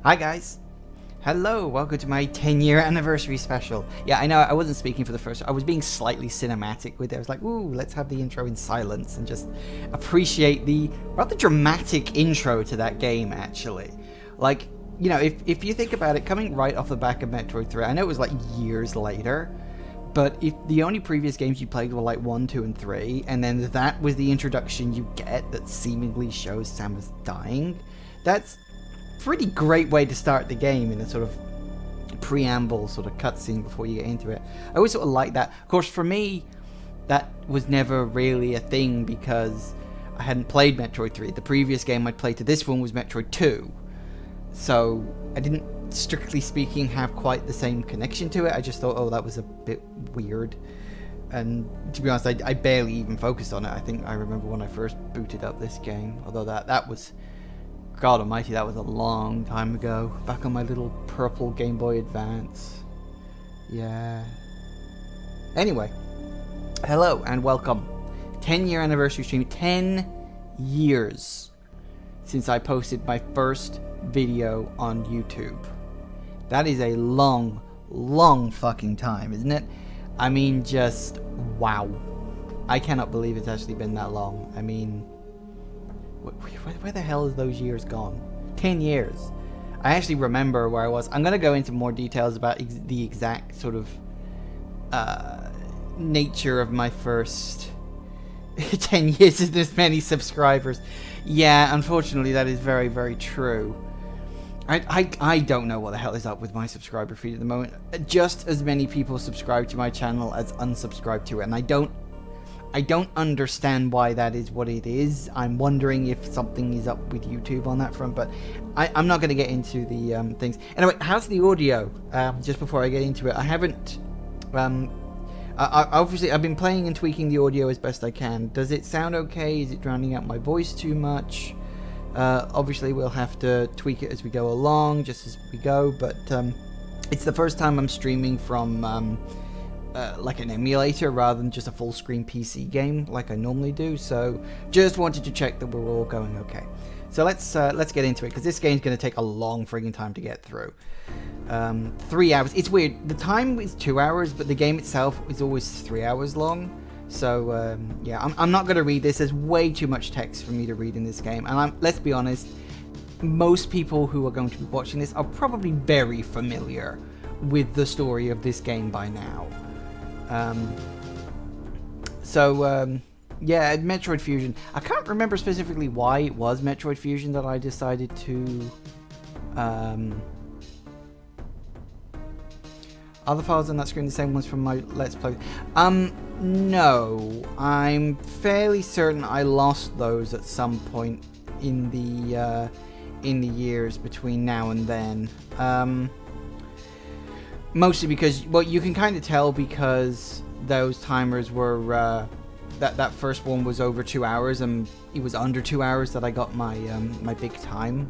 Hi guys! Hello, welcome to my 10-year anniversary special. Yeah, I know I wasn't speaking for the first. I was being slightly cinematic with it. I was like, ooh, let's have the intro in silence and just appreciate the rather dramatic intro to that game, actually. Like, you know, if you think about it, coming right off the back of Metroid 3, I know it was like years later, but if the only previous games you played were like 1, 2, and 3, and then that was the introduction you get that seemingly shows Samus dying, that's pretty great way to start the game in a sort of preamble sort of cutscene before you get into it. I always sort of like that. Of course, for me, that was never really a thing because I hadn't played Metroid 3. The previous game I'd played to this one was Metroid 2. So I didn't, strictly speaking, have quite the same connection to it. I just thought, oh, that was a bit weird. And to be honest, I barely even focused on it. I think I remember when I first booted up this game, although that was, God almighty, that was a long time ago. Back on my little purple Game Boy Advance. Yeah. Anyway. Hello and welcome. 10-year anniversary stream. 10 years since I posted my first video on YouTube. That is a long, long fucking time, isn't it? I mean, just wow. I cannot believe it's actually been that long. I mean, where the hell is those years gone? 10 years. I actually remember where I was. I'm going to go into more details about the exact sort of nature of my first 10 years and this many subscribers. Yeah, unfortunately that is very, very true. I don't know what the hell is up with my subscriber feed at the moment. Just as many people subscribe to my channel as unsubscribe to it, and I don't understand why that is what it is. I'm wondering if something is up with YouTube on that front, but I'm not going to get into the things. Anyway, how's the audio? Just before I get into it, I haven't... obviously, I've been playing and tweaking the audio as best I can. Does it sound okay? Is it drowning out my voice too much? Obviously, we'll have to tweak it as we go along, just as we go, but it's the first time I'm streaming from... like an emulator rather than just a full screen PC game like I normally do, so just wanted to check that we're all going okay. So let's get into it, because this game's going to take a long friggin' time to get through. 3 hours. It's weird. The time is 2 hours, but the game itself is always 3 hours long. So yeah, I'm not going to read this. There's way too much text for me to read in this game, and let's be honest, most people who are going to be watching this are probably very familiar with the story of this game by now. Yeah, Metroid Fusion. I can't remember specifically why it was Metroid Fusion that I decided to, are the files on that screen the same ones from my Let's Play? No. I'm fairly certain I lost those at some point in the years between now and then. Mostly because, well, you can kind of tell because those timers were, that first one was over 2 hours, and it was under 2 hours that I got my my big time.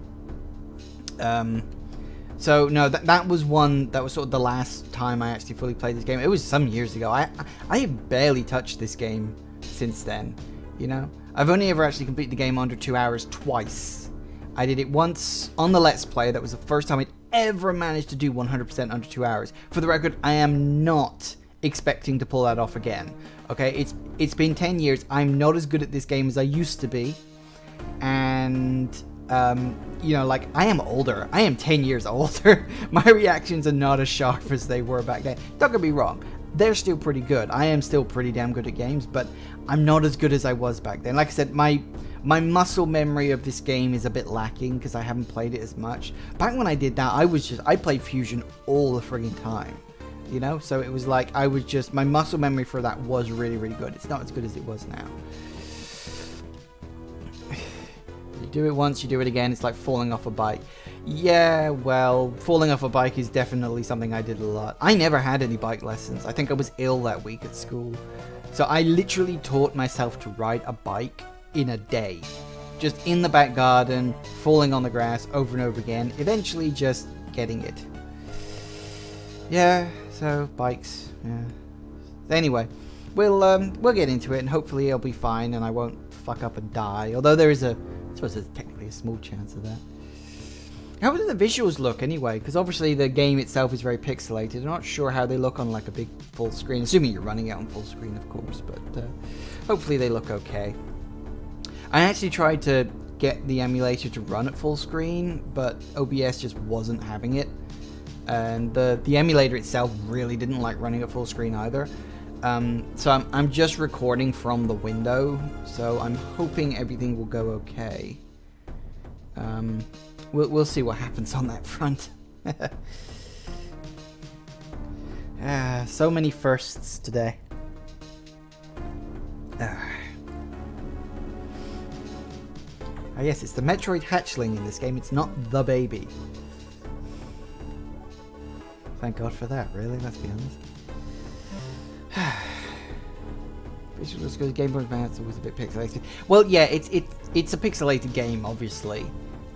So no, that was one, that was sort of the last time I actually fully played this game. It was some years ago. I have barely touched this game since then, you know? I've only ever actually completed the game under 2 hours twice. I did it once on the Let's Play. That was the first time I'd ever managed to do 100% under 2 hours. For the record, I am not expecting to pull that off again. Okay, it's been 10 years. I'm not as good at this game as I used to be, and you know, like, I am older. I am 10 years older. My reactions are not as sharp as they were back then. Don't get me wrong, they're still pretty good. I am still pretty damn good at games, but I'm not as good as I was back then. Like I said, my muscle memory of this game is a bit lacking because I haven't played it as much. Back when I did that, I played Fusion all the friggin' time, you know? So it was like, my muscle memory for that was really, really good. It's not as good as it was now. You do it once, you do it again. It's like falling off a bike. Yeah, well, falling off a bike is definitely something I did a lot. I never had any bike lessons. I think I was ill that week at school. So I literally taught myself to ride a bike in a day, just in the back garden, falling on the grass over and over again, eventually just getting it. Yeah, so bikes, yeah. Anyway, we'll get into it, and hopefully it'll be fine and I won't fuck up and die, although there is I suppose there's technically a small chance of that. How do the visuals look anyway? Because obviously the game itself is very pixelated. I'm not sure how they look on like a big full screen. Assuming you're running it on full screen, of course. But hopefully they look okay. I actually tried to get the emulator to run at full screen, but OBS just wasn't having it. And the emulator itself really didn't like running at full screen either. So I'm just recording from the window. So I'm hoping everything will go okay. We'll see what happens on that front. So many firsts today. Yes, it's the Metroid hatchling in this game. It's not the baby. Thank God for that, really, let's be honest. Visual looks good. Game Boy Advance was a bit pixelated. Well, yeah, it's a pixelated game, obviously.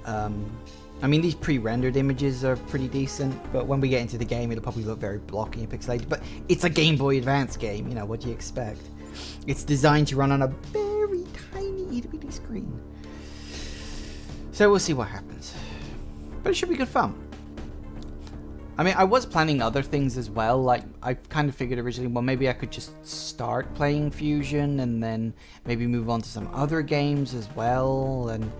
I mean, these pre-rendered images are pretty decent, but when we get into the game, it'll probably look very blocky and pixelated. But it's a Game Boy Advance game, you know, what do you expect? It's designed to run on a very tiny, itty-bitty screen. So we'll see what happens. But it should be good fun. I mean, I was planning other things as well. Like, I kind of figured originally, well, maybe I could just start playing Fusion and then maybe move on to some other games as well and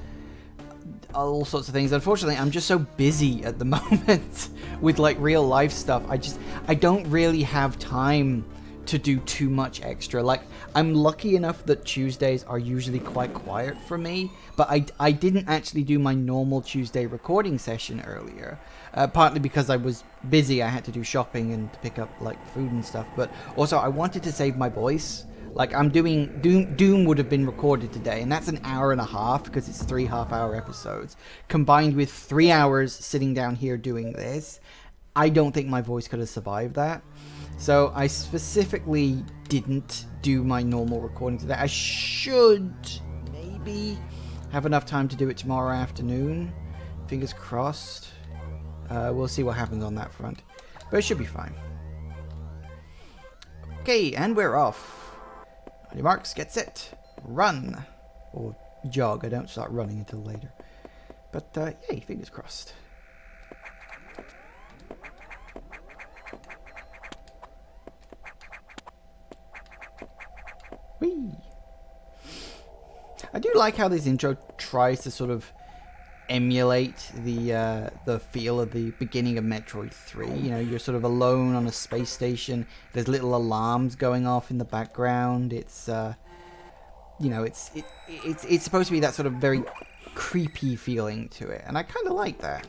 all sorts of things. Unfortunately, I'm just so busy at the moment with like real life stuff. I don't really have time to do too much extra. Like, I'm lucky enough that Tuesdays are usually quite quiet for me, but I didn't actually do my normal Tuesday recording session earlier, partly because I was busy. I had to do shopping and pick up like food and stuff, but also I wanted to save my voice. Like, I'm doing Doom would have been recorded today, and that's an hour and a half because it's 3 half-hour episodes combined with 3 hours sitting down here doing this. I don't think my voice could have survived that. So I specifically didn't do my normal recording today. I should maybe have enough time to do it tomorrow afternoon. Fingers crossed. We'll see what happens on that front. But it should be fine. Okay, and we're off. On your marks, get set, run. Or jog. I don't start running until later. But yay, fingers crossed. Whee! I do like how this intro tries to sort of emulate the feel of the beginning of Metroid 3. You know, you're sort of alone on a space station. There's little alarms going off in the background. It's you know, it's supposed to be that sort of very creepy feeling to it, and I kind of like that.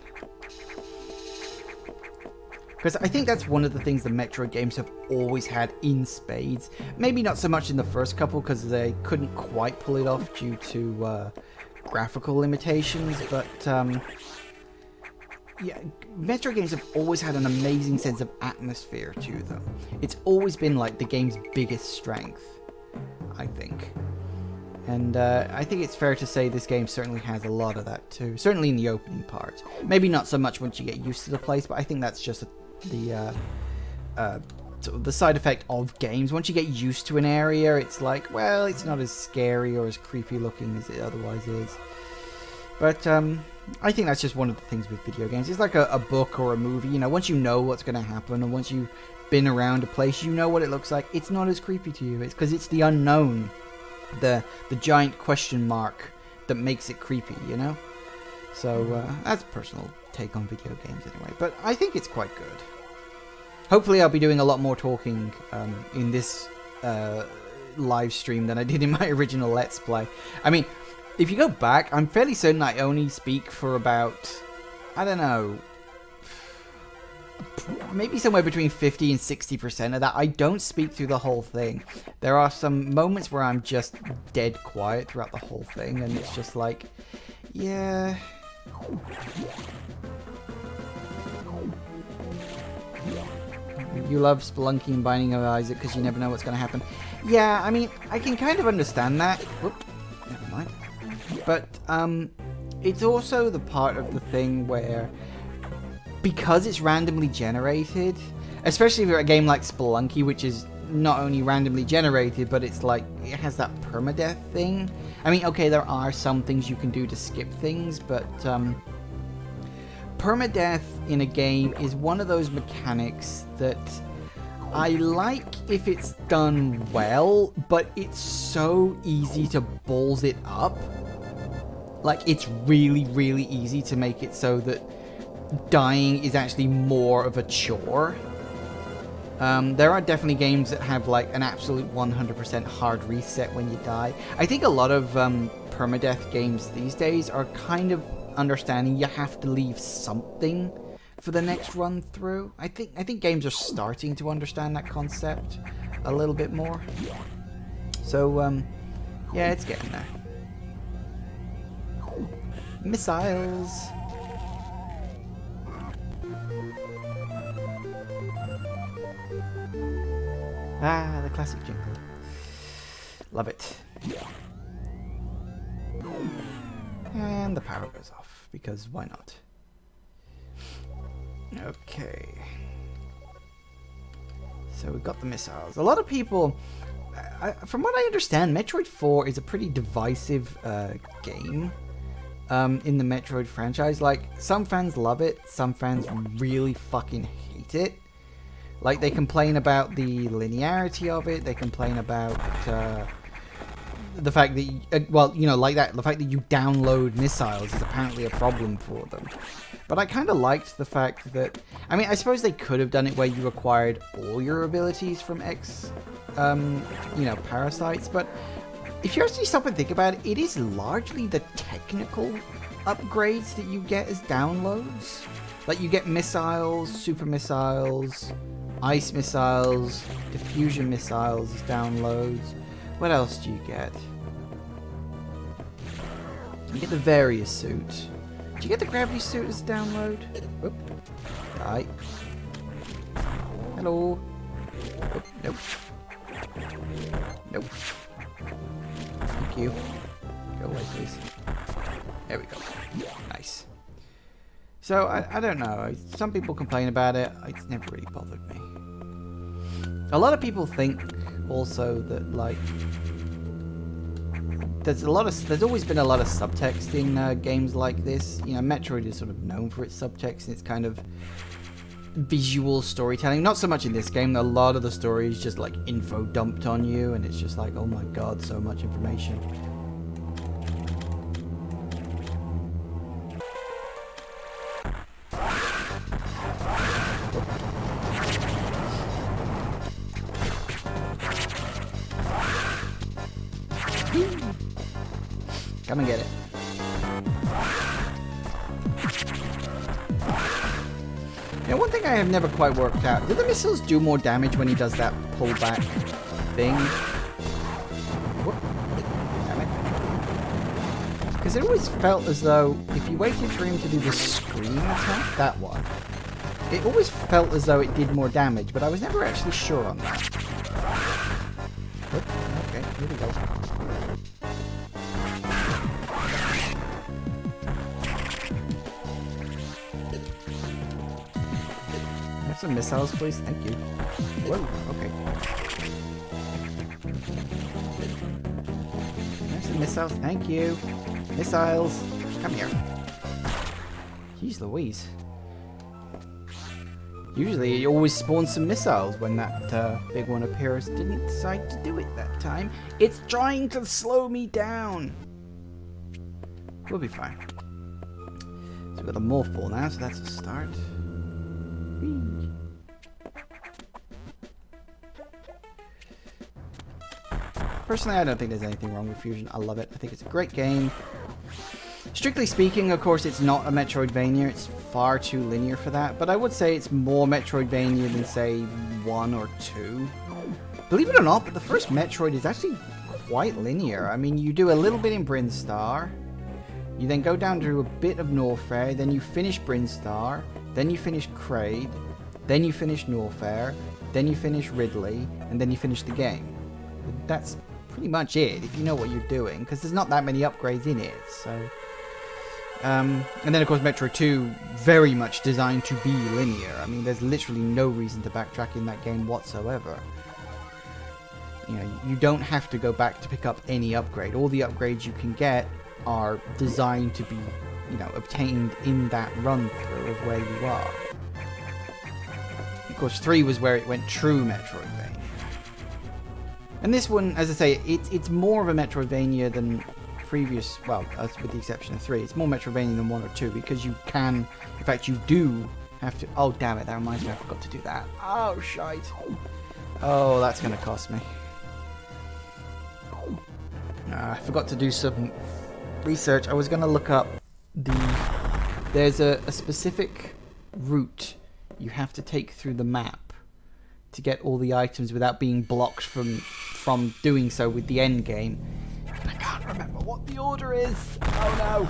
Because I think that's one of the things the Metroid games have always had in spades. Maybe not so much in the first couple, because they couldn't quite pull it off due to graphical limitations, but yeah, Metroid games have always had an amazing sense of atmosphere to them. It's always been like the game's biggest strength, I think. And I think it's fair to say this game certainly has a lot of that too. Certainly in the opening part. Maybe not so much once you get used to the place, but I think that's just the side effect of games. Once you get used to an area, it's like, well, it's not as scary or as creepy looking as it otherwise is. But I think that's just one of the things with video games. It's like a book or a movie. You know, once you know what's going to happen, and once you've been around a place, you know what it looks like. It's not as creepy to you. It's because it's the unknown, the giant question mark that makes it creepy, you know? So that's a personal take on video games anyway, but I think it's quite good. Hopefully I'll be doing a lot more talking in this live stream than I did in my original Let's Play. I mean, if you go back, I'm fairly certain I only speak for about, I don't know, maybe somewhere between 50 and 60% of that. I don't speak through the whole thing. There are some moments where I'm just dead quiet throughout the whole thing, and it's just like, yeah. You love Spelunky and Binding of Isaac because you never know what's going to happen. Yeah, I mean, I can kind of understand that. Whoop, never mind. But it's also the part of the thing where, because it's randomly generated, especially for a game like Spelunky, which is not only randomly generated, but it's like, it has that permadeath thing. I mean, okay, there are some things you can do to skip things, but permadeath in a game is one of those mechanics that I like if it's done well, but it's so easy to balls it up. Like, it's really, really easy to make it so that dying is actually more of a chore. There are definitely games that have like an absolute 100% hard reset when you die. I think a lot of permadeath games these days are kind of understanding you have to leave something for the next run through. I think games are starting to understand that concept a little bit more. So yeah, it's getting there. Missiles. Ah, the classic jingle. Love it. And the power goes off, because why not? Okay. So we've got the missiles. A lot of people, from what I understand, Metroid 4 is a pretty divisive game in the Metroid franchise. Like, some fans love it, some fans really fucking hate it. Like, they complain about the linearity of it, they complain about the fact that, well, you know, like that, the fact that you download missiles is apparently a problem for them. But I kind of liked the fact that, I mean, I suppose they could have done it where you acquired all your abilities from you know, parasites, but if you actually stop and think about it, it is largely the technical upgrades that you get as downloads. Like, you get missiles, super missiles, ice missiles, diffusion missiles as downloads. What else do you get? You get the various suit. Did you get the gravity suit as a download? Oop. Die. Hello. Oop. Nope. Nope. Thank you. Go away, please. There we go. Nice. So, I don't know. Some people complain about it. It's never really bothered me. A lot of people think also that, like, there's always been a lot of subtext in games like this. You know, Metroid is sort of known for its subtext and its kind of visual storytelling. Not so much in this game. A lot of the story is just like info dumped on you, and it's just like, oh my god, so much information. Come and get it. Now, one thing I have never quite worked out, do the missiles do more damage when he does that pullback thing? Whoop. Damn it. Because it always felt as though, if you waited for him to do the scream attack, that one, it always felt as though it did more damage, but I was never actually sure on that. Whoop. Okay, here we go. Some missiles, please. Thank you. Whoa, okay. There's some missiles. Thank you. Missiles. Come here. Jeez Louise. Usually it always spawns some missiles when that big one appears. Didn't decide to do it that time. It's trying to slow me down. We'll be fine. So we've got a morph ball now, so that's a start. Whee. Personally, I don't think there's anything wrong with Fusion. I love it. I think it's a great game. Strictly speaking, of course, it's not a Metroidvania. It's far too linear for that. But I would say it's more Metroidvania than, say, 1 or 2. Believe it or not, but the first Metroid is actually quite linear. I mean, you do a little bit in Brinstar. You then go down to a bit of Norfair. Then you finish Brinstar. Then you finish Kraid. Then you finish Norfair. Then you finish Ridley. And then you finish the game. That's pretty much it, if you know what you're doing, because there's not that many upgrades in it. So, and then of course Metroid 2, very much designed to be linear. I mean, there's literally no reason to backtrack in that game whatsoever. You know, you don't have to go back to pick up any upgrade. All the upgrades you can get are designed to be, you know, obtained in that run through of where you are. Of course, 3 was where it went true Metroidvania. And this one, as I say, it's more of a Metroidvania than previous, well, with the exception of 3. It's more Metroidvania than 1 or 2 because you can, in fact, you do have to, oh damn it, that reminds me I forgot to do that. Oh, shite. Oh, that's going to cost me. I forgot to do some research. I was going to look up there's a specific route you have to take through the map to get all the items without being blocked from doing so with the end game. I can't remember what the order is. Oh no.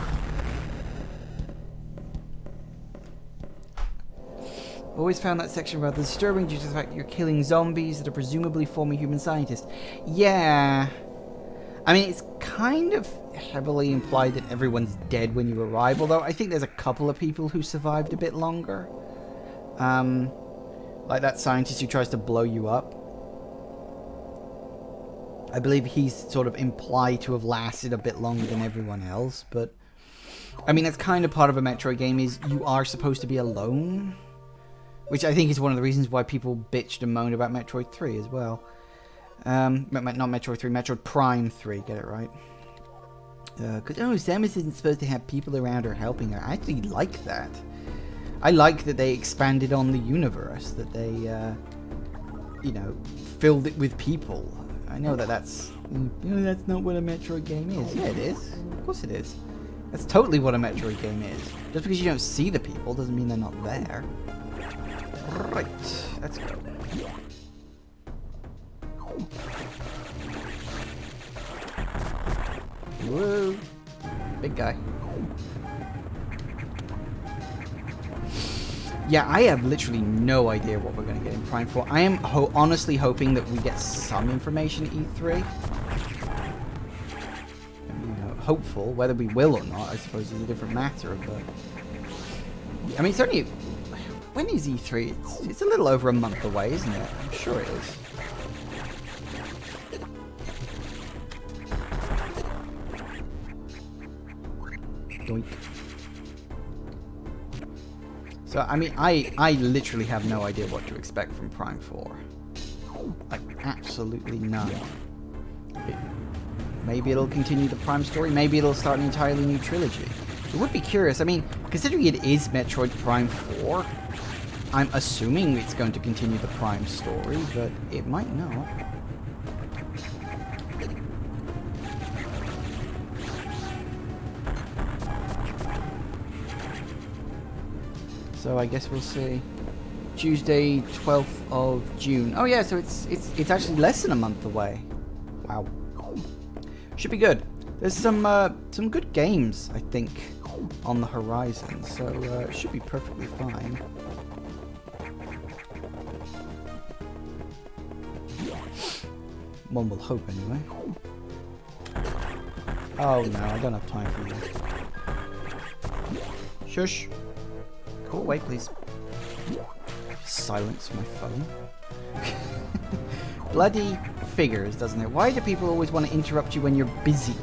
Always found that section rather disturbing due to the fact that you're killing zombies that are presumably former human scientists. Yeah. I mean, it's kind of heavily implied that everyone's dead when you arrive, although I think there's a couple of people who survived a bit longer. Like that scientist who tries to blow you up. I believe he's sort of implied to have lasted a bit longer than everyone else, but I mean, that's kind of part of a Metroid game, is you are supposed to be alone, which I think is one of the reasons why people bitched and moaned about Metroid 3 as well. Not Metroid 3, Metroid Prime 3, get it right. Because, Samus isn't supposed to have people around her helping her. I actually like that. I like that they expanded on the universe, that they, you know, filled it with people. I know that's not what a Metroid game is. Yeah, it is. Of course it is. That's totally what a Metroid game is. Just because you don't see the people doesn't mean they're not there. Right, let's go. Whoa, big guy. Yeah, I have literally no idea what we're going to get in Prime 4. I am honestly hoping that we get some information at E3. You know, hopeful. Whether we will or not, I suppose, is a different matter. But I mean, it's only, when is E3? It's a little over a month away, isn't it? I'm sure it is. Doink. So, I mean, I literally have no idea what to expect from Prime 4. Like, absolutely none. Maybe it'll continue the Prime story. Maybe it'll start an entirely new trilogy. It would be curious. I mean, considering it is Metroid Prime 4, I'm assuming it's going to continue the Prime story, but it might not. So I guess we'll see. Tuesday, 12th of June. Oh yeah, so it's actually less than a month away. Wow. Should be good. There's some good games, I think, on the horizon, so it should be perfectly fine. One will hope, anyway. Oh no, I don't have time for this. Shush. Go away, please. Silence my phone. Bloody figures, doesn't it? Why do people always want to interrupt you when you're busy?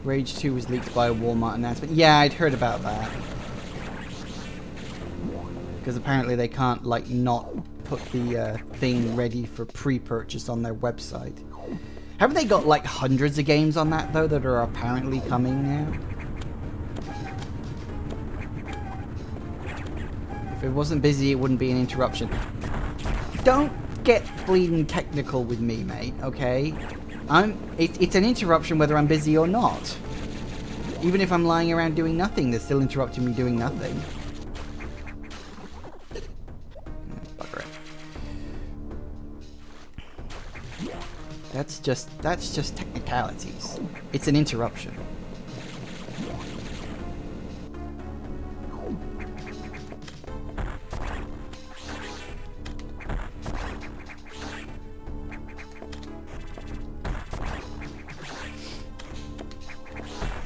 Rage 2 was leaked by a Walmart announcement. Yeah, I'd heard about that. Because apparently they can't, like, not put the thing ready for pre-purchase on their website. Haven't they got, like, hundreds of games on that, though, that are apparently coming now? If it wasn't busy, it wouldn't be an interruption. Don't get bleeding technical with me, mate, okay? It's an interruption whether I'm busy or not. Even if I'm lying around doing nothing, they're still interrupting me doing nothing. Bugger it. That's just technicalities. It's an interruption.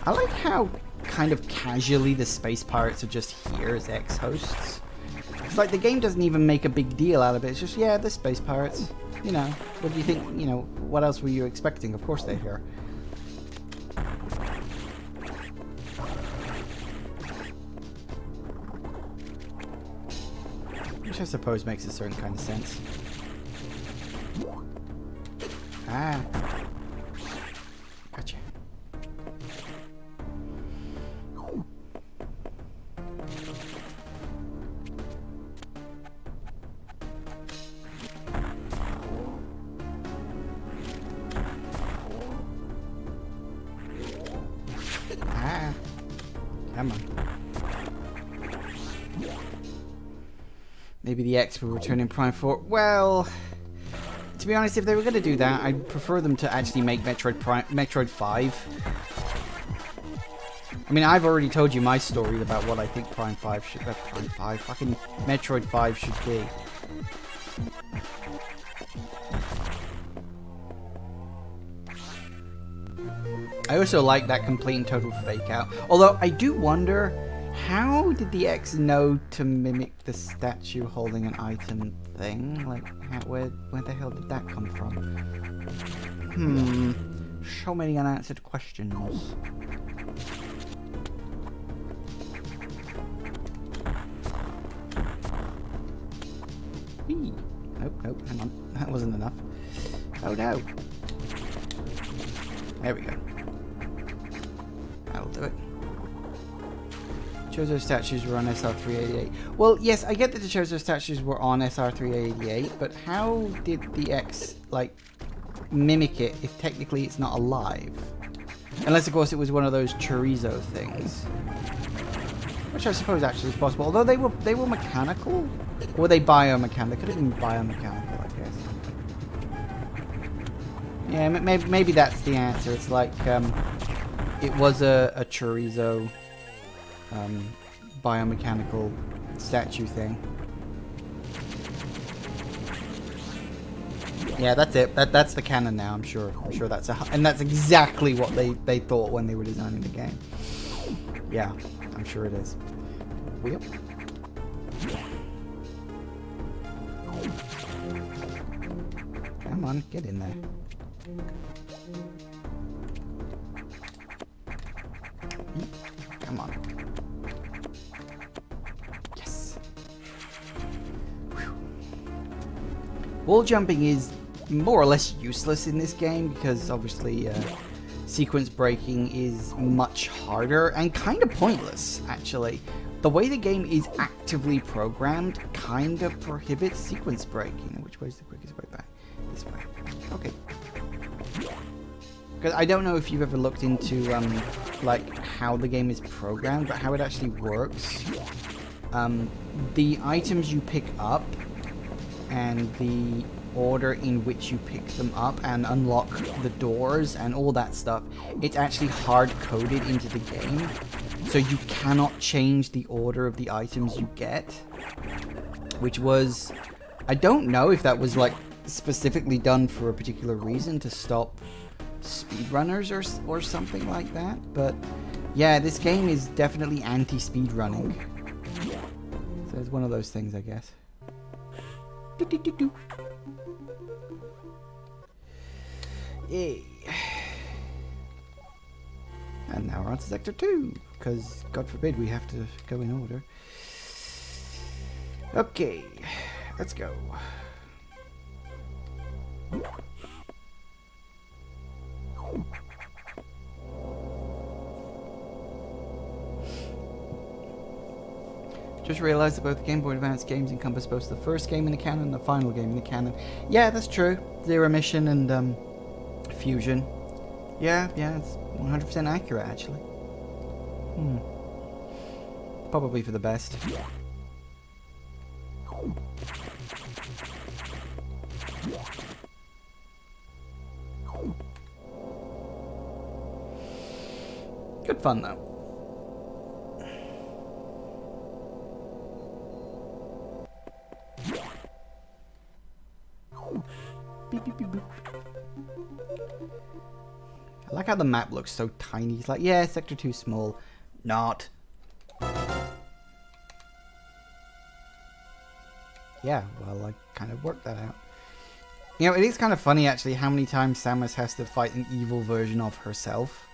I like how kind of casually the space pirates are just here as ex-hosts. It's like the game doesn't even make a big deal out of it. It's just, yeah, the space pirates. You know, what do you think? You know, what else were you expecting? Of course they're here. Which I suppose makes a certain kind of sense. Ah. Gotcha. Ah. Come on. Maybe the X will return in Prime 4. Well, to be honest, if they were going to do that, I'd prefer them to actually make Metroid 5. I mean, I've already told you my story about what I think Prime 5 should... fucking Metroid 5 should be. I also like that complete and total fake out. Although, I do wonder... How did the X know to mimic the statue holding an item thing? Like, where the hell did that come from? So many unanswered questions. Whee. Nope, hang on. That wasn't enough. Oh no. There we go. That'll do it. Chozo statues were on SR388. Well, yes, I get that the Chozo statues were on SR388, but how did the X, like, mimic it if technically it's not alive? Unless, of course, it was one of those chorizo things. Which I suppose actually is possible. Although they were mechanical? Or were they biomechanical? They could have been biomechanical, I guess. Yeah, maybe that's the answer. It's like, it was a chorizo... biomechanical statue thing. Yeah, that's it. That's the canon now. I'm sure that's and that's exactly what they thought when they were designing the game. Yeah, I'm sure it is. Yep. Come on, get in there. Come on. Wall jumping is more or less useless in this game because obviously sequence breaking is much harder and kind of pointless, actually. The way the game is actively programmed kind of prohibits sequence breaking. Which way is the quickest way back? This way. Okay. Because I don't know if you've ever looked into like how the game is programmed, but how it actually works. The items you pick up and the order in which you pick them up and unlock the doors and all that stuff, it's actually hard-coded into the game. So you cannot change the order of the items you get. Which was... I don't know if that was like specifically done for a particular reason to stop speedrunners or something like that. But yeah, this game is definitely anti-speedrunning. So it's one of those things, I guess. Yay. And now we're on to Sector 2, because God forbid we have to go in order. Okay, let's go. Just realized that both Game Boy Advance games encompass both the first game in the canon and the final game in the canon. Yeah, that's true. Zero Mission and Fusion. Yeah, it's 100% accurate, actually. Probably for the best. Good fun, though. Beep, beep, beep, beep. I like how the map looks so tiny. It's like, yeah, Sector 2 small. Not. yeah, well, I kind of worked that out. You know, it is kind of funny, actually, how many times Samus has to fight an evil version of herself.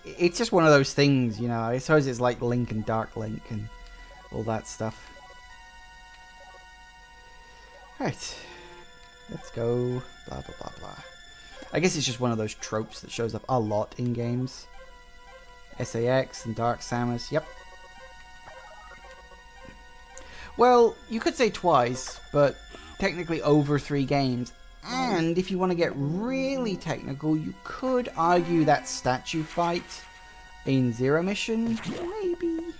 It's just one of those things, you know. I suppose it's like Link and Dark Link and all that stuff. Right. Let's go. Blah, blah, blah, blah. I guess it's just one of those tropes that shows up a lot in games. SAX and Dark Samus. Yep. Well, you could say twice, but technically over 3 games. And if you want to get really technical, you could argue that statue fight in Zero Mission, maybe.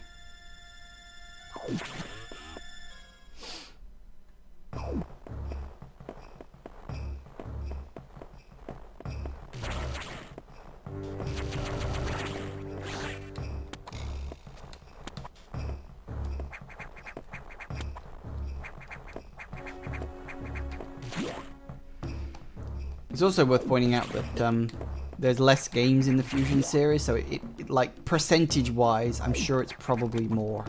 It's also worth pointing out that there's less games in the Fusion series, so it like percentage-wise, I'm sure it's probably more.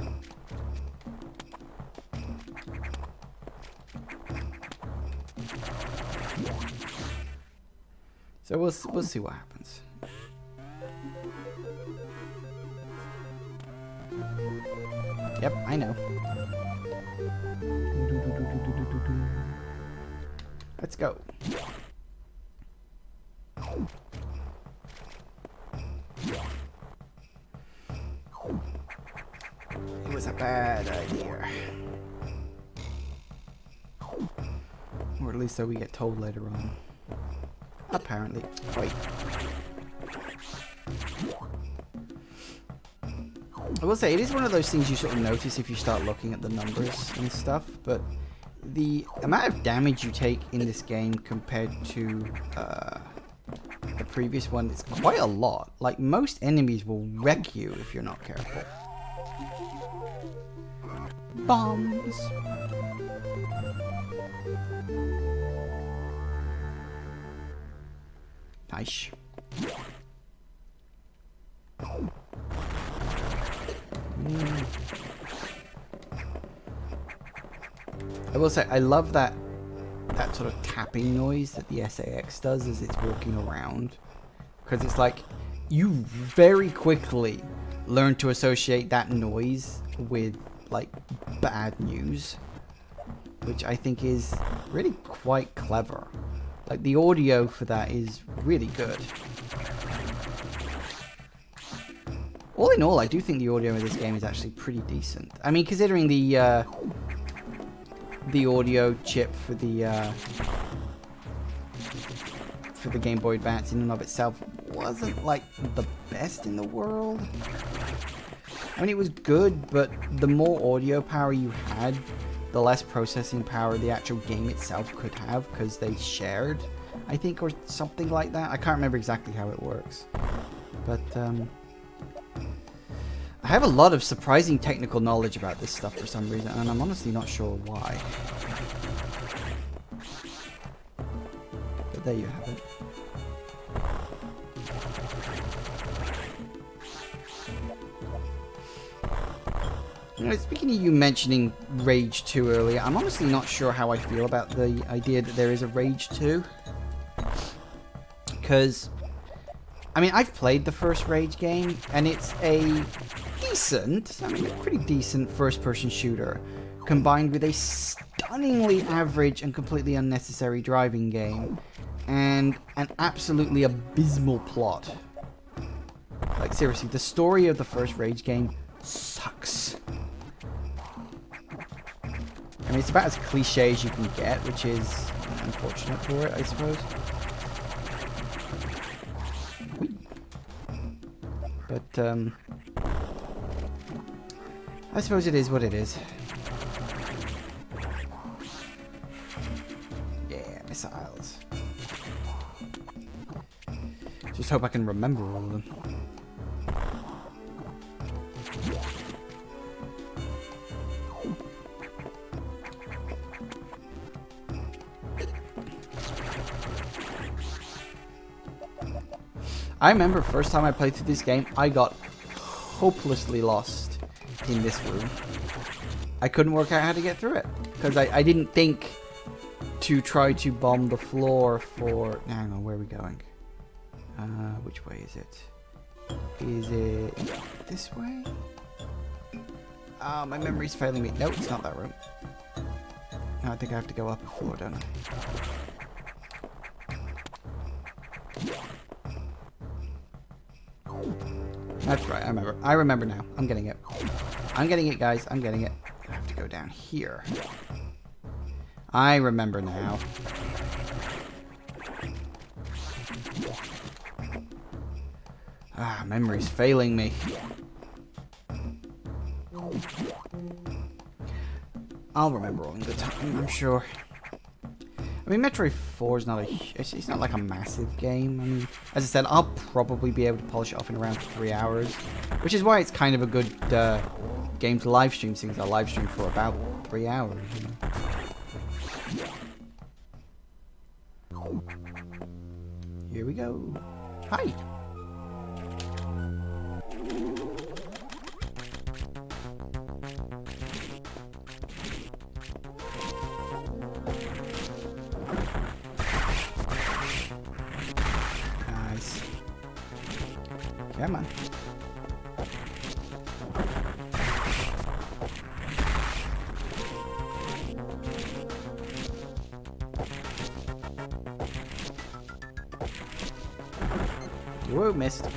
So we'll see what happens. Yep, I know. Let's go. It was a bad idea. Or at least so we get told later on. Apparently. Wait. I will say, it is one of those things you sort of notice if you start looking at the numbers and stuff, but the amount of damage you take in this game compared to the previous one is quite a lot. Like, most enemies will wreck you if you're not careful. Bombs! Nice. I will say, I love that sort of tapping noise that the SAX does as it's walking around. Because it's like, you very quickly learn to associate that noise with, like, bad news. Which I think is really quite clever. Like, the audio for that is really good. All in all, I do think the audio of this game is actually pretty decent. I mean, considering the audio chip for the Game Boy Advance in and of itself wasn't, like, the best in the world. I mean, it was good, but the more audio power you had, the less processing power the actual game itself could have, because they shared, I think, or something like that. I can't remember exactly how it works. But, I have a lot of surprising technical knowledge about this stuff for some reason, and I'm honestly not sure why. But there you have it. You know, speaking of you mentioning Rage 2 earlier, I'm honestly not sure how I feel about the idea that there is a Rage 2. Because, I mean, I've played the first Rage game, and it's a decent, I mean, a pretty decent first-person shooter, combined with a stunningly average and completely unnecessary driving game, and an absolutely abysmal plot. Like, seriously, the story of the first Rage game sucks. I mean, it's about as cliche as you can get, which is unfortunate for it, I suppose. But, I suppose it is what it is. Yeah, missiles. Just hope I can remember all of them. I remember first time I played through this game, I got hopelessly lost in this room, I couldn't work out how to get through it. Because I didn't think to try to bomb the floor for... Hang on, where are we going? Which way is it? Is it this way? My memory's failing me. No, it's not that room. No, I think I have to go up a floor, don't I? That's right, I remember. I remember now. I'm getting it. I'm getting it, guys. I'm getting it. I have to go down here. I remember now. Memory's failing me. I'll remember all in good time, I'm sure. I mean, Metroid 4 is not it's not like a massive game. I mean, as I said, I'll probably be able to polish it off in around 3 hours, which is why it's kind of a good game to live stream, since I live stream for about 3 hours. You know? Here we go. Hi. Come on. Whoa, missed.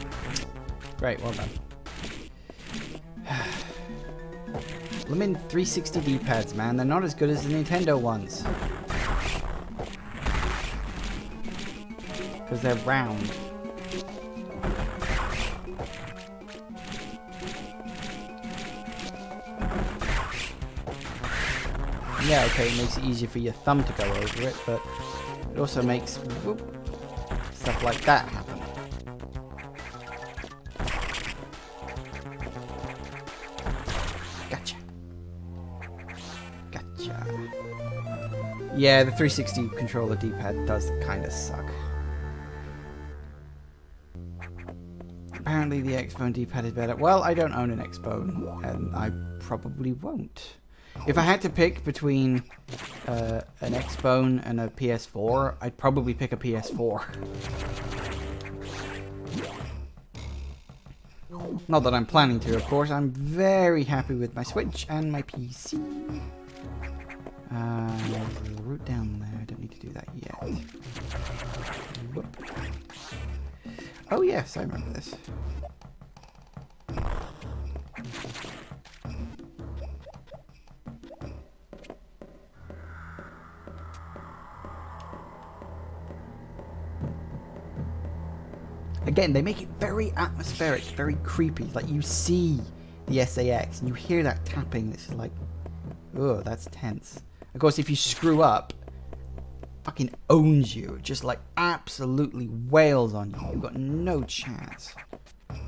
Great, well done. Lemon 360 D-pads, man. They're not as good as the Nintendo ones. Because they're round. Yeah, okay, it makes it easier for your thumb to go over it, but it also makes stuff like that happen. Gotcha. Gotcha. Yeah, the 360 controller D-pad does kind of suck. Apparently the Xbone D-pad is better. Well, I don't own an Xbone, and I probably won't. If I had to pick between an Xbone and a PS4, I'd probably pick a PS4. Not that I'm planning to, of course. I'm very happy with my Switch and my PC. There's a route down there. I don't need to do that yet. Whoop. Oh yes, I remember this. Again, they make it very atmospheric, very creepy. Like, you see the SAX and you hear that tapping. It's like, oh, that's tense. Of course, if you screw up, fucking owns you. It just, like, absolutely wails on you. You've got no chance. I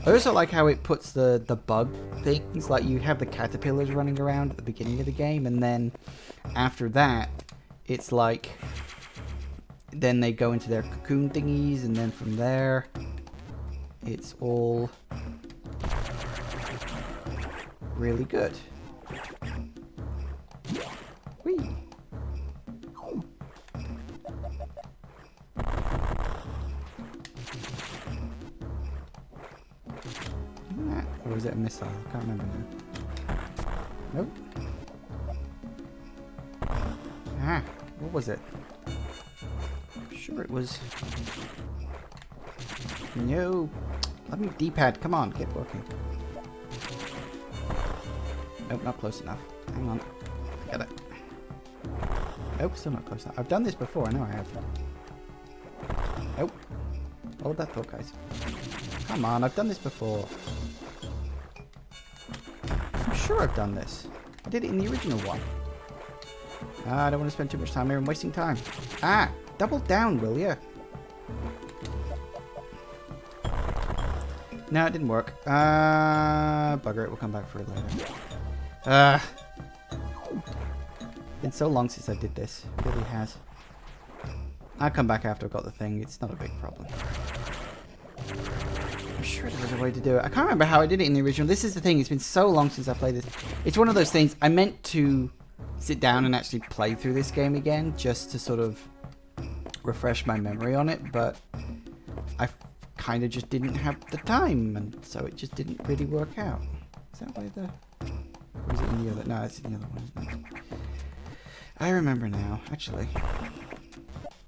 also like how it puts the bug things. Like, you have the caterpillars running around at the beginning of the game, and then after that, it's like... Then they go into their cocoon thingies, and then from there, it's all really good. Whee! That, or is it a missile? I can't remember now. Nope. Ah, what was it? Sure it was. No. Let me D-pad. Come on, get working. Nope, not close enough. Hang on. I got it. Nope, still not close enough. I've done this before. I know I have. Nope. Hold that thought, guys. Come on, I've done this before. I'm sure I've done this. I did it in the original one. I don't want to spend too much time here and wasting time. Ah! Double down, will ya? No, it didn't work. Bugger it. We'll come back for it later. Been so long since I did this. It really has. I'll come back after I've got the thing. It's not a big problem. I'm sure sure there was a way to do it. I can't remember how I did it in the original. This is the thing. It's been so long since I played this. It's one of those things. I meant to sit down and actually play through this game again just to sort of refresh my memory on it, but I kind of just didn't have the time, and so it just didn't really work out. Is that why the... Or is it in the other... No, it's in the other one, isn't it? I remember now, actually.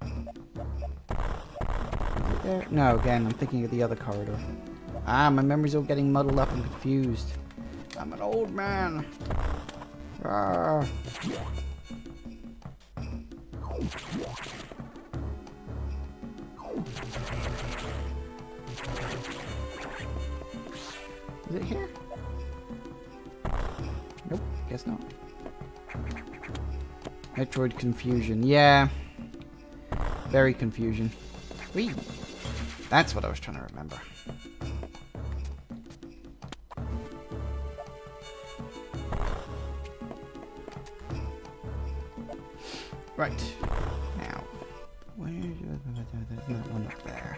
Is it there? No, again, I'm thinking of the other corridor. Ah, my memory's all getting muddled up and confused. I'm an old man. Ah. Is it here? Nope, guess not. Metroid confusion. Yeah. Very confusion. Whee! That's what I was trying to remember. Right. Now. There's that one up there.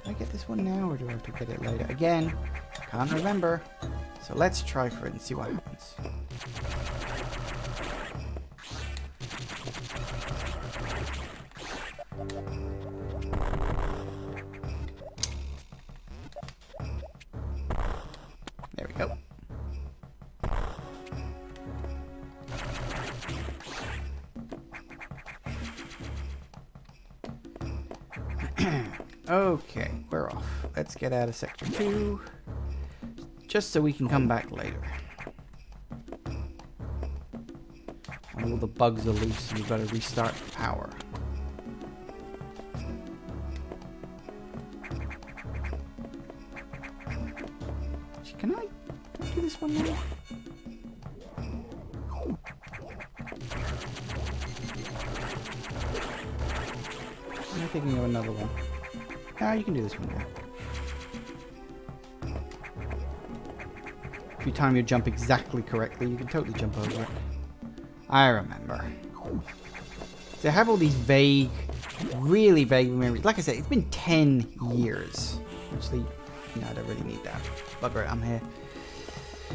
Can I get this one now, or do I have to get it later? Again, can't remember. So let's try for it and see what happens. There we go. Okay, we're off. Let's get out of Sector 2. Just so we can come back later. All the bugs are loose and we've got to restart the power. Can I do this one now? I'm thinking of another one. Ah, you can do this one now. If you time your jump exactly correctly, you can totally jump over it. I remember. So I have all these vague, really vague memories. Like I said, it's been 10 years. Actually, no, I don't really need that. Bugger it, I'm here.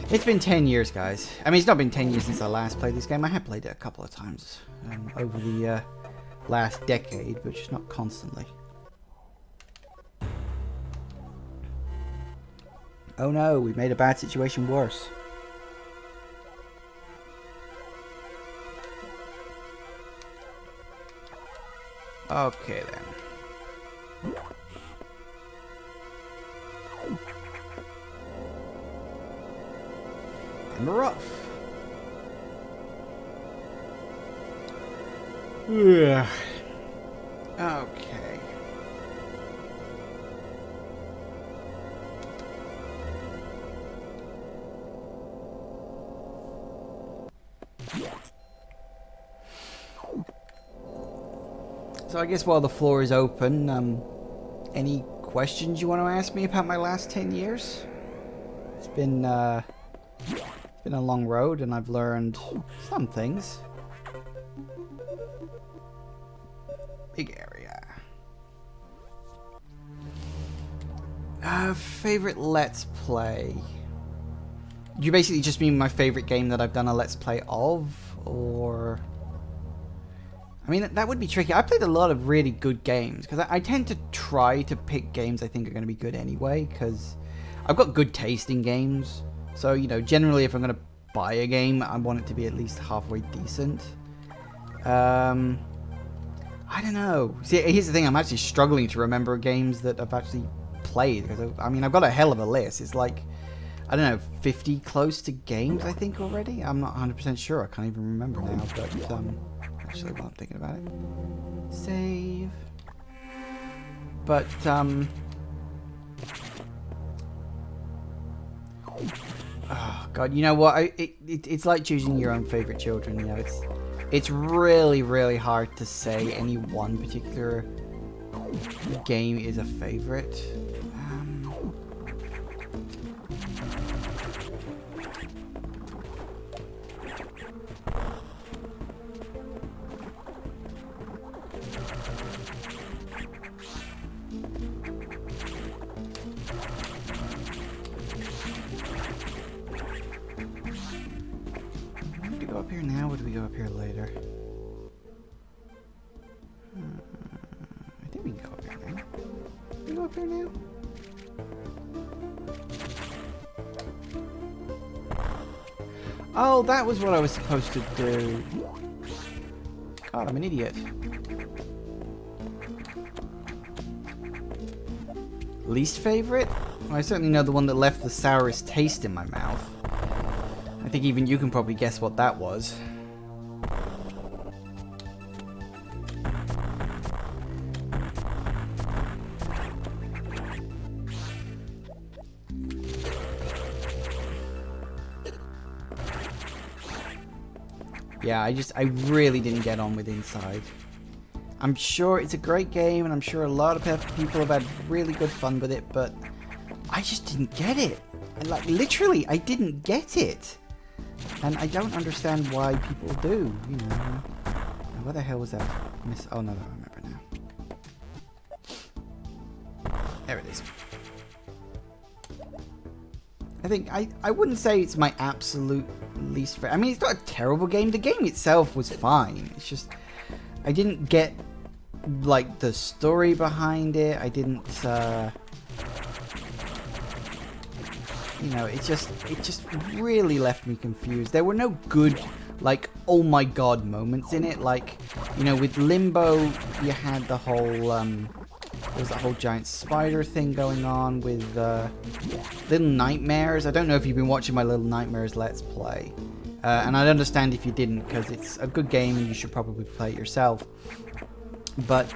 It's been 10 years, guys. I mean, it's not been 10 years since I last played this game. I have played it a couple of times over the last decade, but just not constantly. Oh no, we made a bad situation worse. Okay then. And we're off. Ugh. Okay. So I guess while the floor is open, any questions you want to ask me about my last 10 years? It's been a long road and I've learned some things. Big area. Favorite Let's Play. Do you basically just mean my favorite game that I've done a Let's Play of? Or... I mean, that would be tricky. I played a lot of really good games, because I tend to try to pick games I think are going to be good anyway, because I've got good taste in games. So, you know, generally if I'm going to buy a game, I want it to be at least halfway decent. I don't know. See, here's the thing. I'm actually struggling to remember games that I've actually played, because I mean, I've got a hell of a list. It's like, I don't know, 50 close to games, I think, already? I'm not 100% sure. I can't even remember now, but... actually, while I'm thinking about it, save. But oh god, you know what? It's like choosing your own favorite children. You know, it's really, really hard to say any one particular game is a favorite. up here now, or do we go up here later? I think we can go up here now. Can we go up here now? Oh, that was what I was supposed to do. God, I'm an idiot. Least favorite? Well, I certainly know the one that left the sourest taste in my mouth. I think even you can probably guess what that was. Yeah, I really didn't get on with Inside. I'm sure it's a great game, and I'm sure a lot of people have had really good fun with it, but I just didn't get it. Like, literally, I didn't get it. And I don't understand why people do, you know. Now, where the hell was that? Oh, no, I remember now. There it is. I think, I wouldn't say it's my absolute least favorite. I mean, it's not a terrible game. The game itself was fine. It's just, I didn't get, like, the story behind it. I didn't, you know, it just really left me confused. There were no good, like, oh my god moments in it. Like, you know, with Limbo, you had the whole, there's that whole giant spider thing going on with Little Nightmares. I don't know if you've been watching my Little Nightmares Let's Play. And I'd understand if you didn't, because it's a good game and you should probably play it yourself. But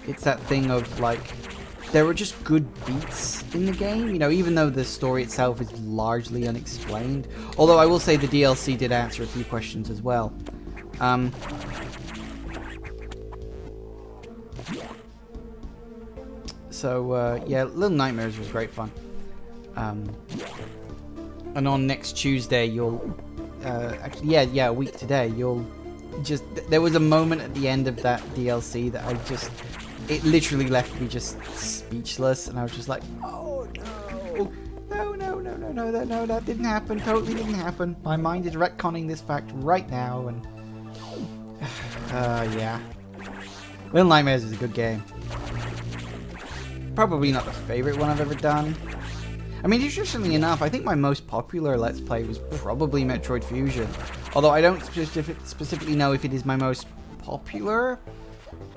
it's that thing of, like, there were just good beats in the game, you know, even though the story itself is largely unexplained. Although I will say the DLC did answer a few questions as well. Yeah, Little Nightmares was great fun. And on next Tuesday, you'll... actually, yeah, a week today, you'll just... There was a moment at the end of that DLC that I just... It literally left me just speechless, and I was just like, oh no, that didn't happen, totally didn't happen. My mind is retconning this fact right now, and... yeah. Little Nightmares is a good game. Probably not the favorite one I've ever done. I mean, interestingly enough, I think my most popular Let's Play was probably Metroid Fusion. Although I don't specifically know if it is my most popular.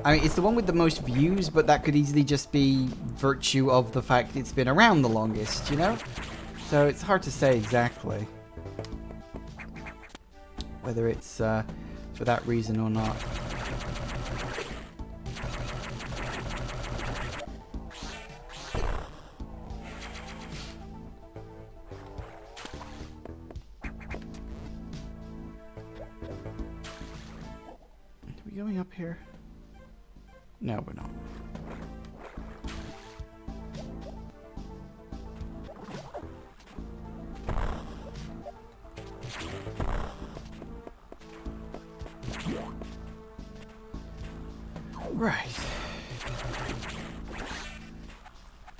I mean, it's the one with the most views, but that could easily just be virtue of the fact it's been around the longest, you know? So it's hard to say exactly whether it's for that reason or not. Are we going up here? No, we're not. Right.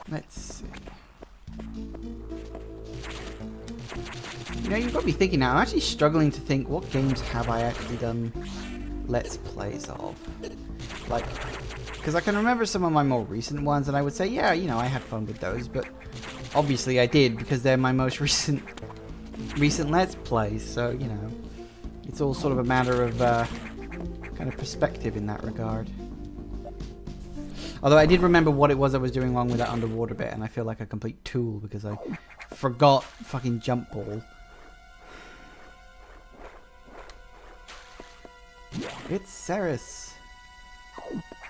Let's see. You know, you've got to be thinking now. I'm actually struggling to think what games have I actually done Let's Plays of. Like, because I can remember some of my more recent ones, and I would say, yeah, you know, I had fun with those, but obviously I did, because they're my most recent Let's Plays, so, you know, it's all sort of a matter of kind of perspective in that regard. Although I did remember what it was I was doing wrong with that underwater bit, and I feel like a complete tool because I forgot fucking jump ball. It's Ceres.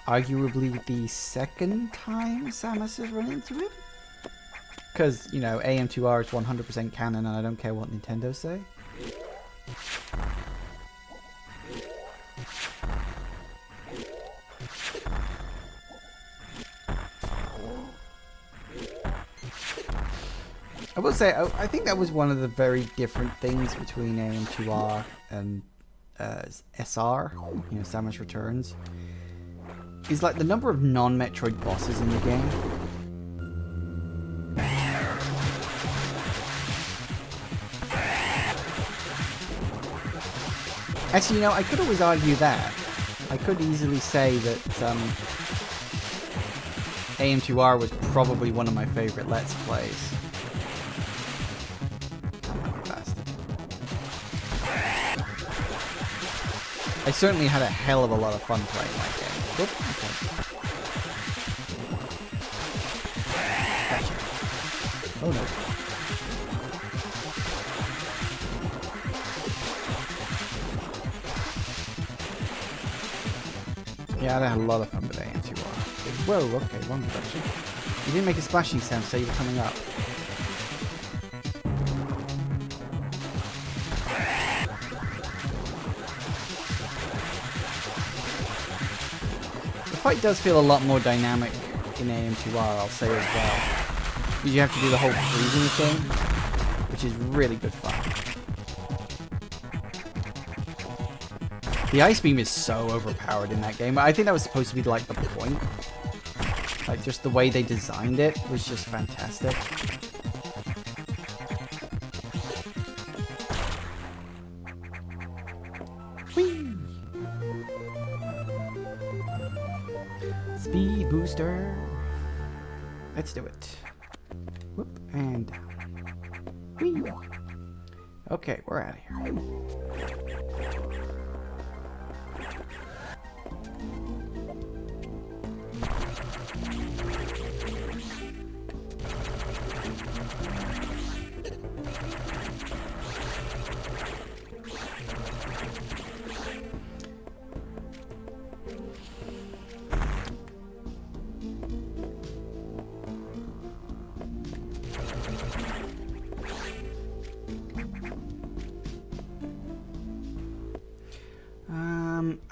Arguably the second time Samus has run into him. Because, you know, AM2R is 100% canon and I don't care what Nintendo say. I will say, I think that was one of the very different things between AM2R and SR, you know, Samus Returns, is like the number of non-Metroid bosses in the game. Actually, you know, I could always argue that. I could easily say that AM2R was probably one of my favorite Let's Plays. I certainly had a hell of a lot of fun playing that game. Whoop, okay. Gotcha. Oh no. Yeah, I had a lot of fun with AM2R. Whoa, okay, wrong direction. You didn't make a splashing sound, so you were coming up. The fight does feel a lot more dynamic in AM2R, I'll say as well. Because you have to do the whole freezing thing, which is really good fun. The ice beam is so overpowered in that game. I think that was supposed to be like the point. Like just the way they designed it was just fantastic. Whee! Speed booster. Let's do it. Whoop, and down. Whee! Okay, we're out of here.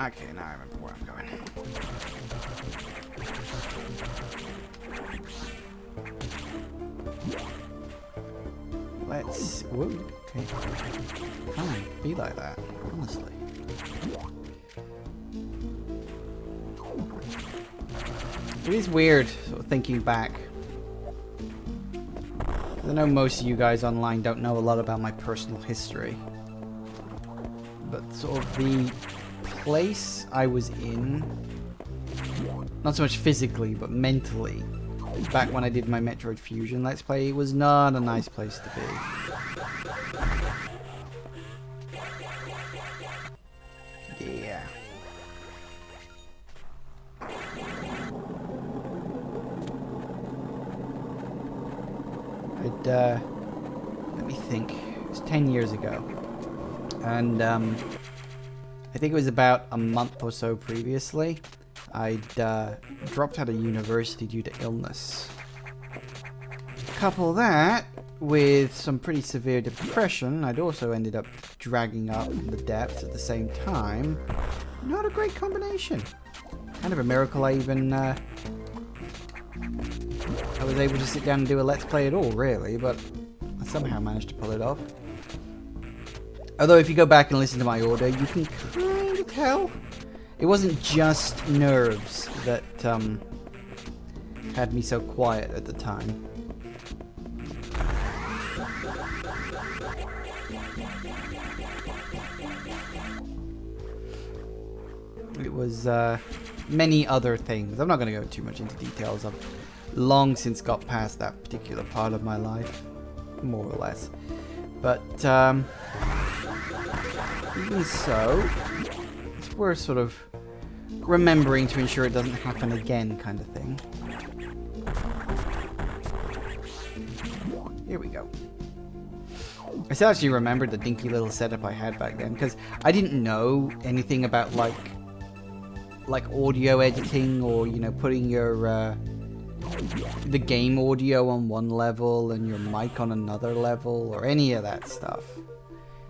Okay, now I remember where I'm going. Let's... Whoa, okay. Fine, be like that, honestly. It is weird, sort of thinking back. I know most of you guys online don't know a lot about my personal history. But sort of the place I was in, not so much physically, but mentally, back when I did my Metroid Fusion Let's Play, was not a nice place to be. Yeah. Let me think. It was 10 years ago. And, I think it was about a month or so previously, I'd dropped out of university due to illness. Couple that with some pretty severe depression, I'd also ended up dragging up from the depths at the same time. Not a great combination. Kind of a miracle I even I was able to sit down and do a Let's Play at all, really, but I somehow managed to pull it off. Although if you go back and listen to my audio, you can kind of tell it wasn't just nerves that had me so quiet at the time. It was many other things. I'm not going to go too much into details. I've long since got past that particular part of my life, more or less. But even so, it's worth sort of remembering to ensure it doesn't happen again, kind of thing. Here we go. I still actually remembered the dinky little setup I had back then, because I didn't know anything about like audio editing, or you know, putting your the game audio on one level and your mic on another level, or any of that stuff.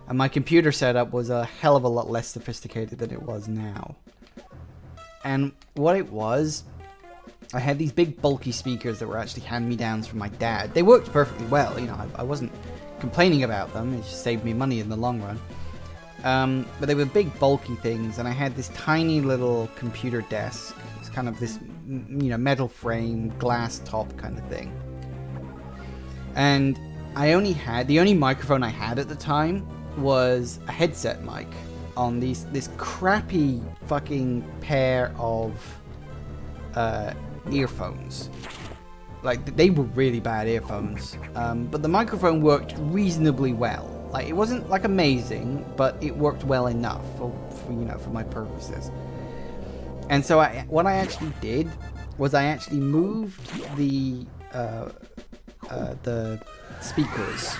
And my computer setup was a hell of a lot less sophisticated than it was now. And what it was, I had these big bulky speakers that were actually hand-me-downs from my dad. They worked perfectly well, you know, I wasn't complaining about them, it just saved me money in the long run. But they were big bulky things, and I had this tiny little computer desk. It's kind of this, you know, metal frame, glass top kind of thing. And the only microphone I had at the time was a headset mic. on this crappy fucking pair of earphones. Like, they were really bad earphones, but the microphone worked reasonably well. Like, it wasn't like amazing, but it worked well enough for you know, for my purposes. And so what I actually did was I actually moved the speakers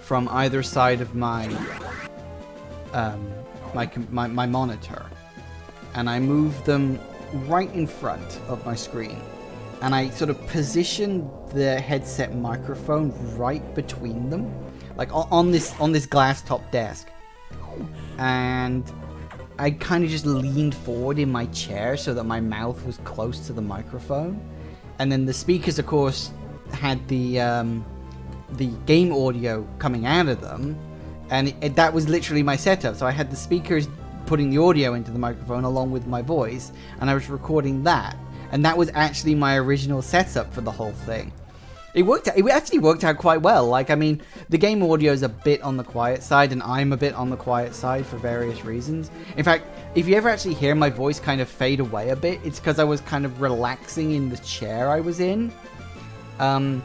from either side of my my monitor, and I moved them right in front of my screen, and I sort of positioned the headset microphone right between them, like on this glass top desk, and I kind of just leaned forward in my chair so that my mouth was close to the microphone, and then the speakers, of course, had the game audio coming out of them, and that was literally my setup. So I had the speakers putting the audio into the microphone along with my voice, and I was recording that, and that was actually my original setup for the whole thing. It actually worked out quite well. Like, I mean, the game audio is a bit on the quiet side, and I'm a bit on the quiet side for various reasons. In fact, if you ever actually hear my voice kind of fade away a bit, it's because I was kind of relaxing in the chair I was in. So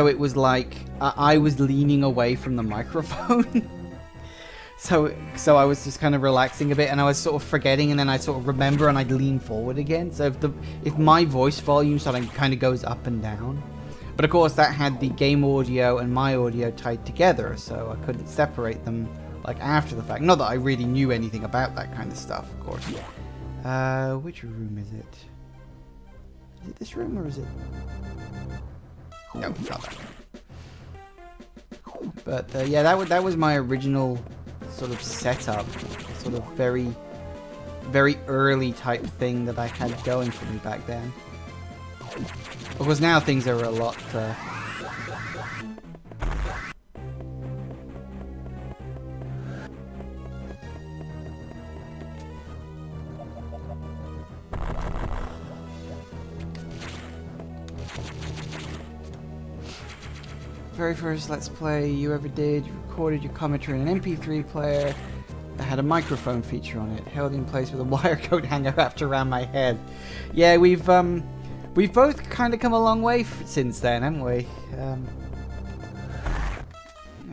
it was like I was leaning away from the microphone. So I was just kind of relaxing a bit, and I was sort of forgetting, and then I sort of remember, and I'd lean forward again. So if my voice volume sort of kind of goes up and down, but of course that had the game audio and my audio tied together, so I couldn't separate them like after the fact. Not that I really knew anything about that kind of stuff, of course. Which room is it? Is it this room, or is it? No, not that one. But yeah, that was my original sort of setup, sort of very, very early type thing that I had going for me back then. Of course, now things are a lot. Very first Let's Play you ever did, you recorded your commentary in an MP3 player that had a microphone feature on it, held in place with a wire coat hanger wrapped around my head. Yeah, we've both kind of come a long way since then, haven't we? I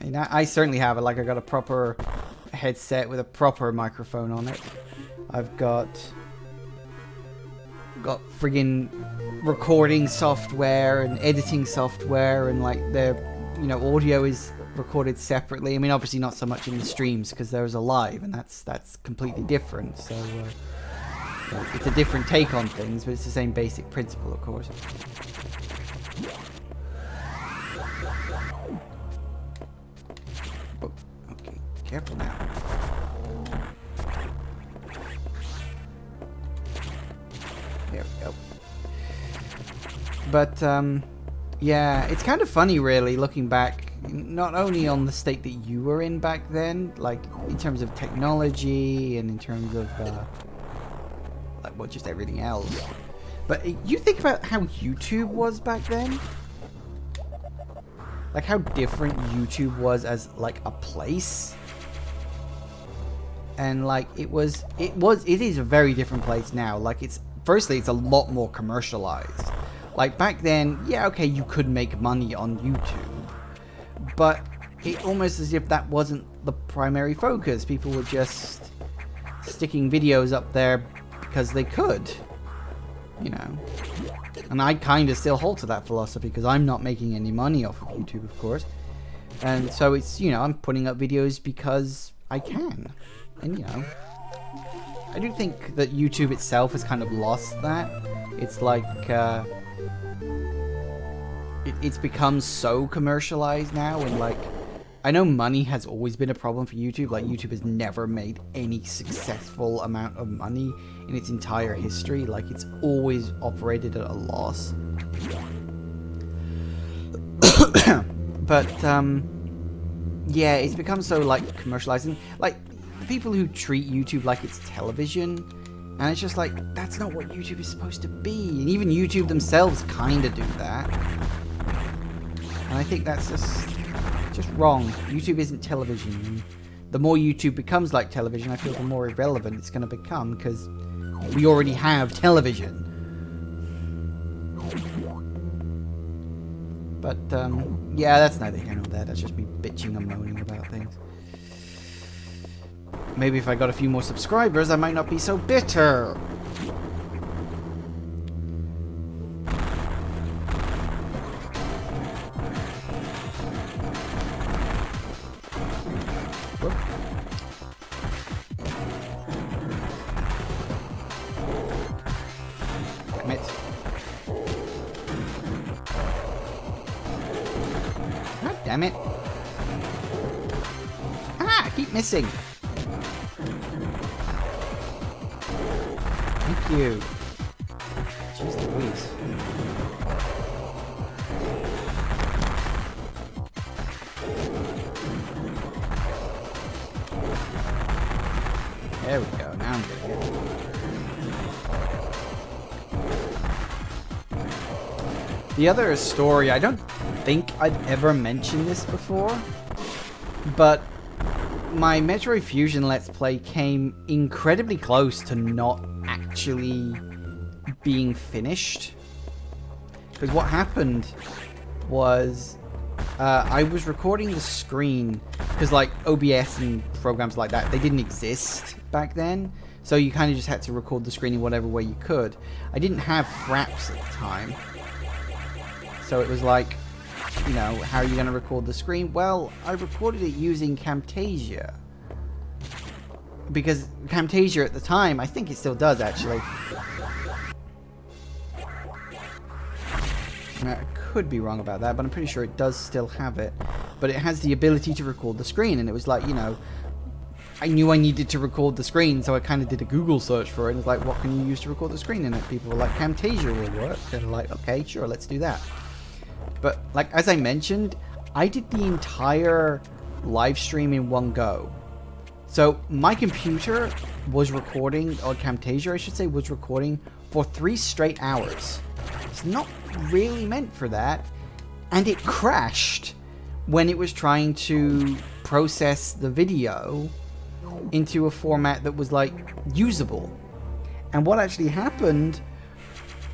mean, I certainly have it. Like, I got a proper headset with a proper microphone on it. I've got friggin' recording software and editing software, and like the audio is recorded separately. I mean, obviously not so much in the streams because there's a live, and that's completely different. So it's a different take on things, but it's the same basic principle, of course. Oh, okay, careful now. There we go. But yeah, it's kind of funny, really, looking back, not only on the state that you were in back then, like in terms of technology and in terms of just everything else, but you think about how YouTube was back then, like how different YouTube was as like a place, and like it is a very different place now. Like, firstly, it's a lot more commercialized. Like, back then, yeah, okay, you could make money on YouTube, but it almost as if that wasn't the primary focus. People were just sticking videos up there because they could, you know. And I kind of still hold to that philosophy because I'm not making any money off of YouTube, of course. And so it's, I'm putting up videos because I can. And, I do think that YouTube itself has kind of lost that. It's like, it's become so commercialized now, and like, I know money has always been a problem for YouTube. Like, YouTube has never made any successful amount of money in its entire history. Like, it's always operated at a loss. But yeah, it's become so like commercialized, and like people who treat YouTube like it's television, and it's just like, that's not what YouTube is supposed to be. And even YouTube themselves kind of do that. And I think that's Just wrong. YouTube isn't television. And the more YouTube becomes like television, I feel the more irrelevant it's going to become, because we already have television. But, yeah, that's neither here nor there. That's just me bitching and moaning about things. Maybe if I got a few more subscribers, I might not be so bitter. Whoop. Commit. God damn it. Ah, I keep missing. Thank you. Jeez Louise. There we go. Now I'm getting it. The other story, I don't think I've ever mentioned this before, but my Metroid Fusion Let's Play came incredibly close to not actually being finished. Because what happened was I was recording the screen, because like OBS and programs like that, they didn't exist back then. So you kind of just had to record the screen in whatever way you could. I didn't have fraps at the time. So it was like, you know, how are you going to record the screen? Well, I recorded it using Camtasia. Because Camtasia at the time, I think it still does actually. I could be wrong about that, but I'm pretty sure it does still have it. But it has the ability to record the screen, and it was like, you know, I knew I needed to record the screen, so I kind of did a Google search for it, and it's like, what can you use to record the screen? And people were like, Camtasia will work. And like, okay, sure, let's do that. But, like, as I mentioned, I did the entire live stream in one go. So, my computer was recording, or Camtasia, I should say, was recording for 3 straight hours. It's not really meant for that. And it crashed when it was trying to process the video into a format that was, like, usable. And what actually happened,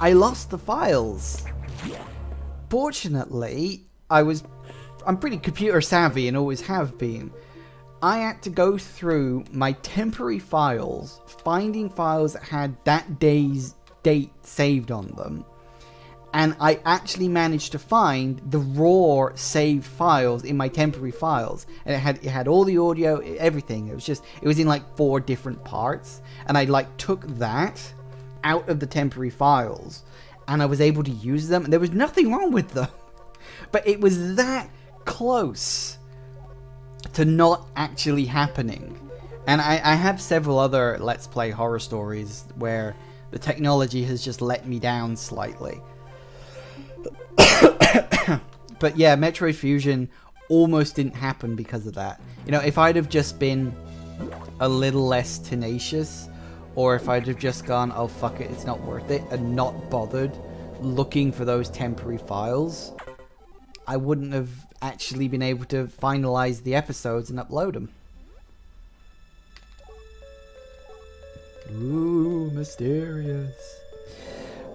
I lost the files. Fortunately, I'm pretty computer savvy and always have been. I had to go through my temporary files, finding files that had that day's date saved on them. And I actually managed to find the raw saved files in my temporary files. And it had all the audio, everything. It was in like 4 different parts. And I like took that out of the temporary files, and I was able to use them, and there was nothing wrong with them. But it was that close to not actually happening. And I have several other Let's Play horror stories where the technology has just let me down slightly. But yeah, Metroid Fusion almost didn't happen because of that. You know, if I'd have just been a little less tenacious, or if I'd have just gone, oh fuck it, it's not worth it, and not bothered looking for those temporary files, I wouldn't have actually been able to finalize the episodes and upload them. Ooh, mysterious.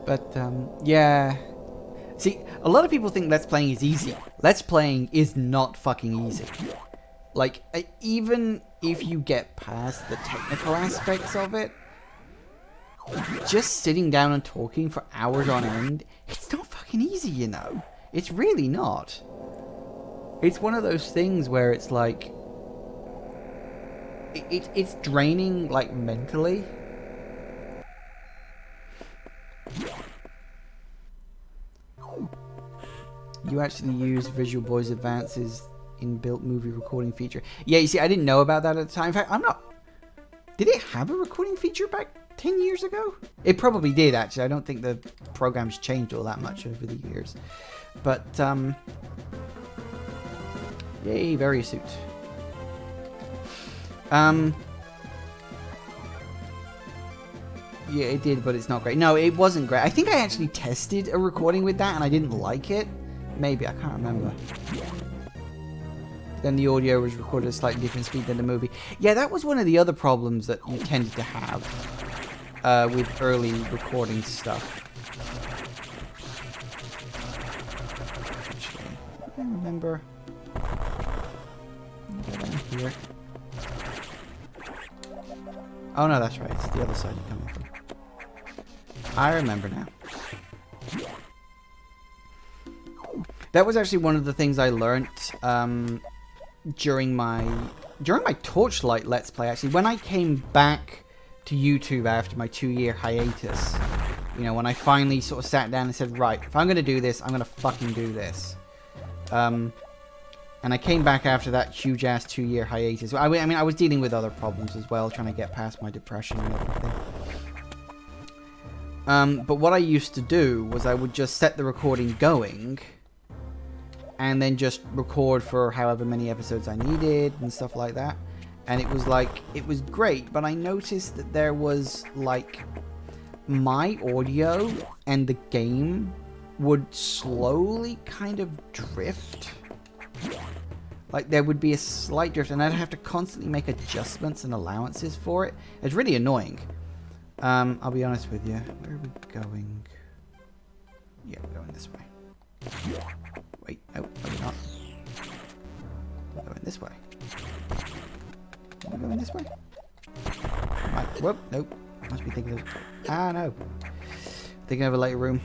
But, yeah. See, a lot of people think Let's Playing is easy. Let's Playing is not fucking easy. Like, even if you get past the technical aspects of it, just sitting down and talking for hours on end, it's not fucking easy, you know. It's really not. It's one of those things where it's like, it's draining, like, mentally. You actually use Visual Boy's Advance's inbuilt movie recording feature. Yeah, you see, I didn't know about that at the time. In fact, I'm not... Did it have a recording feature back 10 years ago? It probably did, actually. I don't think the program's changed all that much over the years. But, yay, very suit. Yeah, it did, but it's not great. No, it wasn't great. I think I actually tested a recording with that, and I didn't like it. Maybe, I can't remember. then the audio was recorded at a slightly different speed than the movie. Yeah, that was one of the other problems that you tended to have with early recording stuff. Actually, I remember. Get down here. Oh no, that's right. It's the other side you're coming from. I remember now. That was actually one of the things I learned during my Torchlight Let's Play. Actually, when I came back to YouTube after my 2-year hiatus, you know, when I finally sort of sat down and said, right, if I'm going to do this, I'm going to fucking do this. And I came back after that huge-ass 2-year hiatus. I mean, I was dealing with other problems as well, trying to get past my depression and everything. But what I used to do was I would just set the recording going and then just record for however many episodes I needed and stuff like that. And it was like, it was great, but I noticed that there was like my audio and the game would slowly kind of drift. Like there would be a slight drift and I'd have to constantly make adjustments and allowances for it. It's really annoying. I'll be honest with you. Where are we going? Yeah, we're going this way. Wait, no, we're not. We're going this way. Are we going this way? Right, whoop, nope. Must be thinking of... Ah, no. Thinking of a later room.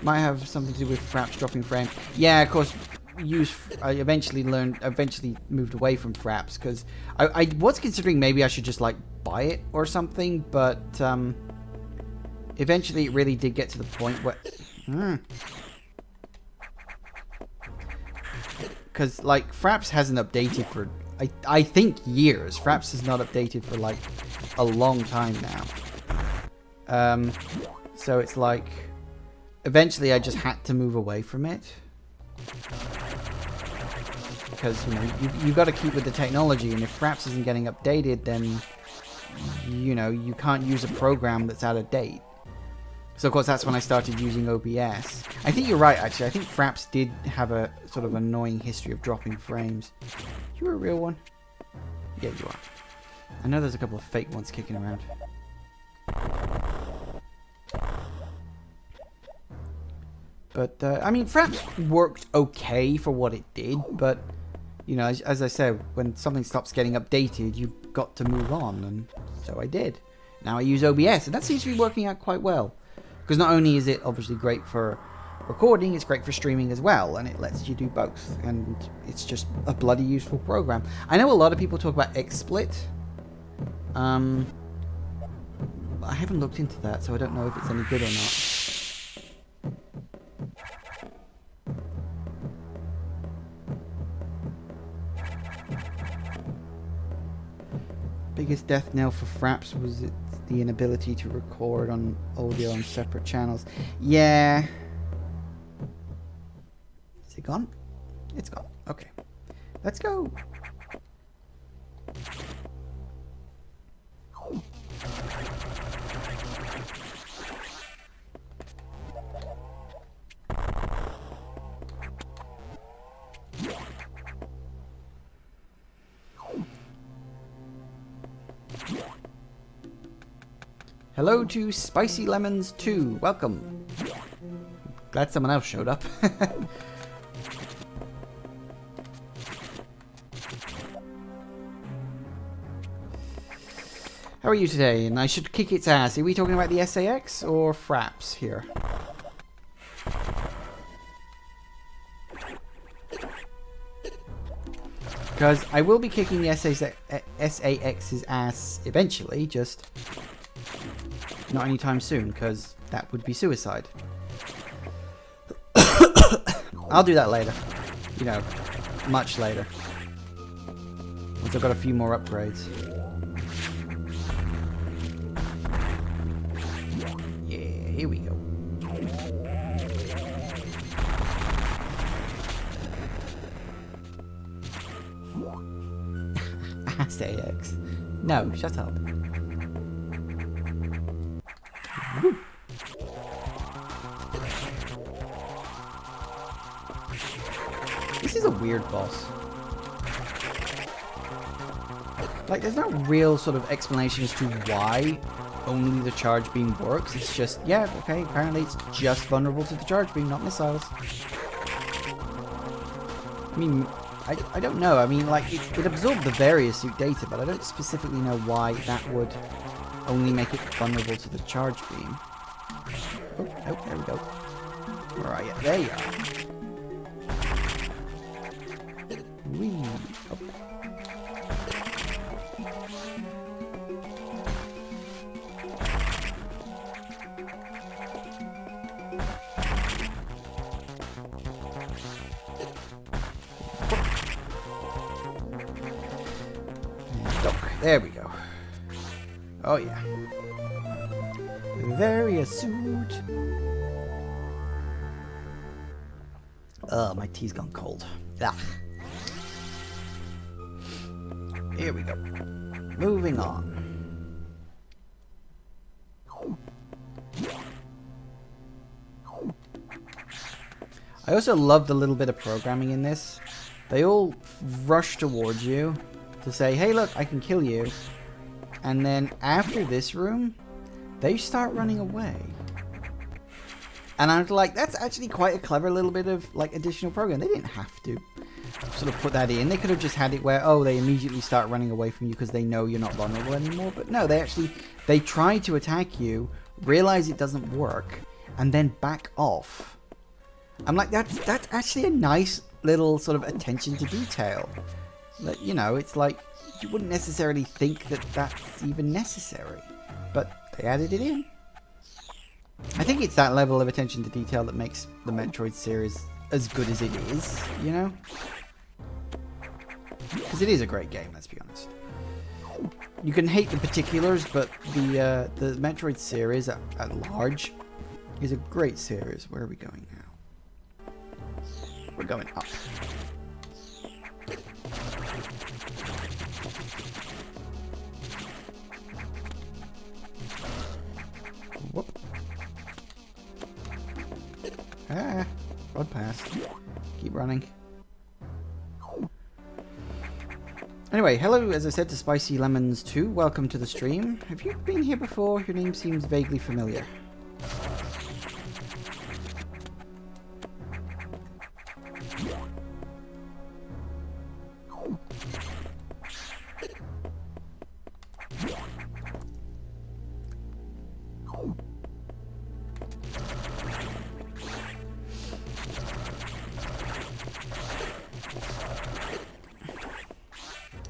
Might have something to do with Fraps dropping frames. Yeah, of course. I eventually moved away from Fraps because I was considering maybe I should just like buy it or something, but eventually it really did get to the point where because like Fraps hasn't updated for I think years. Fraps has not updated for like a long time now. So it's like eventually I just had to move away from it. Because, you know, you've got to keep with the technology, and if Fraps isn't getting updated, then, you know, you can't use a program that's out of date. So, of course, that's when I started using OBS. I think you're right, actually. I think Fraps did have a sort of annoying history of dropping frames. You a real one? Yeah, you are. I know there's a couple of fake ones kicking around. But, I mean, Fraps worked okay for what it did, but... You know, as I said, when something stops getting updated, you've got to move on, and so I did. Now I use OBS, and that seems to be working out quite well. Because not only is it obviously great for recording, it's great for streaming as well, and it lets you do both. And it's just a bloody useful program. I know a lot of people talk about XSplit. I haven't looked into that, so I don't know if it's any good or not. Biggest death knell for Fraps was the inability to record on audio on separate channels. Yeah. Is it gone? It's gone. Okay. Let's go. Hello to Spicy Lemons 2. Welcome. Glad someone else showed up. How are you today? And I should kick its ass. Are we talking about the SAX or Fraps here? Because I will be kicking the SAX's ass eventually, just not anytime soon, because that would be suicide. I'll do that later. You know, much later. Once I've got a few more upgrades. Yeah, here we go. SAX. No, shut up. Woo. This is a weird boss. Like, there's no real sort of explanation as to why only the charge beam works. It's just, yeah, okay, apparently it's just vulnerable to the charge beam, not missiles. I mean, I don't know. I mean, like, it absorbed the various suit data, but I don't specifically know why that would only make it vulnerable to the charge beam. Oh, there we go. Where are you? There you are. Whee. Oh. There we go. Oh yeah. Various suit. Oh, my tea's gone cold. Ah. Here we go. Moving on. I also love the little bit of programming in this. They all rush towards you to say, hey look, I can kill you. And then after this room, they start running away. And I'm like, that's actually quite a clever little bit of like additional program. They didn't have to sort of put that in. They could have just had it where, oh, they immediately start running away from you because they know you're not vulnerable anymore. But no, they try to attack you, realize it doesn't work, and then back off. I'm like, that's actually a nice little sort of attention to detail. That, you know, it's like, you wouldn't necessarily think that that's even necessary, but they added it in. I think it's that level of attention to detail that makes the Metroid series as good as it is, you know? Because it is a great game, let's be honest. You can hate the particulars, but the Metroid series at large is a great series. Where are we going now? We're going up. Whoop. Ah, run past. Keep running. Anyway, hello, as I said, to Spicy Lemons 2. Welcome to the stream. Have you been here before? Your name seems vaguely familiar.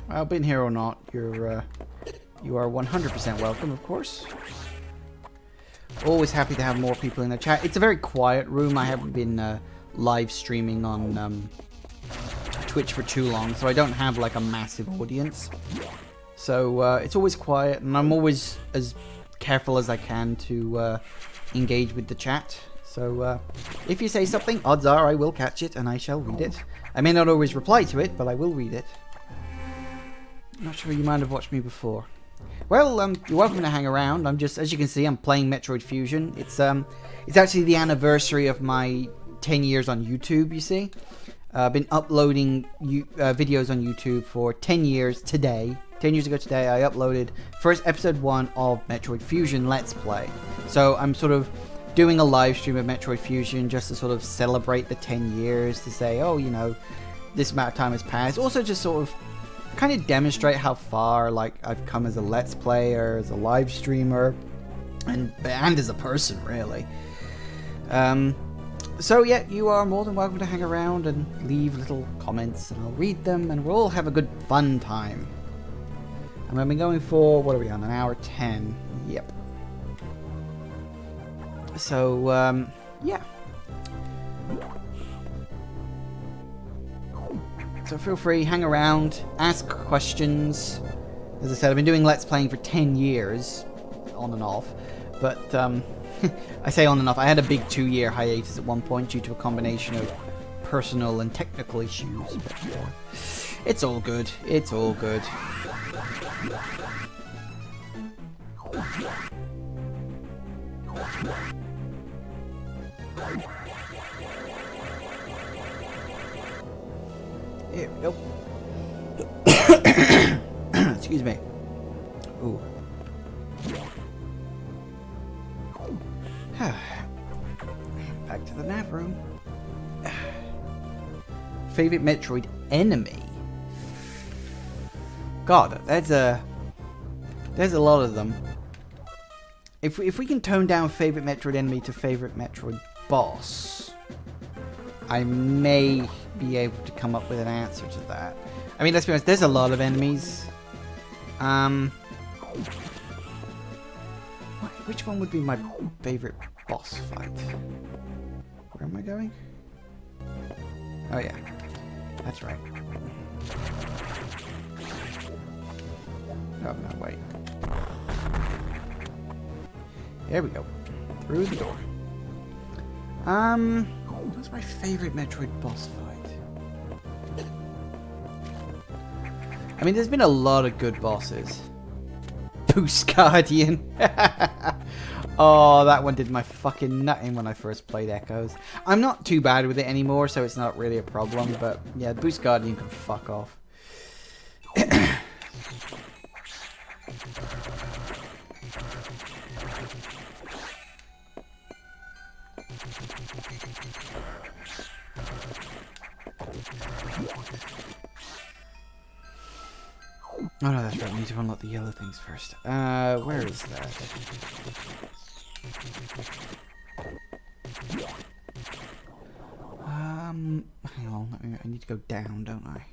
Well, been here or not, you are 100% welcome, of course. Always happy to have more people in the chat. It's a very quiet room. I haven't been live streaming on Twitch for too long, so I don't have like a massive audience. So it's always quiet, and I'm always as careful as I can to engage with the chat. So if you say something, odds are I will catch it and I shall read it. I may not always reply to it, but I will read it. Not sure you might have watched me before. Well, you're welcome to hang around. I'm just, as you can see, I'm playing Metroid Fusion. It's actually the anniversary of my 10 years on YouTube, you see. I've been uploading videos on YouTube for 10 years today. 10 years ago today, I uploaded first episode 1 of Metroid Fusion Let's Play. So I'm sort of doing a live stream of Metroid Fusion just to sort of celebrate the 10 years, to say, oh, you know, this amount of time has passed. Also just sort of kind of demonstrate how far like I've come as a Let's Player, as a live streamer, and as a person, really. So yeah, you are more than welcome to hang around and leave little comments, and I'll read them, and we'll all have a good fun time. And I've been going for, what are we on, an hour 10? Yep. So, yeah. So feel free, hang around, ask questions. As I said, I've been doing Let's Playing for 10 years, on and off. But, I say on and off, I had a big 2-year hiatus at one point due to a combination of personal and technical issues. But, it's all good, it's all good. Here we go. Excuse me. Ooh. Back to the nav room. Favorite Metroid enemy? God, there's a lot of them. If we can tone down favorite Metroid enemy to favorite Metroid boss, I may be able to come up with an answer to that. I mean, let's be honest, there's a lot of enemies. Which one would be my favorite boss fight? Where am I going? Oh yeah, that's right. Oh no, wait. There we go. Through the door. What's my favorite Metroid boss fight? I mean, there's been a lot of good bosses. Boost Guardian. Oh, that one did my fucking nutting when I first played Echoes. I'm not too bad with it anymore, so it's not really a problem, but yeah, Boost Guardian can fuck off. Oh no, that's right, I need to unlock the yellow things first. Where is that? Hang on, I need to go down, don't I?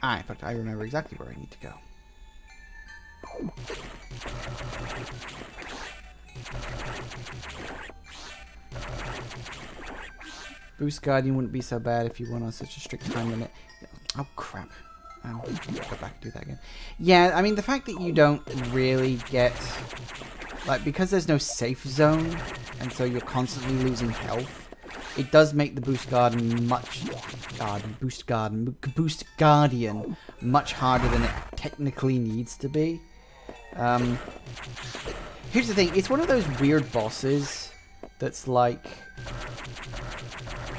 Ah, in fact, I remember exactly where I need to go. Boost Guardian wouldn't be so bad if you weren't on such a strict time limit. Oh crap. Go back and do that again. Yeah, I mean, the fact that you don't really get... Like, because there's no safe zone, and so you're constantly losing health, it does make the Boost Guardian much... Boost Guardian much harder than it technically needs to be. Here's the thing, it's one of those weird bosses that's like...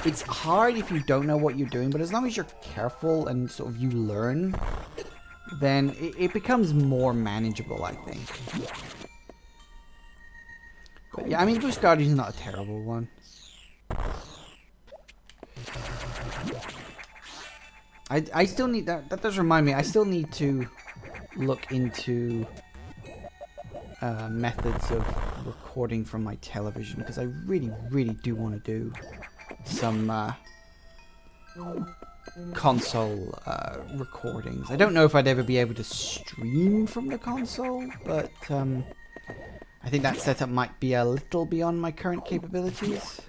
It's hard if you don't know what you're doing, but as long as you're careful and sort of you learn, then it becomes more manageable, I think. But yeah, I mean, Boost Guardian is not a terrible one. I still need that does remind me, I still need to look into methods of recording from my television, because I really, really do want to do some console recordings. I don't know if I'd ever be able to stream from the console, but I think that setup might be a little beyond my current capabilities.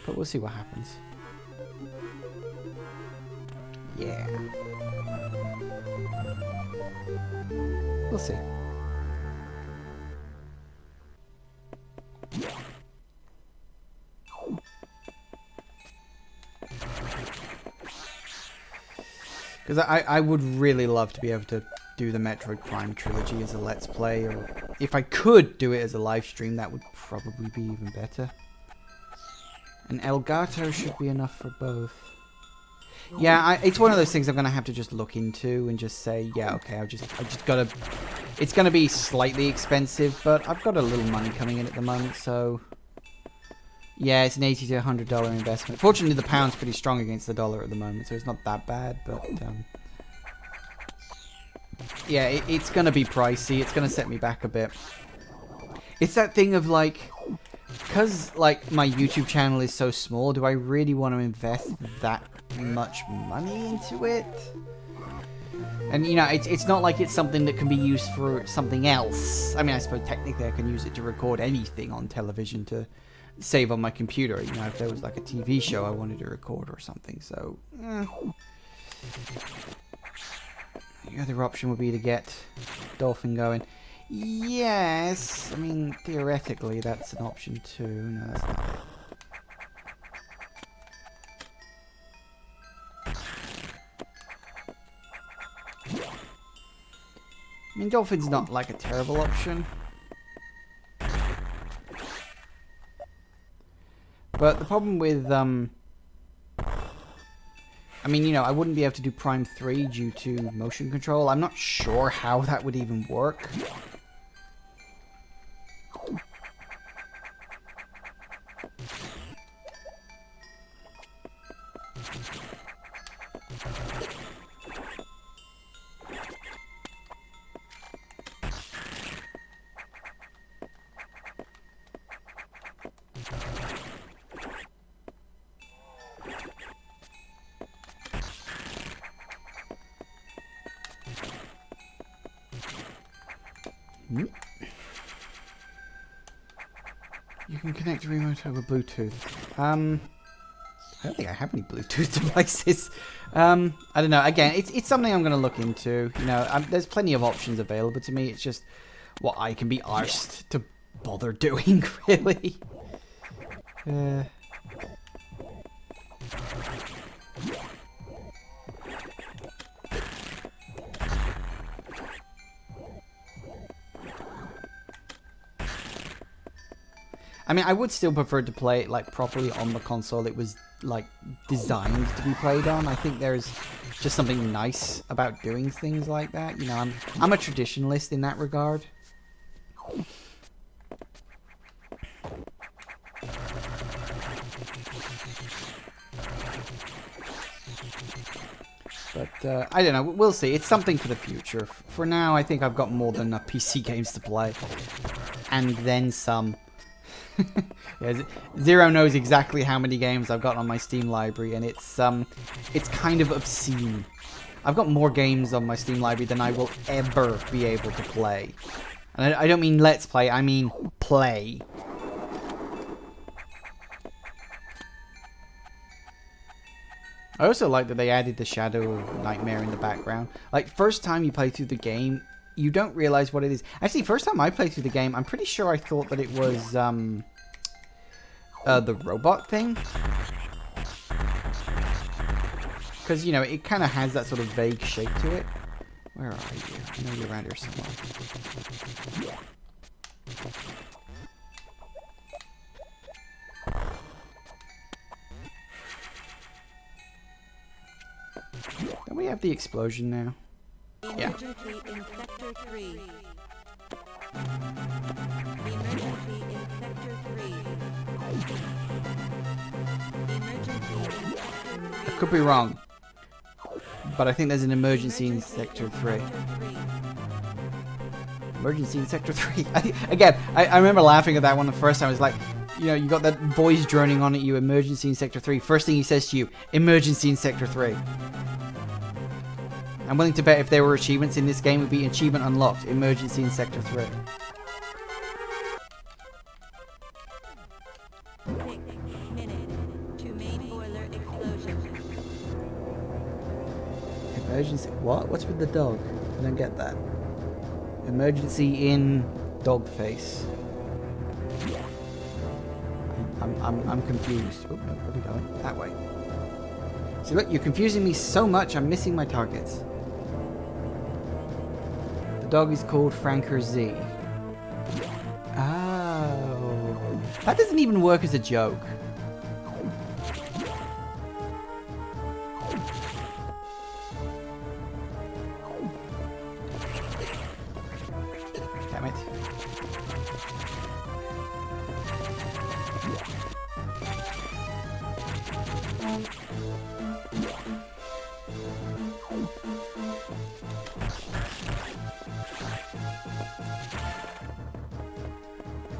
But we'll see what happens. Yeah. We'll see. Because I would really love to be able to do the Metroid Prime trilogy as a Let's Play, or if I could do it as a live stream, that would probably be even better. And Elgato should be enough for both. Yeah, it's one of those things I'm gonna have to just look into and just say, yeah, okay, I just gotta. It's gonna be slightly expensive, but I've got a little money coming in at the moment, so. Yeah, it's an $80 to $100 investment. Fortunately, the pound's pretty strong against the dollar at the moment, so it's not that bad, but... yeah, it's going to be pricey. It's going to set me back a bit. It's that thing of, like... Because, like, my YouTube channel is so small, do I really want to invest that much money into it? And, you know, it's not like it's something that can be used for something else. I mean, I suppose technically I can use it to record anything on television to... save on my computer, you know, if there was like a TV show I wanted to record or something, so the other option would be to get Dolphin going. Yes, I mean, theoretically that's an option too. No, that's not it. I mean, Dolphin's not like a terrible option. But the problem with I mean, you know, I wouldn't be able to do Prime 3 due to motion control. I'm not sure how that would even work. You can connect the remote over Bluetooth. I don't think I have any Bluetooth devices. I don't know. Again, it's something I'm going to look into. You know, there's plenty of options available to me. It's just what I can be arsed to bother doing, really. I mean, I would still prefer to play it like properly on the console it was like designed to be played on. I think there's just something nice about doing things like that. You know, I'm a traditionalist in that regard. But I don't know. We'll see. It's something for the future. For now, I think I've got more than enough PC games to play, and then some. Yeah, Zero knows exactly how many games I've got on my Steam library, and it's kind of obscene. I've got more games on my Steam library than I will ever be able to play. And I don't mean let's play, I mean play. I also like that they added the Shadow of Nightmare in the background. Like, first time you play through the game, you don't realize what it is. Actually, first time I played through the game, I'm pretty sure I thought that it was the robot thing. Because, you know, it kind of has that sort of vague shape to it. Where are you? I know you're around here somewhere. Don't we have the explosion now? Yeah. Emergency in Sector 3. Emergency in Sector 3. Emergency in Sector 3. I could be wrong, but I think there's an emergency in Sector 3. Emergency in Sector 3. Again, I remember laughing at that one the first time. It was like, you know, you got that voice droning on at you, emergency in Sector 3. First thing he says to you, emergency in Sector 3. I'm willing to bet if there were achievements in this game, it would be achievement unlocked, emergency in Sector 3. 6 minutes to main boiler explosion. Emergency, what? What's with the dog? I don't get that. Emergency in dog face. I'm confused. Oh, no, where are we going? That way. See, look, you're confusing me so much, I'm missing my targets. The dog is called Franker Z. Oh. That doesn't even work as a joke. Damn it.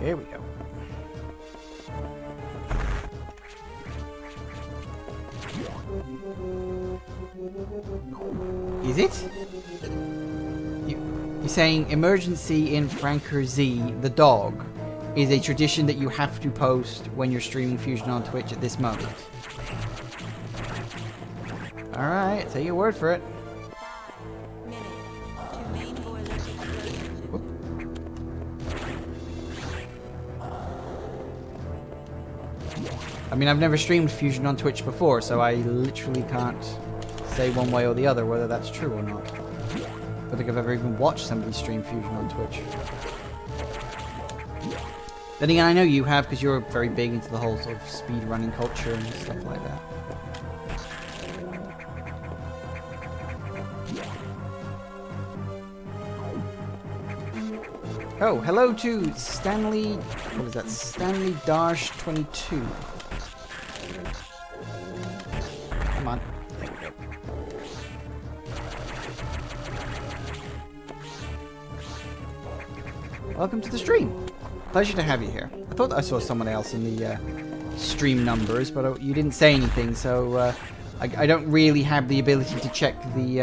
Here we go. Is it? You're saying emergency in Franker Z, the dog, is a tradition that you have to post when you're streaming Fusion on Twitch at this moment. Alright, take your word for it. 5 minutes to main boiler explosion. I mean, I've never streamed Fusion on Twitch before, so I literally can't say one way or the other whether that's true or not. I don't think I've ever even watched somebody stream Fusion on Twitch. Then again, I know you have, because you're very big into the whole sort of speedrunning culture and stuff like that. Oh, hello to Stanley. What is that? Stanley Dash 22. Come on. Welcome to the stream. Pleasure to have you here. I thought I saw someone else in the stream numbers, but you didn't say anything, so I don't really have the ability to check the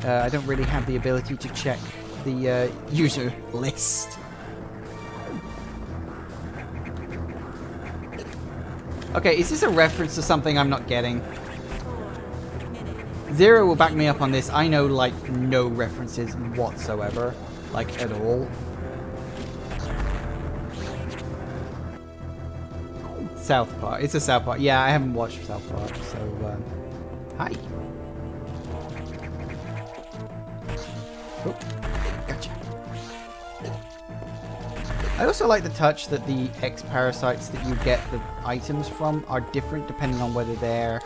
I don't really have the ability to check the user list. Okay, is this a reference to something I'm not getting? Zero will back me up on this. I know, like, no references whatsoever. Like, at all. South Park. It's a South Park. Yeah, I haven't watched South Park, so, hi. Oh, gotcha. I also like the touch that the X-Parasites that you get the items from are different depending on whether they're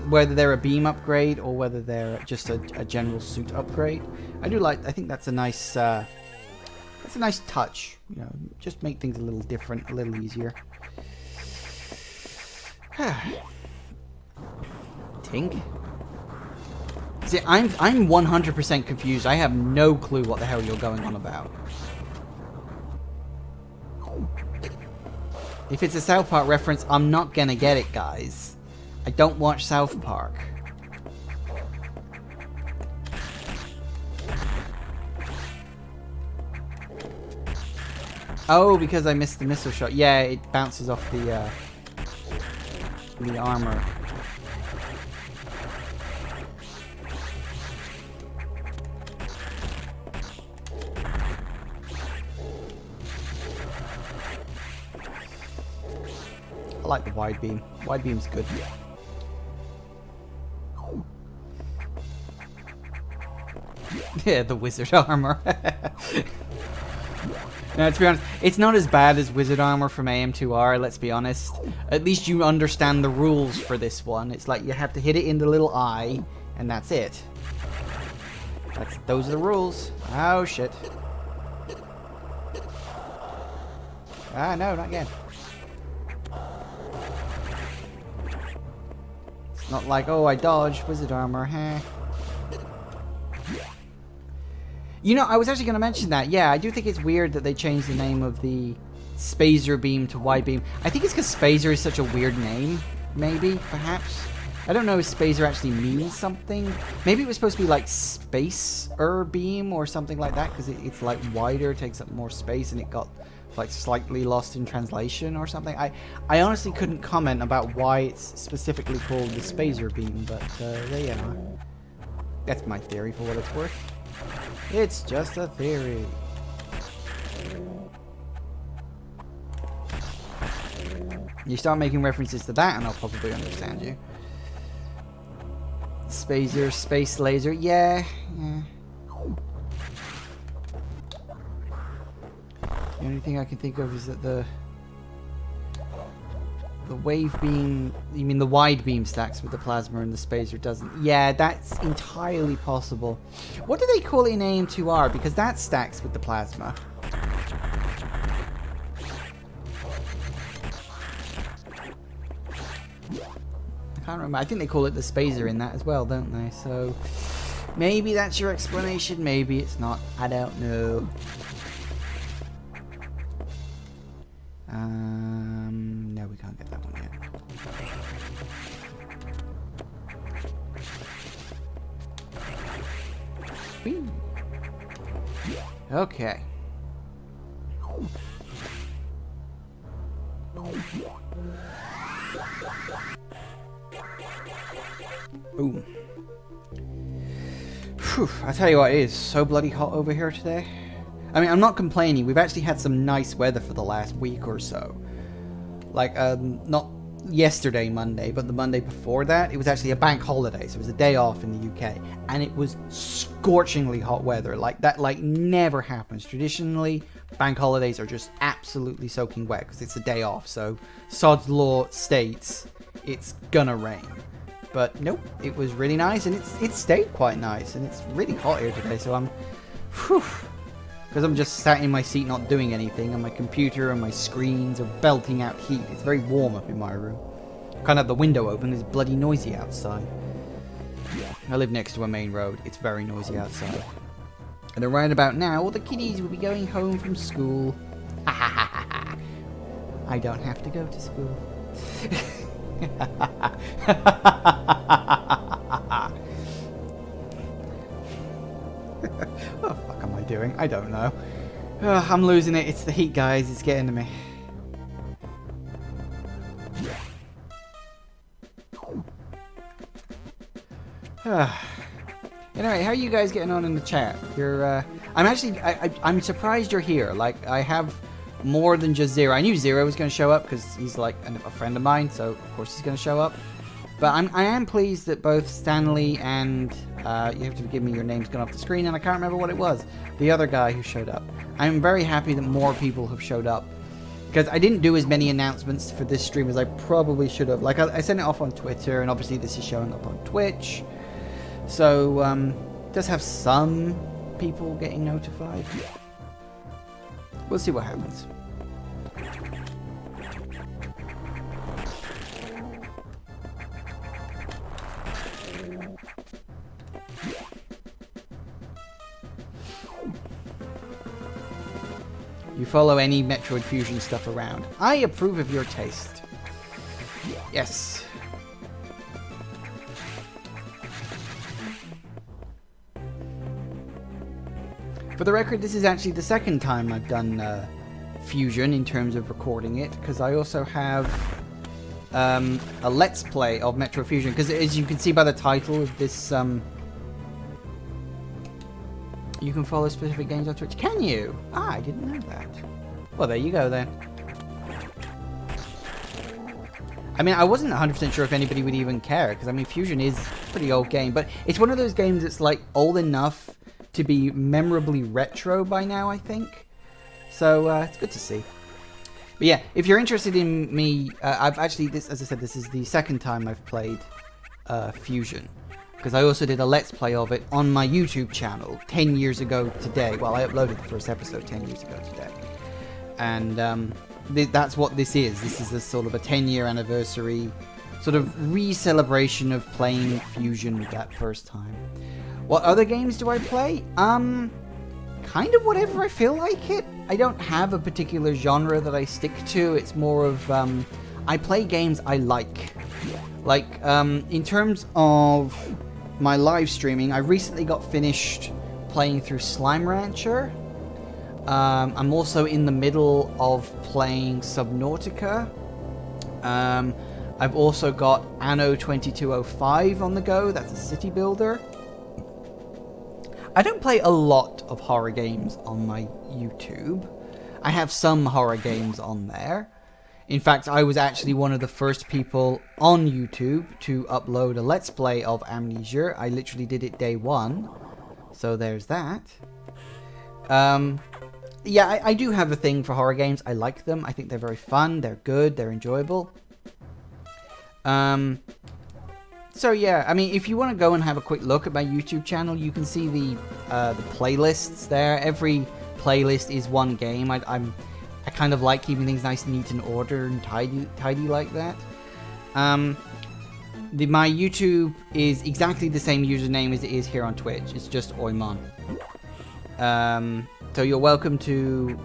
whether they're a beam upgrade or whether they're just a general suit upgrade. I think that's a nice touch. You know, just make things a little different, a little easier. Tink. See, I'm 100% confused. I have no clue what the hell you're going on about. If it's a South Park reference, I'm not gonna get it, guys. I don't watch South Park. Oh, because I missed the missile shot. Yeah, it bounces off the armor. I like the wide beam. Wide beam's good. Yeah, the wizard armor. Now, to be honest, it's not as bad as wizard armor from AM2R, let's be honest. At least you understand the rules for this one. It's like you have to hit it in the little eye, and that's it. Those are the rules. Oh, shit. Ah, no, not again. It's not like, oh, I dodged wizard armor, huh? You know, I was actually going to mention that. Yeah, I do think it's weird that they changed the name of the Spazer beam to wide beam. I think it's because Spazer is such a weird name, maybe, perhaps. I don't know if Spazer actually means something. Maybe it was supposed to be like Spacer beam or something like that, because it's like wider, takes up more space, and it got like slightly lost in translation or something. I honestly couldn't comment about why it's specifically called the Spazer beam, but there you are. That's my theory for what it's worth. It's just a theory. You start making references to that and I'll probably understand you. Spazer, space laser, yeah. The only thing I can think of is that the wave beam, you mean the wide beam stacks with the plasma and the spacer doesn't. Yeah, that's entirely possible. What do they call it in AM2R? Because that stacks with the plasma. I can't remember. I think they call it the spacer in that as well, don't they? So maybe that's your explanation, maybe it's not. I don't know. No, we can't get that one yet. Whee. Okay. Boom. Whew, I tell you what, it is so bloody hot over here today. I mean, I'm not complaining. We've actually had some nice weather for the last week or so. Like, not yesterday Monday, but the Monday before that, it was actually a bank holiday, so it was a day off in the UK, and it was scorchingly hot weather. Like that, like never happens. Traditionally, bank holidays are just absolutely soaking wet because it's a day off. So Sod's Law states it's gonna rain, but nope, it was really nice, and it stayed quite nice, and it's really hot here today. So I'm, because I'm just sat in my seat not doing anything, and my computer and my screens are belting out heat. It's very warm up in my room. Can't have the window open, it's bloody noisy outside. I live next to a main road, it's very noisy outside. And right about now, all the kiddies will be going home from school. I don't have to go to school. What the fuck am I doing? I don't know. Ugh, I'm losing it. It's the heat, guys. It's getting to me. Anyway, how are you guys getting on in the chat? You're, I'm surprised you're here. Like, I have more than just Zero. I knew Zero was going to show up because he's like a friend of mine, so of course he's going to show up. But I am pleased that both Stanley and, you have to forgive me, your name's gone off the screen and I can't remember what it was, the other guy who showed up. I'm very happy that more people have showed up, because I didn't do as many announcements for this stream as I probably should have. Like, I sent it off on Twitter, and obviously this is showing up on Twitch. So, it does have some people getting notified. We'll see what happens. You follow any Metroid Fusion stuff around. I approve of your taste. Yes. For the record, this is actually the second time I've done Fusion in terms of recording it, because I also have a Let's Play of Metroid Fusion, because as you can see by the title of this, you can follow specific games on Twitch. Can you? Ah, I didn't know that. Well, there you go then. I mean, I wasn't 100% sure if anybody would even care, because I mean, Fusion is a pretty old game, but it's one of those games that's like old enough to be memorably retro by now, I think. So, it's good to see. But yeah, if you're interested in me, I've actually, as I said, this is the second time I've played Fusion. Because I also did a Let's Play of it on my YouTube channel 10 years ago today. Well, I uploaded the first episode 10 years ago today. And that's what this is. This is a sort of a 10-year anniversary, sort of re-celebration of playing Fusion that first time. What other games do I play? Kind of whatever I feel like it. I don't have a particular genre that I stick to. It's more of, I play games I like. Like, in terms of my live streaming, I recently got finished playing through Slime Rancher. I'm also in the middle of playing Subnautica. I've also got Anno 2205 on the go. That's a city builder. I don't play a lot of horror games on my YouTube. I have some horror games on there. In fact, I was actually one of the first people on YouTube to upload a Let's Play of Amnesia. I literally did it day one. So there's that. Yeah, I do have a thing for horror games. I like them. I think they're very fun. They're good. They're enjoyable. So yeah, I mean, if you want to go and have a quick look at my YouTube channel, you can see the playlists there. Every playlist is one game. I kind of like keeping things nice and neat and ordered and tidy like that. My YouTube is exactly the same username as it is here on Twitch. It's just Oimon. So you're welcome to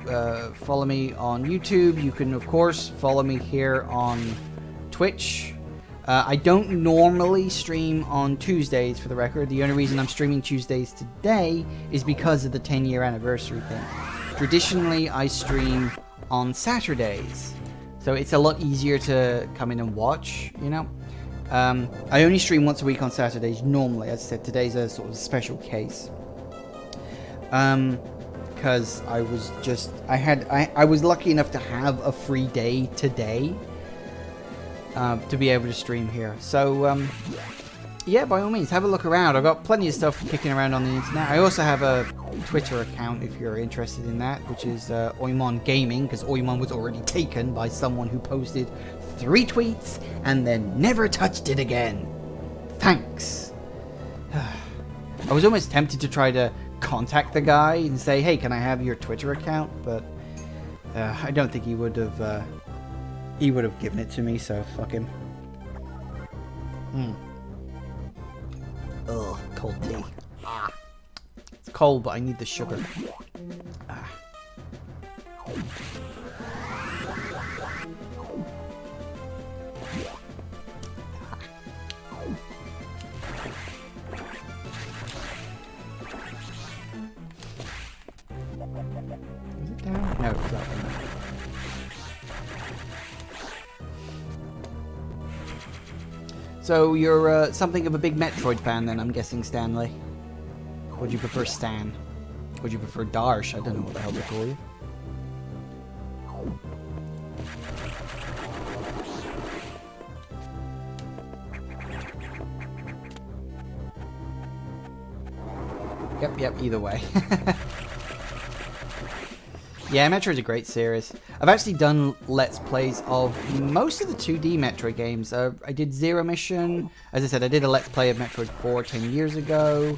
follow me on YouTube. You can, of course, follow me here on Twitch. I don't normally stream on Tuesdays, for the record. The only reason I'm streaming Tuesdays today is because of the 10-year anniversary thing. Traditionally, I stream on Saturdays, so it's a lot easier to come in and watch, you know. I only stream once a week on Saturdays normally. As I said, today's a sort of special case. Because I was just, I was lucky enough to have a free day today. to be able to stream here. So, yeah, by all means, have a look around. I've got plenty of stuff kicking around on the internet. I also have a Twitter account if you're interested in that, which is Oimon Gaming, because Oimon was already taken by someone who posted 3 tweets and then never touched it again. Thanks. I was almost tempted to try to contact the guy and say, hey, can I have your Twitter account? But I don't think he would have given it to me, so fuck him. Ugh, cold tea. It's cold, but I need the sugar. Is it down? No, it's up. So you're something of a big Metroid fan then, I'm guessing, Stanley. Would you prefer Stan? Would you prefer Darsh? I don't know what the hell they call you. Yep, either way. Yeah, Metroid's a great series. I've actually done Let's Plays of most of the 2D Metroid games. I did Zero Mission. As I said, I did a Let's Play of Metroid 4 10 years ago.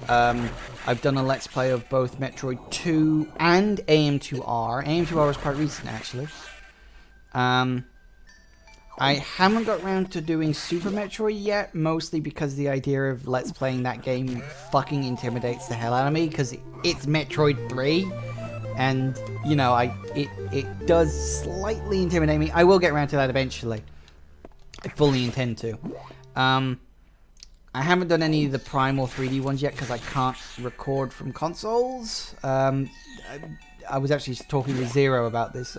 I've done a Let's Play of both Metroid 2 and AM2R. AM2R was quite recent, actually. I haven't got around to doing Super Metroid yet, mostly because the idea of Let's Playing that game fucking intimidates the hell out of me, because it's Metroid 3. And, you know, it does slightly intimidate me. I will get around to that eventually. I fully intend to. I haven't done any of the Primal 3D ones yet because I can't record from consoles. I was actually talking with Zero about this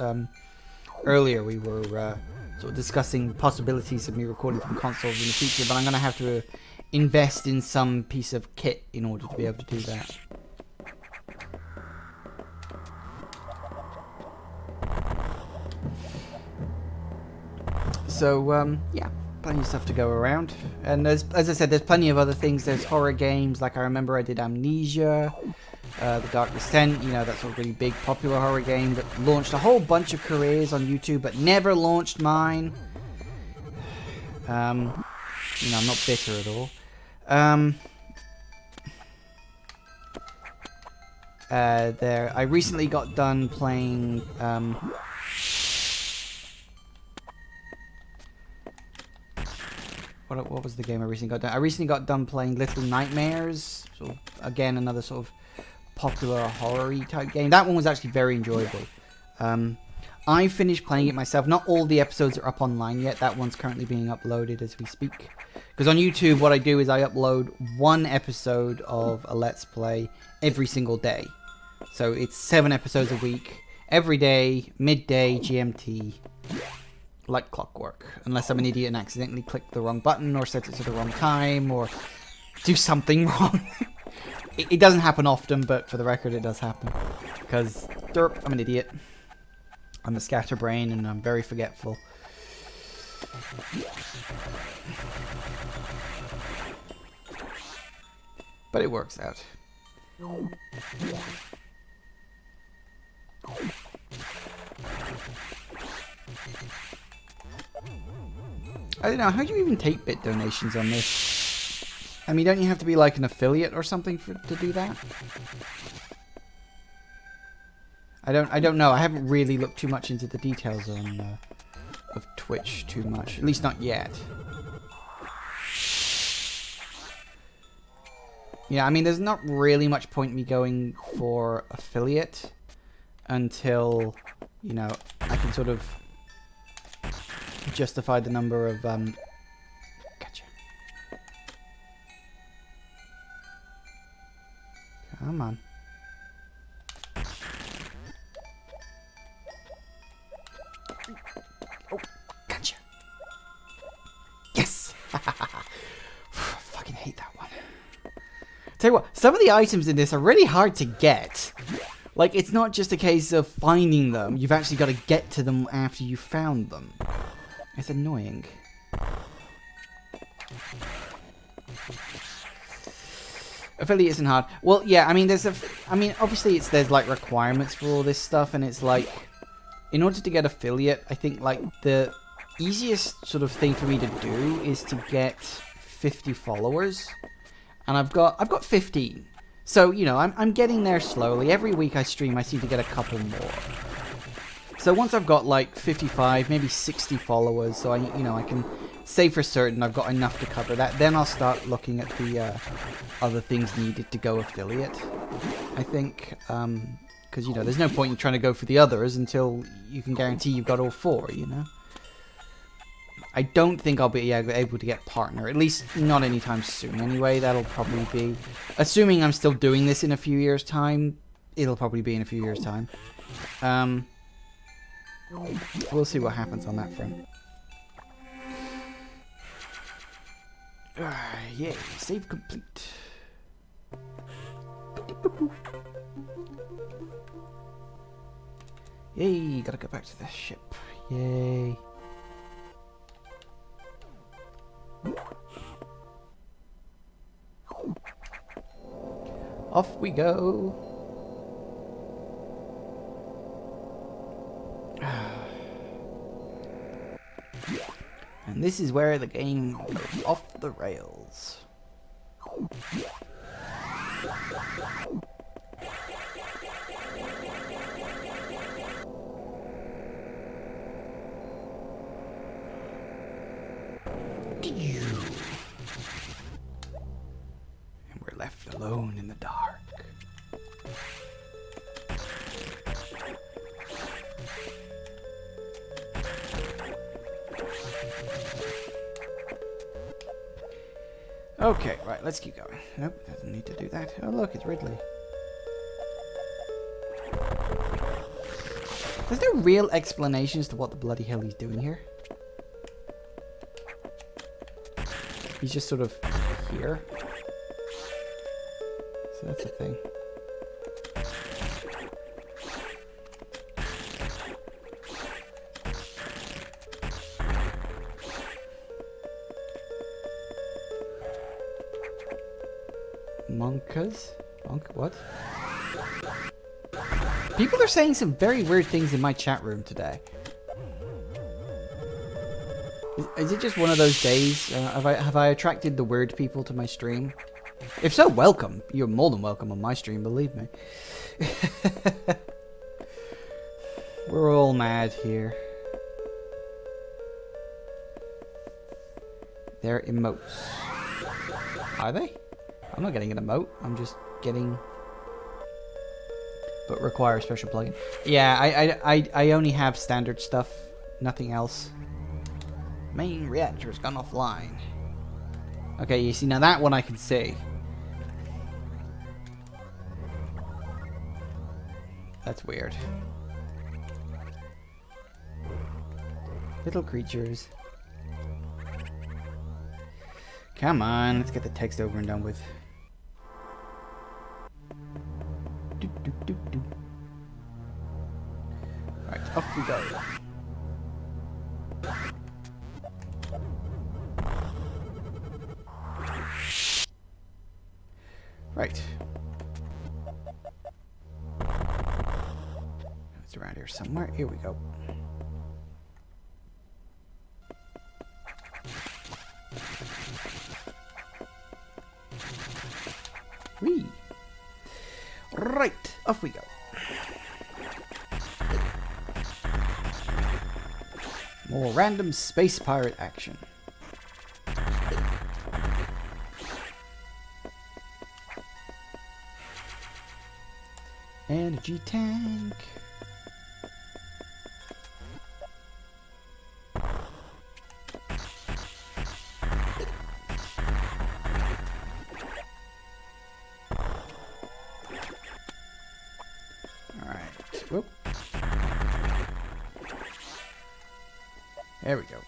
earlier. We were sort of discussing possibilities of me recording from consoles in the future, but I'm going to have to invest in some piece of kit in order to be able to do that. So, yeah, plenty of stuff to go around. And as I said, there's plenty of other things. There's horror games, like I remember I did Amnesia, The Dark Descent, you know, that sort of really big, popular horror game that launched a whole bunch of careers on YouTube, but never launched mine. You know, I'm not bitter at all. I recently got done playing, what was the game I recently got done? I recently got done playing Little Nightmares. So again, another sort of popular horror-y type game. That one was actually very enjoyable. I finished playing it myself. Not all the episodes are up online yet. That one's currently being uploaded as we speak. Because on YouTube, what I do is I upload 1 episode of a Let's Play every single day. So it's 7 episodes a week, every day, midday, GMT. Like clockwork, unless I'm an idiot and accidentally click the wrong button or set it to the wrong time or do something wrong. It doesn't happen often, but for the record it does happen. Because, derp, I'm an idiot. I'm a scatterbrain and I'm very forgetful. But it works out. I don't know, how do you even take bit donations on this? I mean, don't you have to be like an affiliate or something to do that? I don't know. I haven't really looked too much into the details on of Twitch too much, at least not yet. Yeah, I mean, there's not really much point me going for affiliate until, you know, I can sort of justify the number of gotcha. Come on. Oh, gotcha. Yes. Fucking hate that one. Tell you what, some of the items in this are really hard to get. Like, it's not just a case of finding them, you've actually got to get to them after you found them. It's annoying. Affiliate isn't hard. Well, yeah, I mean, obviously there's like requirements for all this stuff, and it's like, in order to get affiliate, I think like the easiest sort of thing for me to do is to get 50 followers, and I've got 15. So, you know, I'm getting there slowly. Every week I stream, I seem to get a couple more. So once I've got like 55, maybe 60 followers, so I can say for certain I've got enough to cover that, then I'll start looking at the other things needed to go affiliate, I think. Because, you know, there's no point in trying to go for the others until you can guarantee you've got all 4, you know? I don't think I'll be able to get partner, at least not anytime soon anyway. That'll probably be, assuming I'm still doing this in a few years' time, it'll probably be in a few years' time. We'll see what happens on that front. Yay, save complete. Yay, gotta go back to the ship. Yay. Off we go. And this is where the game goes off the rails. And we're left alone in the dark. Okay, right, let's keep going. Nope, doesn't need to do that. Oh, look, it's Ridley. Is there real explanations to what the bloody hell he's doing here? He's just sort of here. So that's a thing. Monkas? Monk? What? People are saying some very weird things in my chat room today. Is it just one of those days? Have I attracted the weird people to my stream? If so, welcome. You're more than welcome on my stream, believe me. We're all mad here. They're emotes. Are they? I'm not getting an emote. I'm just getting... But require a special plugin. Yeah, I only have standard stuff. Nothing else. Main reactor's gone offline. Okay, you see, now that one I can see. That's weird. Little creatures. Come on, let's get the text over and done with. Right, off we go. Right. It's around here somewhere. Here we go. Whee! Right, off we go. More random space pirate action. Energy tank. Alright. Whoop. There we go.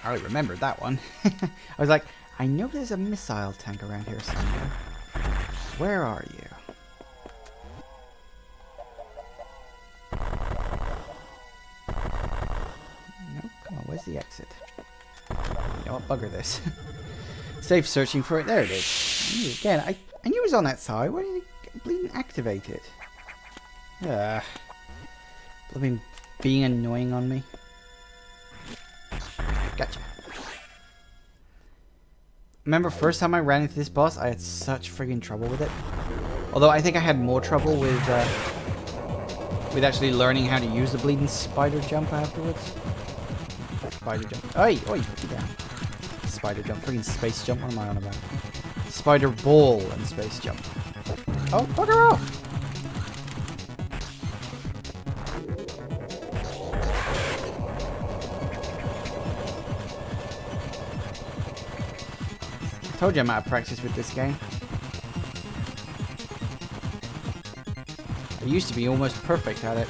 I already remembered that one. I was like, I know there's a missile tank around here somewhere. Where are you? the exit? You know what? Bugger this. Safe searching for it. There it is. Again, I knew it was on that side. Why did it bleeding activate it? Blooming being annoying on me. Gotcha. Remember first time I ran into this boss, I had such friggin' trouble with it. Although I think I had more trouble with actually learning how to use the bleeding spider jump afterwards. Spider jump. Oi, oi, put you down. Spider jump, friggin' space jump. What am I on about? Spider ball and space jump. Oh, bugger off! I told you I'm out of practice with this game. I used to be almost perfect at it.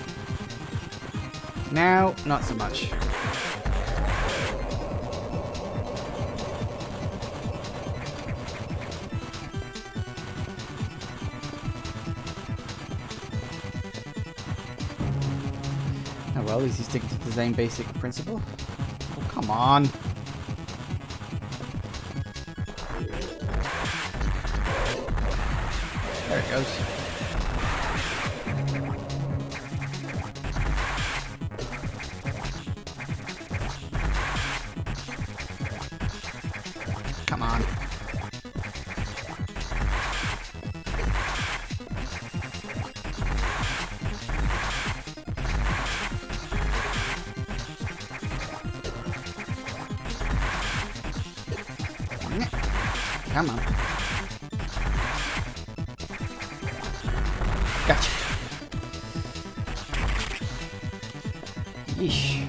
Now, not so much. Oh well, at least he's sticking to the same basic principle. Oh, come on. There it goes. Come on. Come on. Gotcha. Yeesh.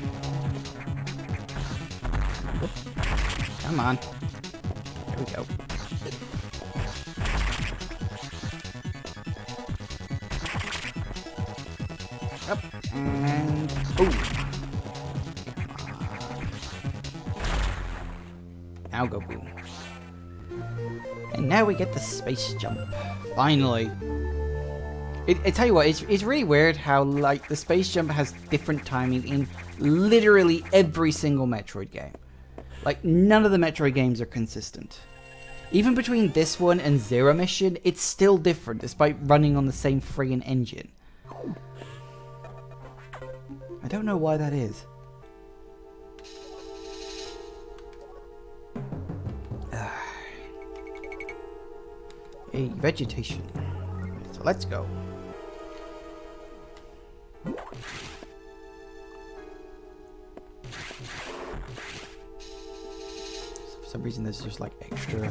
Whoop. Come on. There we go. Up and boom. Now go boom. And now we get the space jump. Finally. I tell you what, it's really weird how like the space jump has different timing in literally every single Metroid game. Like none of the Metroid games are consistent. Even between this one and Zero Mission, it's still different despite running on the same friggin' engine. I don't know why that is. Hey, vegetation. So let's go. For some reason there's just like extra.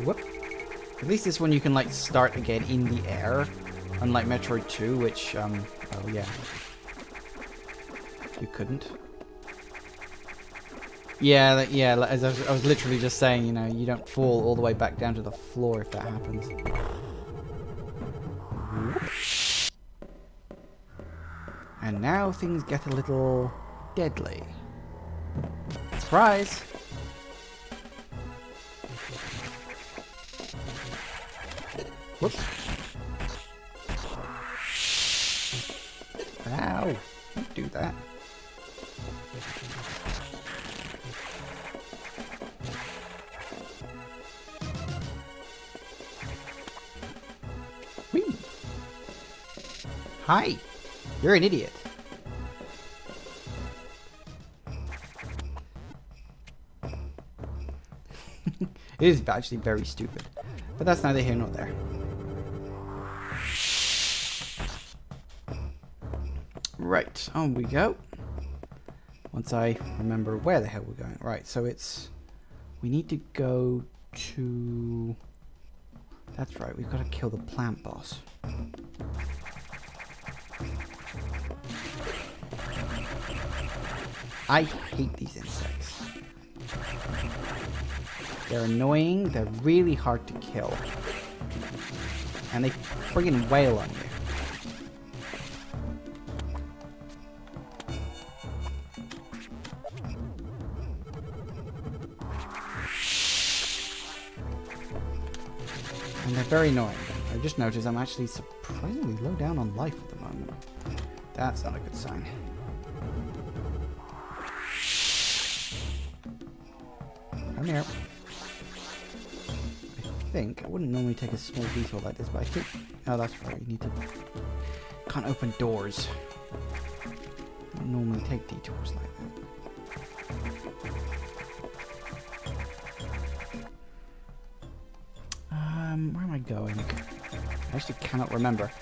Whoop. At least this one you can like start again in the air, unlike Metroid 2, which oh yeah, you couldn't. Yeah, yeah. As I was literally just saying, you know, you don't fall all the way back down to the floor if that happens. And now things get a little deadly. Surprise! Whoops. Ow! Don't do that. Whee! Hi! You're an idiot. It is actually very stupid. But that's neither here nor there. Right, on we go. Once I remember where the hell we're going. Right, so it's... We need to go to... That's right, we've got to kill the plant boss. I hate these insects. They're annoying, they're really hard to kill. And they friggin' wail on you. And they're very annoying. I just noticed I'm actually surprisingly low down on life at the moment. That's not a good sign. Come here. I think I wouldn't normally take a small detour like this, but I think... Oh, that's right. You need to... Can't open doors. Don't normally take detours like that. Where am I going? I actually cannot remember.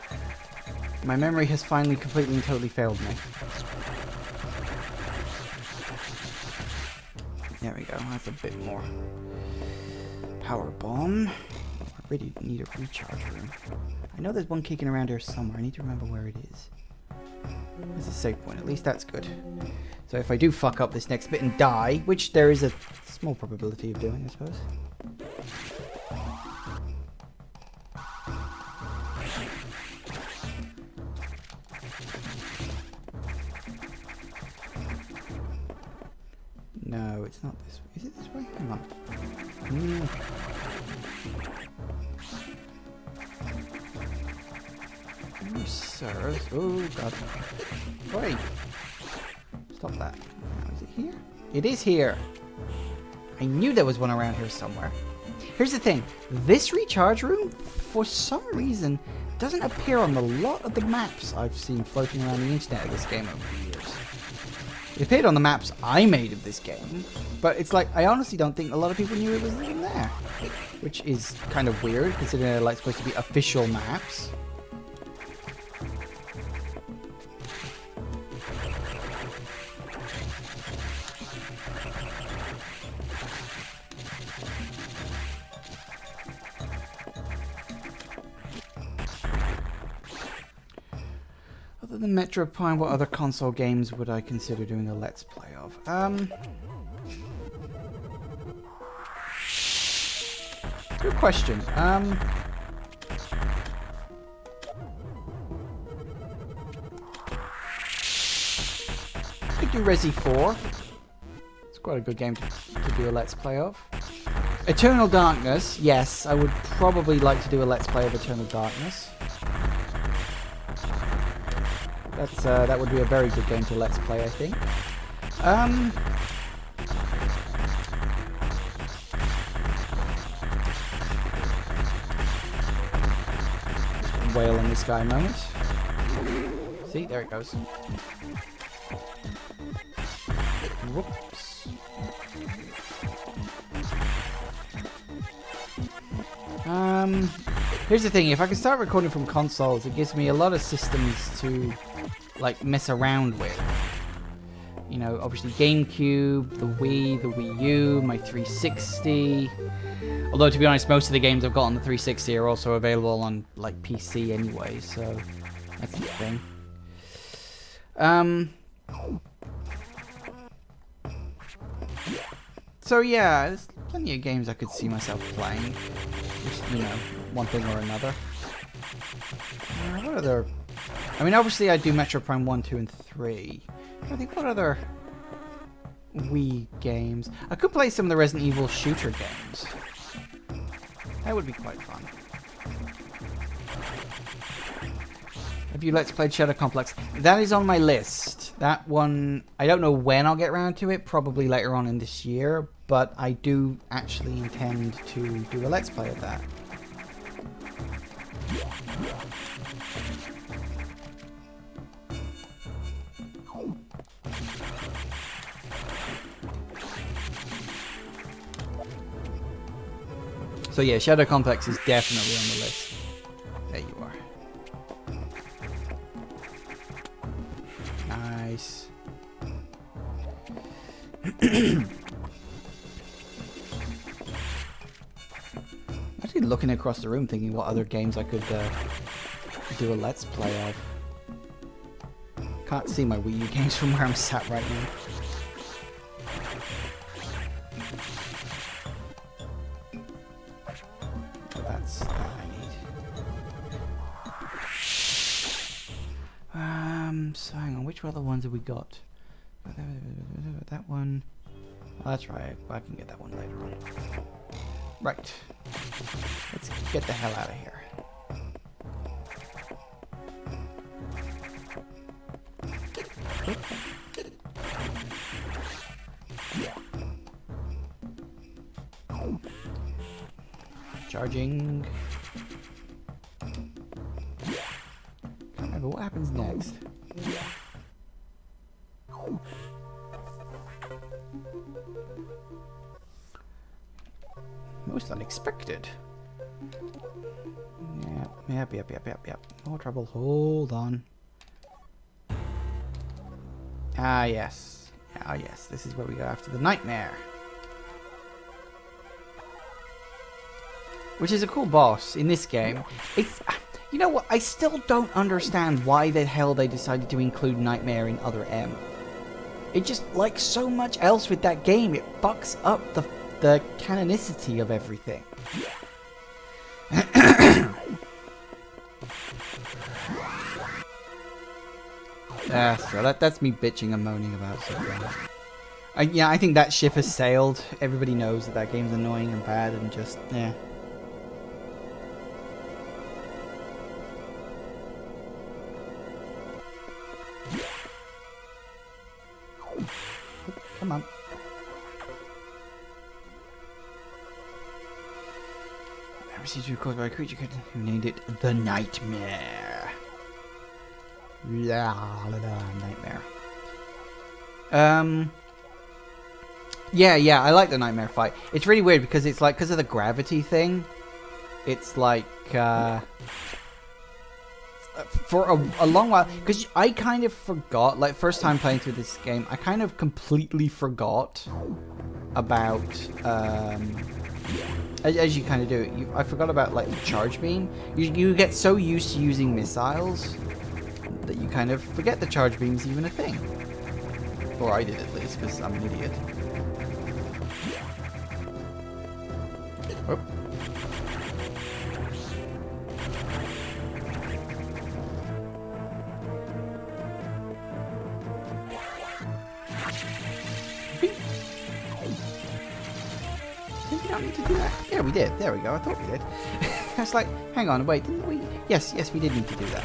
My memory has finally completely and totally failed me. There we go. That's a bit more. Power bomb. I really need a recharge room. I know there's one kicking around here somewhere. I need to remember where it is. There's a save point. At least that's good. So if I do fuck up this next bit and die, which there is a small probability of doing, I suppose. No, it's not this way. Is it this way? Hang on. Serves. Oh, God. Wait. Stop that. Now, is it here? It is here. I knew there was one around here somewhere. Here's the thing. This recharge room, for some reason, doesn't appear on a lot of the maps I've seen floating around the internet of this game over the years. It appeared on the maps I made of this game, but it's like, I honestly don't think a lot of people knew it was even there. Which is kind of weird, considering they're like supposed to be official maps. Other than Metroid Prime, what other console games would I consider doing a Let's Play of? Good question. Could do Resi 4. It's quite a good game to do a Let's Play of. Eternal Darkness, yes, I would probably like to do a Let's Play of Eternal Darkness. That would be a very good game to Let's Play, I think. Whale in the sky moment. See, there it goes. Whoops. Here's the thing, if I can start recording from consoles, it gives me a lot of systems to like mess around with. You know, obviously GameCube, the Wii U, my 360. Although to be honest, most of the games I've got on the 360 are also available on like PC anyway, so that's the thing. So yeah, there's plenty of games I could see myself playing. Just, you know, one thing or another. What other... I mean, obviously I do Metroid Prime 1, 2, and 3. I think what other Wii games? I could play some of the Resident Evil shooter games. That would be quite fun. Have you Let's played Shadow Complex? That is on my list. That one, I don't know when I'll get around to it, probably later on in this year, but I do actually intend to do a Let's Play of that. So yeah, Shadow Complex is definitely on the list. There you are. Nice. Actually looking across the room thinking what other games I could do a Let's Play of. Can't see my Wii U games from where I'm sat right now. That's all I need. So hang on, which other ones have we got? That one. Oh, that's right, I can get that one later on. Right. Let's get the hell out of here. Charging. Can't remember what happens next. Most unexpected. Yep. More trouble. Hold on. Ah, yes. Ah, yes. This is where we go after the nightmare. Which is a cool boss in this game. It's... You know what? I still don't understand why the hell they decided to include Nightmare in Other M. It just, like so much else with that game, it fucks up the canonicity of everything. So that's me bitching and moaning about something. Yeah, I think that ship has sailed. Everybody knows that game's annoying and bad and just, yeah. Come on. Never seems to be caused by a creature who named it the Nightmare. Nightmare. Yeah, I like the Nightmare fight. It's really weird because it's like, because of the gravity thing, it's like, for a long while, because I kind of forgot, like, first time playing through this game, I kind of completely forgot about, as you kind of do, I forgot about, like, the charge beam. You get so used to using missiles that you kind of forget the charge beam's even a thing. Or I did, at least, because I'm an idiot. Oh. Did we not need to do that? Yeah, we did. There we go. I thought we did. I was like, hang on, wait, didn't we? Yes, we did need to do that.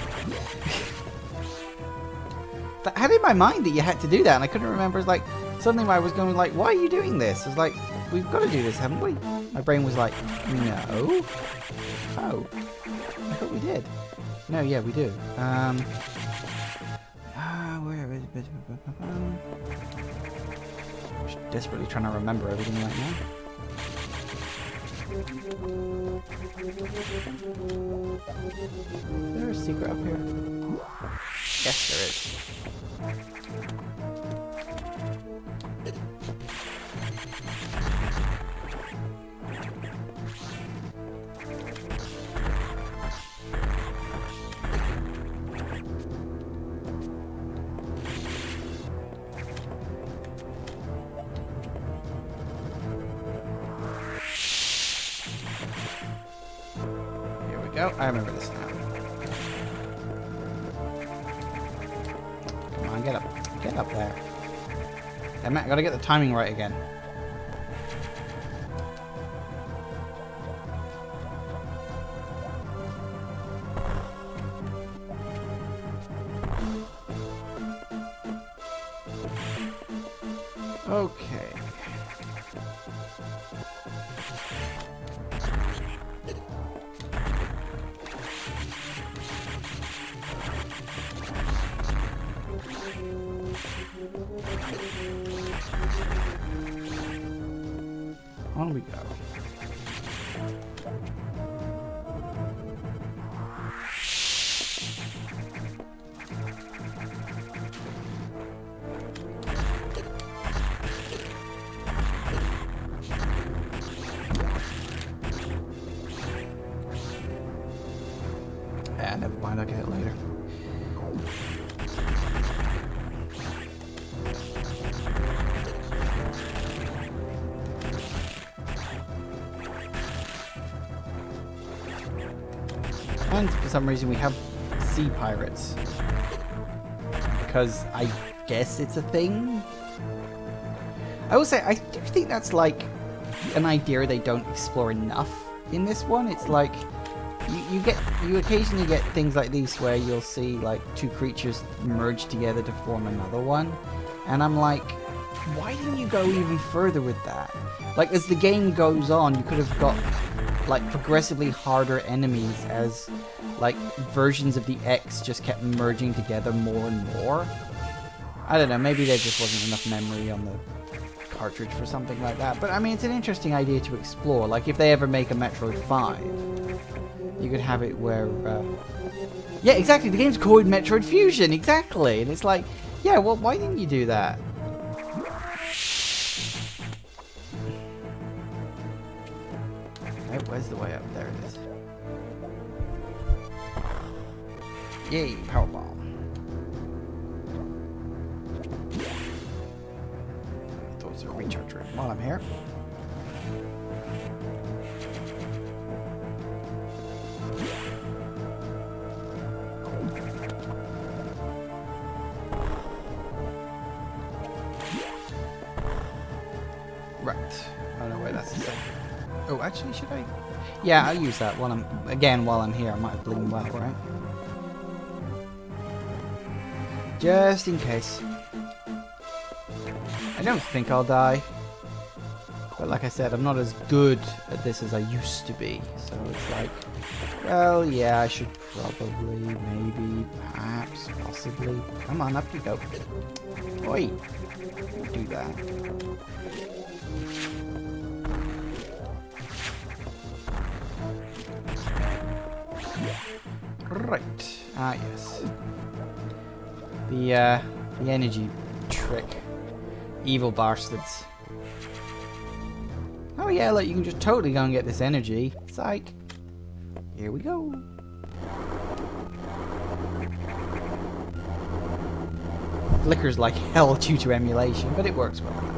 I had in my mind that you had to do that, and I couldn't remember. It's like, suddenly I was going like, why are you doing this? I was like, we've got to do this, haven't we? My brain was like, no. Oh. I thought we did. No, yeah, we do. Where is it? I'm just desperately trying to remember everything right now. Is there a secret up here? Yes, there is. Here we go. I remember this now. Get up there. Damn it, I gotta get the timing right again. Okay. On we go. Never mind, I'll get it later. And for some reason we have sea pirates. Because I guess it's a thing. I will say, I do think that's like an idea they don't explore enough in this one. It's like, you occasionally get things like these where you'll see like two creatures merge together to form another one. And I'm like, why didn't you go even further with that? Like, as the game goes on, you could have got like progressively harder enemies as like versions of the X just kept merging together more and more. I don't know, maybe there just wasn't enough memory on the cartridge for something like that. But I mean, it's an interesting idea to explore. Like if they ever make a Metroid 5, you could have it where yeah, exactly, the game's called Metroid Fusion, exactly. And it's like, yeah, well, why didn't you do that? Where's the way up? There it is. Yay, powerbomb. Those are recharge room while I'm here. Right. I don't know where that's the same. Oh, actually, should I? Yeah, I'll use that while I'm here. I might have bleeding well, right? Just in case. I don't think I'll die. But like I said, I'm not as good at this as I used to be. So it's like, well, yeah, I should probably, maybe, perhaps, possibly. Come on, up you go. Oi! Don't do that. Right. Ah, yes. The energy trick. Evil bastards. Oh yeah, look, you can just totally go and get this energy. Psych. Here we go. Flickers like hell due to emulation, but it works well enough.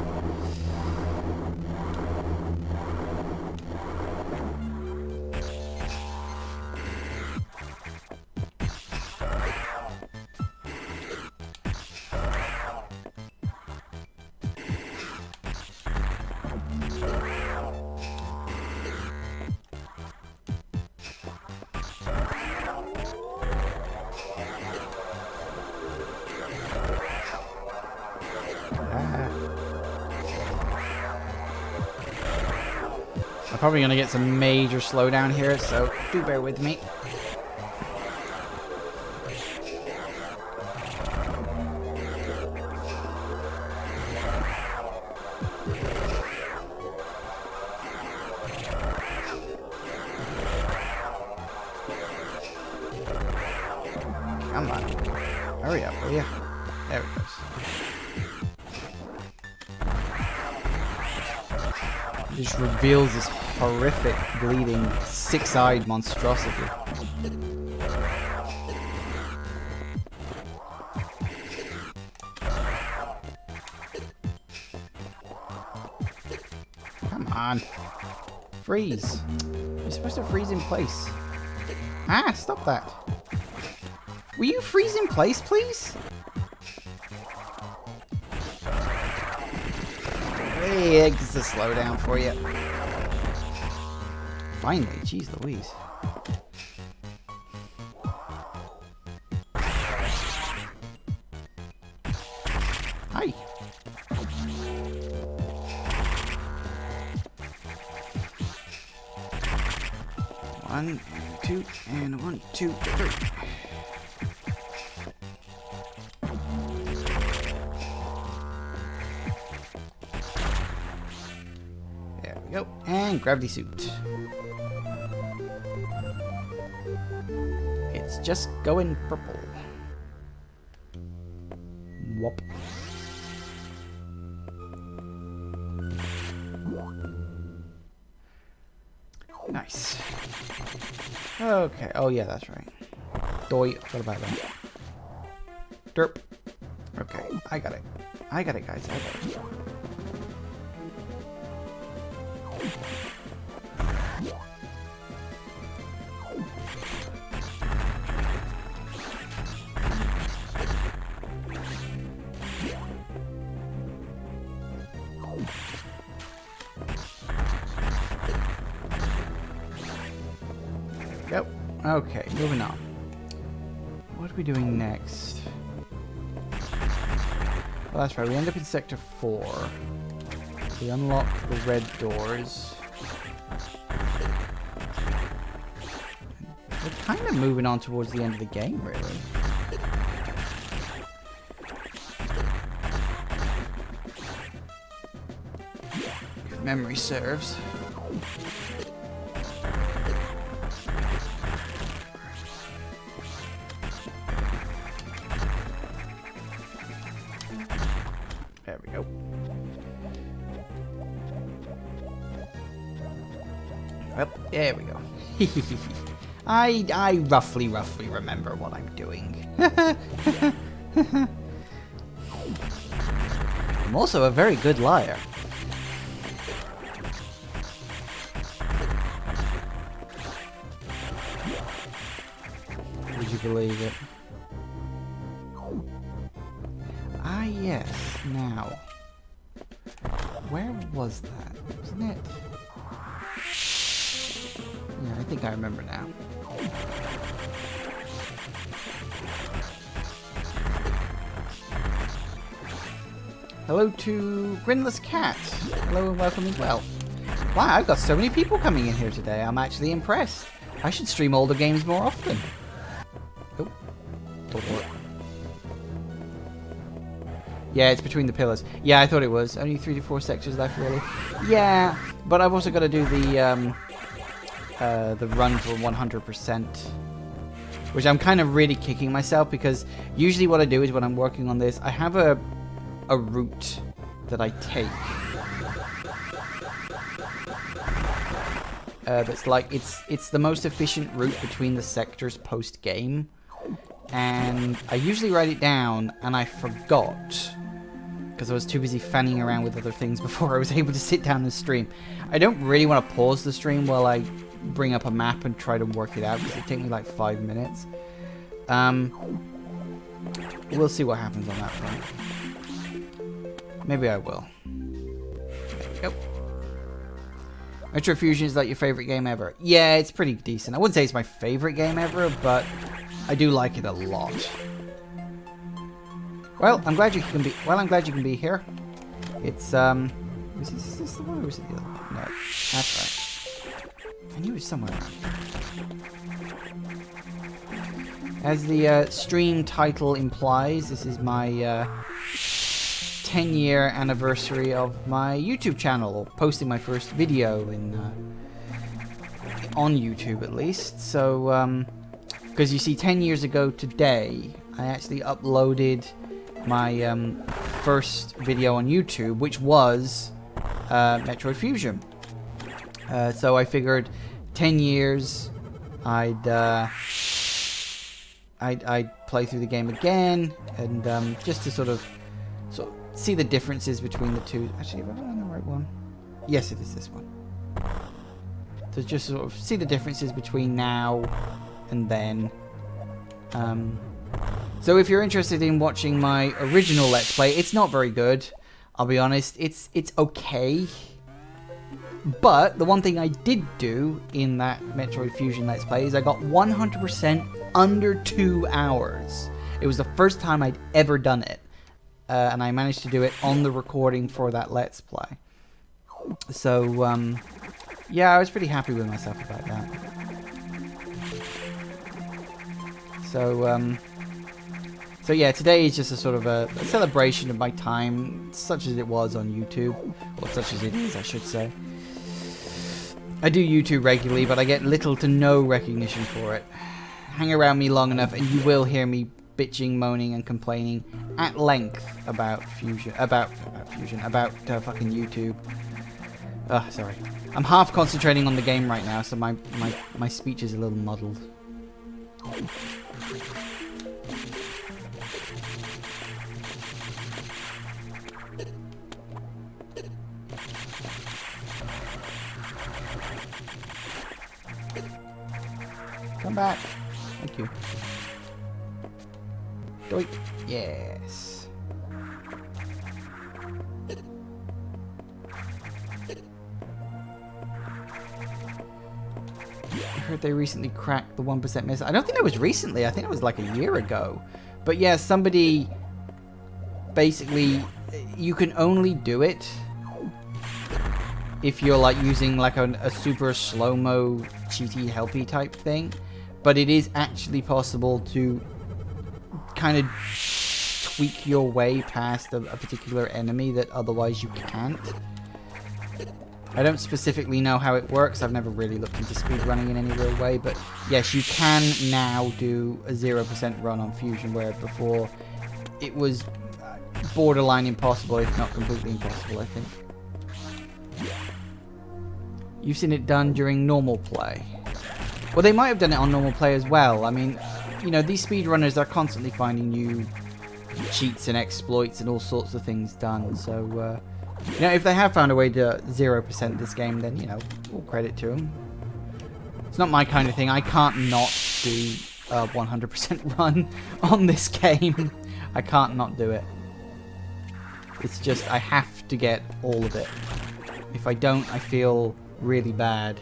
I'm probably going to get some major slowdown here, so do bear with me. Come on. Hurry up, will ya? There it goes. It just reveals this horrific, bleeding, six-eyed monstrosity. Come on. Freeze. You're supposed to freeze in place. Ah, stop that. Will you freeze in place, please? Hey, it's a slowdown for you. Finally, jeez Louise. Hi. One, two, and 1, 2, 3. There we go. And gravity suit. It's just going purple. Whoop. Nice. Okay. Oh yeah, that's right. Doi. What about that? Derp. Okay. I got it. I got it, guys. I got it. Yep. Okay, moving on. What are we doing next? Well, that's right. We end up in Sector 4. We unlock the red doors. We're kind of moving on towards the end of the game, really. If memory serves. There we go. Yep, there we go. I roughly remember what I'm doing. I'm also a very good liar. Would you believe it? Ah, yes. Now, where was that? Wasn't it? Yeah, I think I remember now. Hello to Grinless Cat. Hello and welcome as well. Wow, I've got so many people coming in here today. I'm actually impressed. I should stream older games more often. Oh, don't work. Yeah, it's between the pillars. Yeah, I thought it was. Only 3 to 4 sectors left, really. Yeah, but I've also got to do the run for 100%. Which I'm kind of really kicking myself because usually what I do is when I'm working on this, I have a route that I take. That's like, it's the most efficient route between the sectors post-game. And I usually write it down and I forgot. Because I was too busy fanning around with other things before I was able to sit down and stream. I don't really want to pause the stream while I bring up a map and try to work it out because it takes me like 5 minutes. We'll see what happens on that front. Maybe I will. There we go. Metroid Fusion is like your favorite game ever. Yeah, it's pretty decent. I wouldn't say it's my favorite game ever, but I do like it a lot. Well, I'm glad you can be. Well, I'm glad you can be here. It's is this the one or is it the other one? No, that's right. I knew it was somewhere around. As the stream title implies, this is my 10-year anniversary of my YouTube channel, posting my first video in on YouTube at least. So, because you see, 10 years ago today, I actually uploaded my first video on YouTube, which was Metroid Fusion. So I figured 10 years, I'd play through the game again, and just to sort of see the differences between the two. Actually, have I done the right one? Yes, it is this one. To just sort of see the differences between now and then. So if you're interested in watching my original Let's Play, it's not very good. I'll be honest, it's okay. But the one thing I did do in that Metroid Fusion Let's Play is I got 100% under 2 hours. It was the first time I'd ever done it. And I managed to do it on the recording for that Let's Play. So, yeah, I was pretty happy with myself about that. So yeah, today is just a sort of a celebration of my time, such as it was on YouTube. Or such as it is, I should say. I do YouTube regularly, but I get little to no recognition for it. Hang around me long enough and you will hear me bitching, moaning, and complaining at length about fucking YouTube. Sorry. I'm half concentrating on the game right now, so my speech is a little muddled. Come back. Thank you. Doink. Yes. I heard they recently cracked the 1% miss. I don't think it was recently. I think it was like a year ago. But yeah, somebody basically, you can only do it if you're like using like a super slow-mo cheaty helpy type thing, but it is actually possible to kind of tweak your way past a particular enemy that otherwise you can't. I don't specifically know how it works. I've never really looked into speedrunning in any real way, but yes, you can now do a 0% run on Fusion, where before it was borderline impossible, if not completely impossible, I think. You've seen it done during normal play. Well, they might have done it on normal play as well. I mean, you know, these speedrunners are constantly finding new cheats and exploits and all sorts of things done, so... you know, if they have found a way to 0% this game, then, you know, all credit to them. It's not my kind of thing. I can't not do a 100% run on this game. I can't not do it. It's just, I have to get all of it. If I don't, I feel really bad.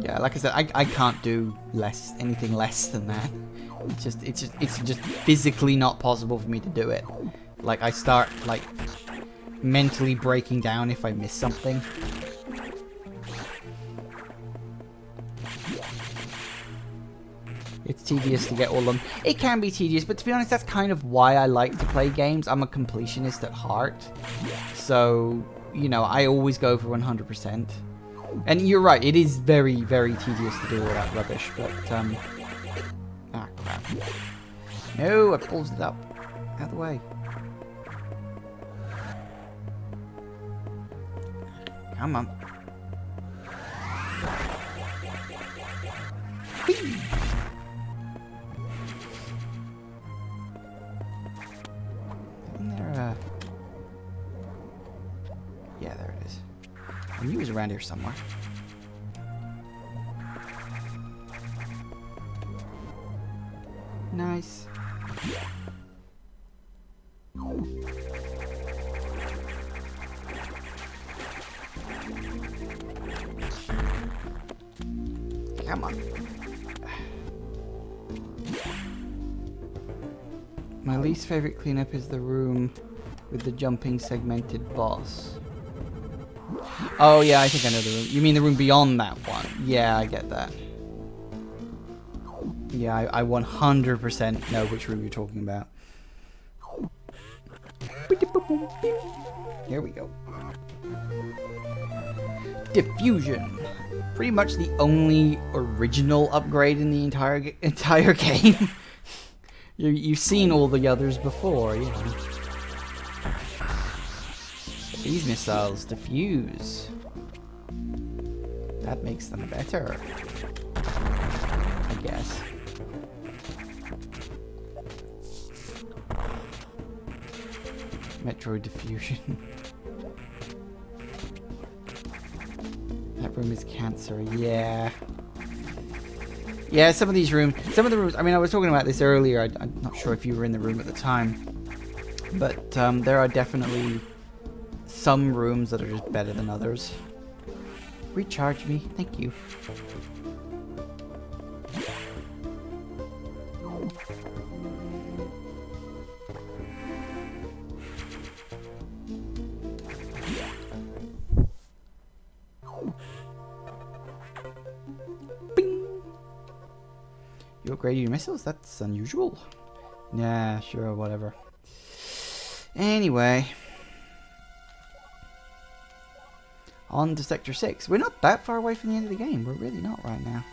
Yeah, like I said, I can't do anything less than that. It's just physically not possible for me to do it. Like, I start like mentally breaking down if I miss something. It's tedious to get all of them. It can be tedious, but to be honest, that's kind of why I like to play games. I'm a completionist at heart. So, you know, I always go for 100%. And you're right, it is very, very tedious to do all that rubbish, but, ah, crap. No, I pulled it up. Out of the way. Come on. Whee! Isn't there a... Yeah, there it is. I knew it was around here somewhere. Nice. Come on. My least favorite cleanup is the room with the jumping segmented boss. Oh yeah, I think I know the room. You mean the room beyond that one? Yeah, I get that. Yeah, I 100% know which room you're talking about. Here we go. Diffusion. Pretty much the only original upgrade in the entire game. You've seen all the others before, you know. These missiles diffuse. That makes them better, I guess. Metroid diffusion. That room is cancer, yeah. Yeah, some of the rooms, I mean, I was talking about this earlier, I'm not sure if you were in the room at the time, but there are definitely some rooms that are just better than others. Recharge me, thank you. You upgraded your missiles? That's unusual. Yeah, sure, whatever. Anyway. On to Sector 6. We're not that far away from the end of the game. We're really not right now.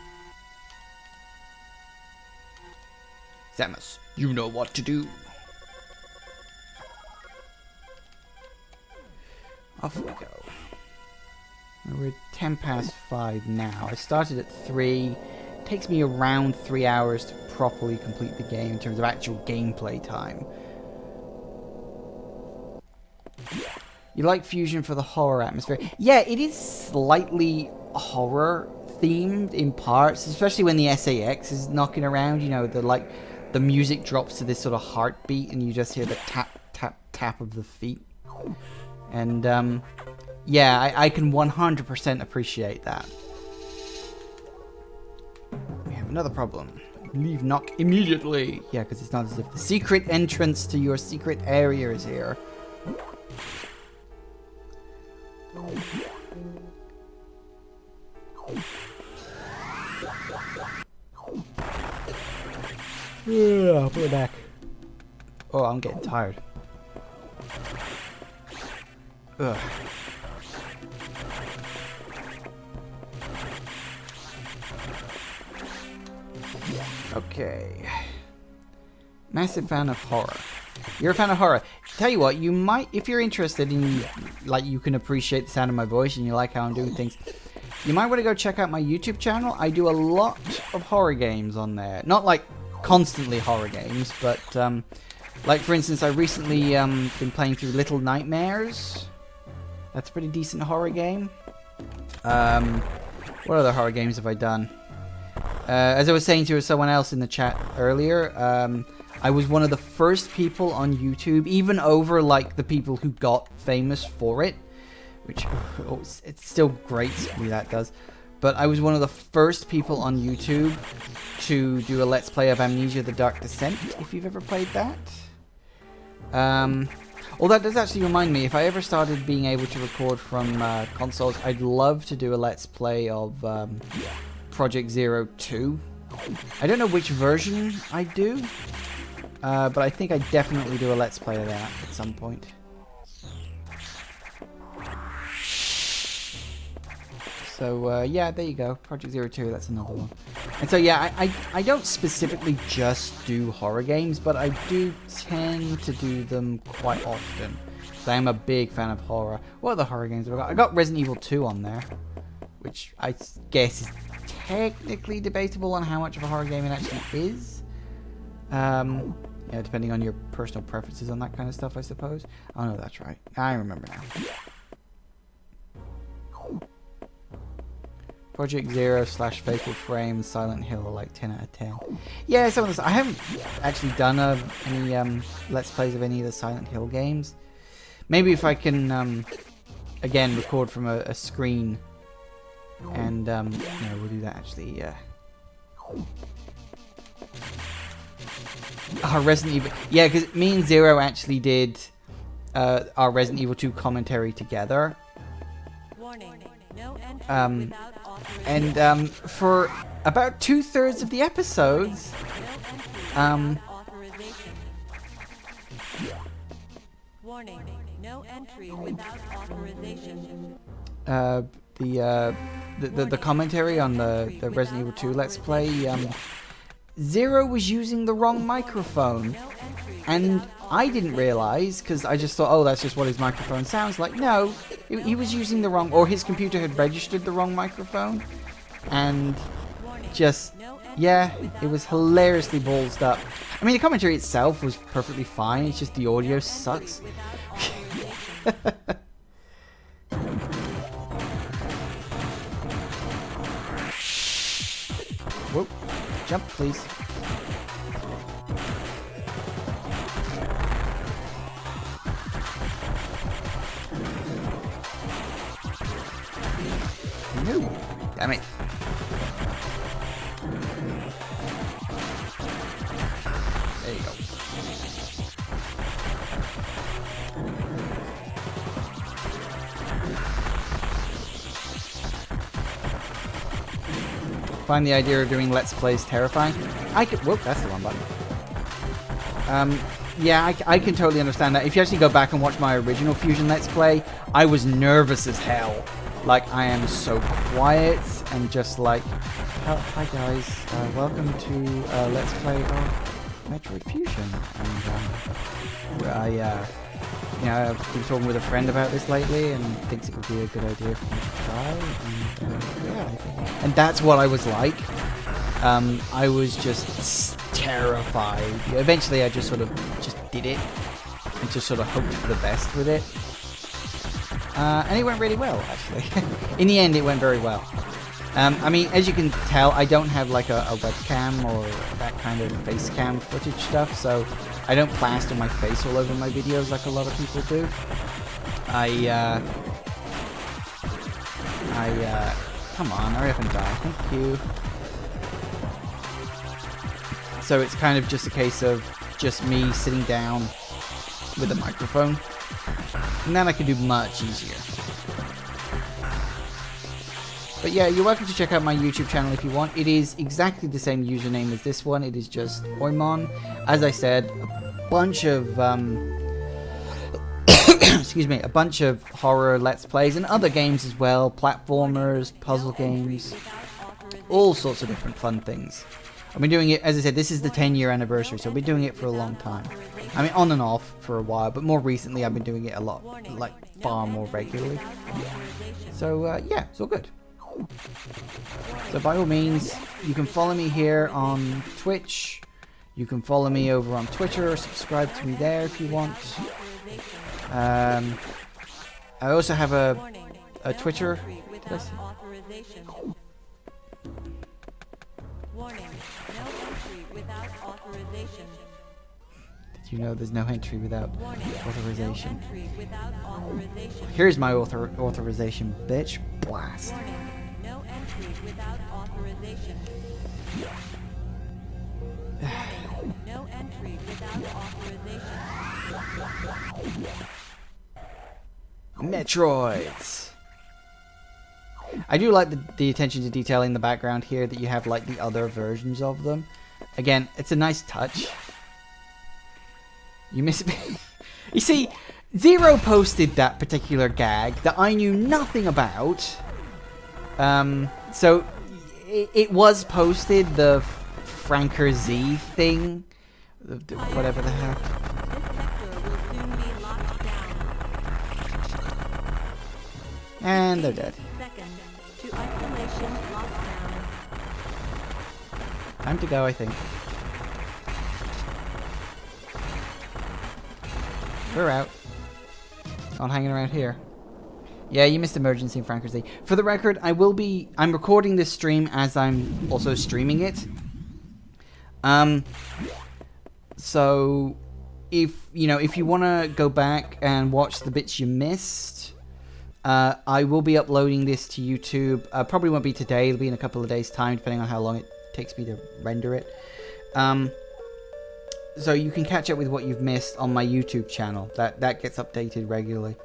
Samus, you know what to do. Off we go. We're at 10 past 5 now. I started at 3. It takes me around 3 hours to properly complete the game in terms of actual gameplay time. You like Fusion for the horror atmosphere? Yeah, it is slightly horror themed in parts, especially when the SAX is knocking around. You know, the music drops to this sort of heartbeat, and you just hear the tap, tap, tap of the feet. And yeah, I can 100% appreciate that. We have another problem. Leave knock immediately. Yeah, because it's not as if the secret entrance to your secret area is here. Yeah, I'll put it back. Oh, I'm getting tired. Ugh. Okay. Massive fan of horror. You're a fan of horror. Tell you what, you might, if you're interested in, like, you can appreciate the sound of my voice and you like how I'm doing things, you might want to go check out my YouTube channel. I do a lot of horror games on there. Not like constantly horror games, but like for instance, I recently been playing through Little Nightmares. That's a pretty decent horror game. What other horror games have I done? As I was saying to someone else in the chat earlier, I was one of the first people on YouTube, even over like the people who got famous for it, which it's still great to me that does. But I was one of the first people on YouTube to do a Let's Play of Amnesia: The Dark Descent, if you've ever played that. Well, that does actually remind me, if I ever started being able to record from consoles, I'd love to do a Let's Play of Project Zero 2. I don't know which version I do, but I think I definitely do a Let's Play of that at some point. So, yeah, there you go. Project Zero 2, that's another one. And so, yeah, I don't specifically just do horror games, but I do tend to do them quite often. So I am a big fan of horror. What other horror games have I got? I got Resident Evil 2 on there, which I guess is technically debatable on how much of a horror game it actually is. Yeah, depending on your personal preferences on that kind of stuff, I suppose. Oh, no, that's right. I remember now. Project Zero / Fatal Frame, Silent Hill are like 10 out of 10. Yeah, some of this. I haven't actually done any Let's Plays of any of the Silent Hill games. Maybe if I can, again, record from a screen, and you know, we'll do that actually. Our Resident Evil, yeah, because me and Zero actually did our Resident Evil 2 commentary together. Warning. No entry without authorization. And for about 2/3 of the episodes, Warning. No entry without authorization. The commentary on the Resident Evil 2 Let's Play, Zero was using the wrong microphone, and I didn't realize, because I just thought, oh, that's just what his microphone sounds like. No, he was using the wrong, or his computer had registered the wrong microphone, and just, yeah, it was hilariously ballsed up. I mean, the commentary itself was perfectly fine, it's just the audio sucks. Whoa, jump, please. No, damn it. There you go. Find the idea of doing Let's Plays terrifying. I could. Whoop, that's the wrong button. Yeah, I can totally understand that. If you actually go back and watch my original Fusion Let's Play, I was nervous as hell. Like, I am so quiet and just like, oh, hi guys, welcome to Let's Play of Metroid Fusion. And you know, I've been talking with a friend about this lately and thinks it would be a good idea for me to try. And yeah, and that's what I was like. I was just terrified. Eventually, I just sort of did it and just sort of hoped for the best with it. And it went really well, actually. In the end, it went very well. I mean, as you can tell, I don't have like a webcam or that kind of face cam footage stuff, so I don't plaster my face all over my videos like a lot of people do. Come on, hurry up and die. Thank you. So it's kind of just a case of just me sitting down with a microphone, and then I can do much easier. But yeah, you're welcome to check out my YouTube channel if you want. It is exactly the same username as this one. It is just Oimon. As I said, a bunch of excuse me, a bunch of horror let's plays and other games as well, platformers, puzzle games, all sorts of different fun things. I've been doing it, as I said, this is the 10-year anniversary, so I've been doing it for a long time. I mean, on and off for a while, but more recently I've been doing it a lot, like far more regularly. So yeah, it's all good. So by all means, you can follow me here on Twitch. You can follow me over on Twitter, or subscribe to me there if you want. I also have a Twitter. Did you know there's no entry without authorization? Here's my authorization, bitch. Blast. No entry without authorization. No entry without authorization. Metroids. I do like the attention to detail in the background here, that you have like the other versions of them. Again, it's a nice touch. You miss You see, Zero posted that particular gag that I knew nothing about. So it was posted, the Franker Z thing, whatever the heck. And they're dead. Time to go, I think. We're out. Not hanging around here. Yeah, you missed emergency in Franker Z. For the record, I'm recording this stream as I'm also streaming it. So if you want to go back and watch the bits you missed, I will be uploading this to YouTube. Probably won't be today. It'll be in a couple of days' time, depending on how long it takes me to render it. So you can catch up with what you've missed on my YouTube channel. That gets updated regularly.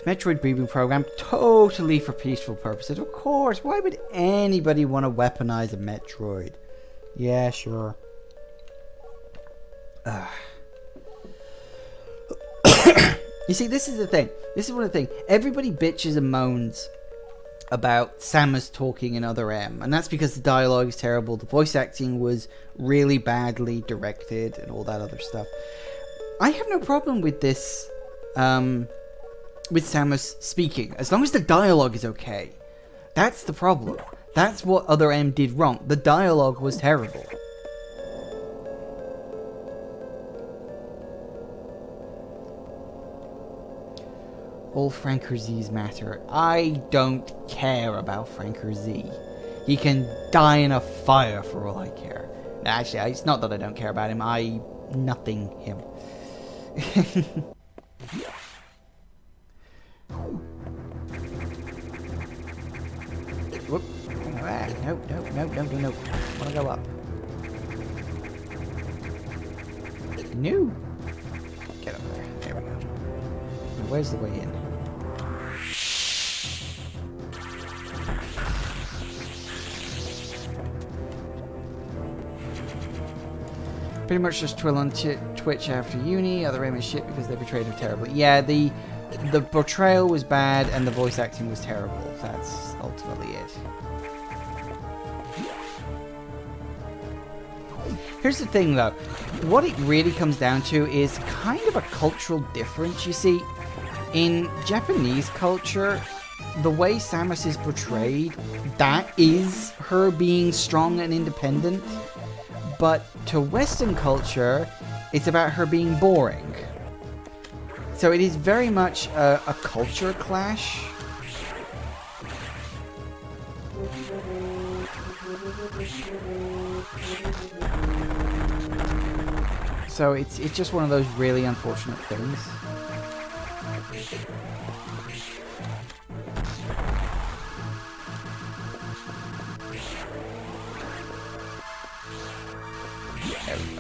Metroid breeding program, totally for peaceful purposes. Of course, why would anybody want to weaponize a Metroid? Yeah, sure. You see, this is the thing. This is one of the things. Everybody bitches and moans about Samus talking in Other M, and that's because the dialogue is terrible, the voice acting was really badly directed, and all that other stuff. I have no problem with this, with Samus speaking, as long as the dialogue is okay. That's the problem. That's what Other M did wrong. The dialogue was terrible. All Franker Z's matter. I don't care about Franker Z. He can die in a fire for all I care. Actually, it's not that I don't care about him. I nothing him. Whoop. No. I want to go up. No. Get up there. There we go. Now, where's the way in? Pretty much just twill on Twitch after uni. Other aim is shit because they betrayed him terribly. Yeah, the portrayal was bad and the voice acting was terrible. That's ultimately it. Here's the thing though. What it really comes down to is kind of a cultural difference. You see, in Japanese culture, the way Samus is portrayed, that is her being strong and independent. But to Western culture, it's about her being boring. So it is very much a culture clash. So it's just one of those really unfortunate things. There we go.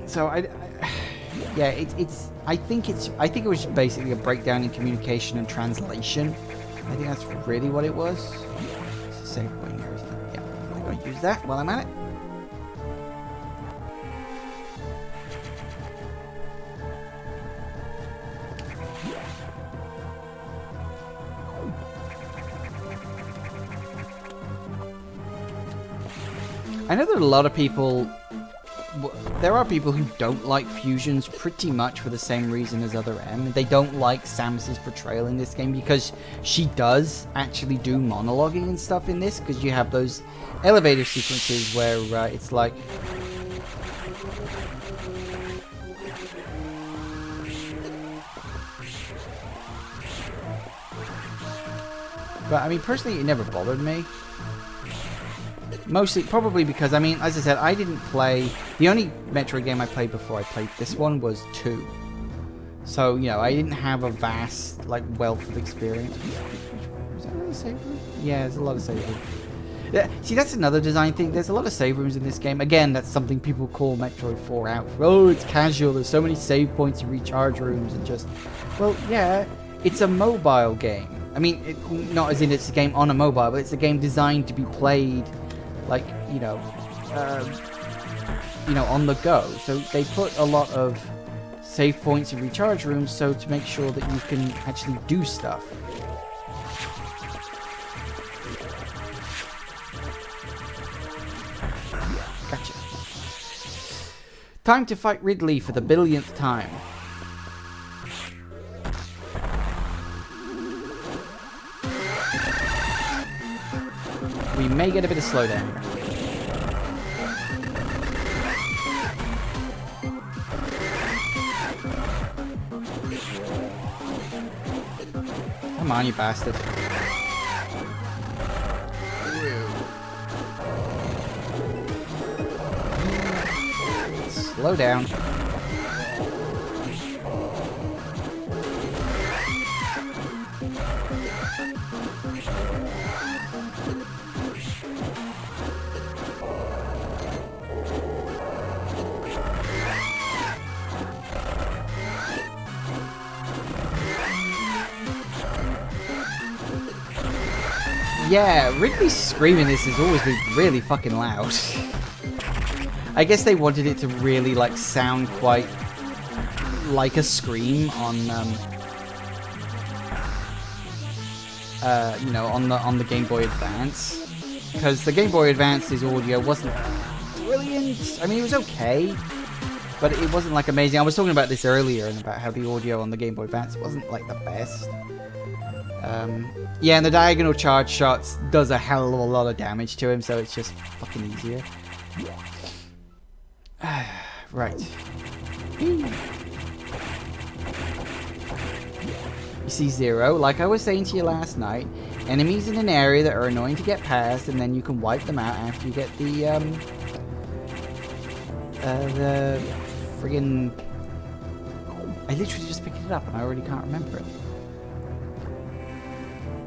So yeah, I think it was basically a breakdown in communication and translation. I think that's really what it was. It's a save point here, isn't it? Yeah, I'm going to use that while I'm at it. I know that a lot of people, there are people who don't like fusions pretty much for the same reason as Other M. They don't like Samus's portrayal in this game because she does actually do monologuing and stuff in this, because you have those elevator sequences where it's like... But I mean, personally, it never bothered me. Mostly, probably because, I mean, as I said, I didn't play... The only Metroid game I played before I played this one was 2. So, you know, I didn't have a vast, like, wealth of experience. Was that really a save room? Yeah, there's a lot of save rooms. Yeah, see, that's another design thing. There's a lot of save rooms in this game. Again, that's something people call Metroid 4 out for. Oh, it's casual. There's so many save points and recharge rooms and just... Well, yeah, it's a mobile game. I mean, not as in it's a game on a mobile, but it's a game designed to be played... like, you know, on the go. So they put a lot of save points and recharge rooms so to make sure that you can actually do stuff. Gotcha. Time to fight Ridley for the billionth time. We may get a bit of slowdown here. Come on, you bastard. Slow down. Yeah, Ridley's screaming this has always been really fucking loud. I guess they wanted it to really, like, sound quite like a scream on, you know, on the Game Boy Advance. Because the Game Boy Advance's audio wasn't brilliant. I mean, it was okay, but it wasn't, like, amazing. I was talking about this earlier, and about how the audio on the Game Boy Advance wasn't, like, the best. Yeah, and the diagonal charge shots does a hell of a lot of damage to him, so it's just fucking easier. Right. You see Zero, like I was saying to you last night, enemies in an area that are annoying to get past, and then you can wipe them out after you get the friggin... I literally just picked it up and I already can't remember it.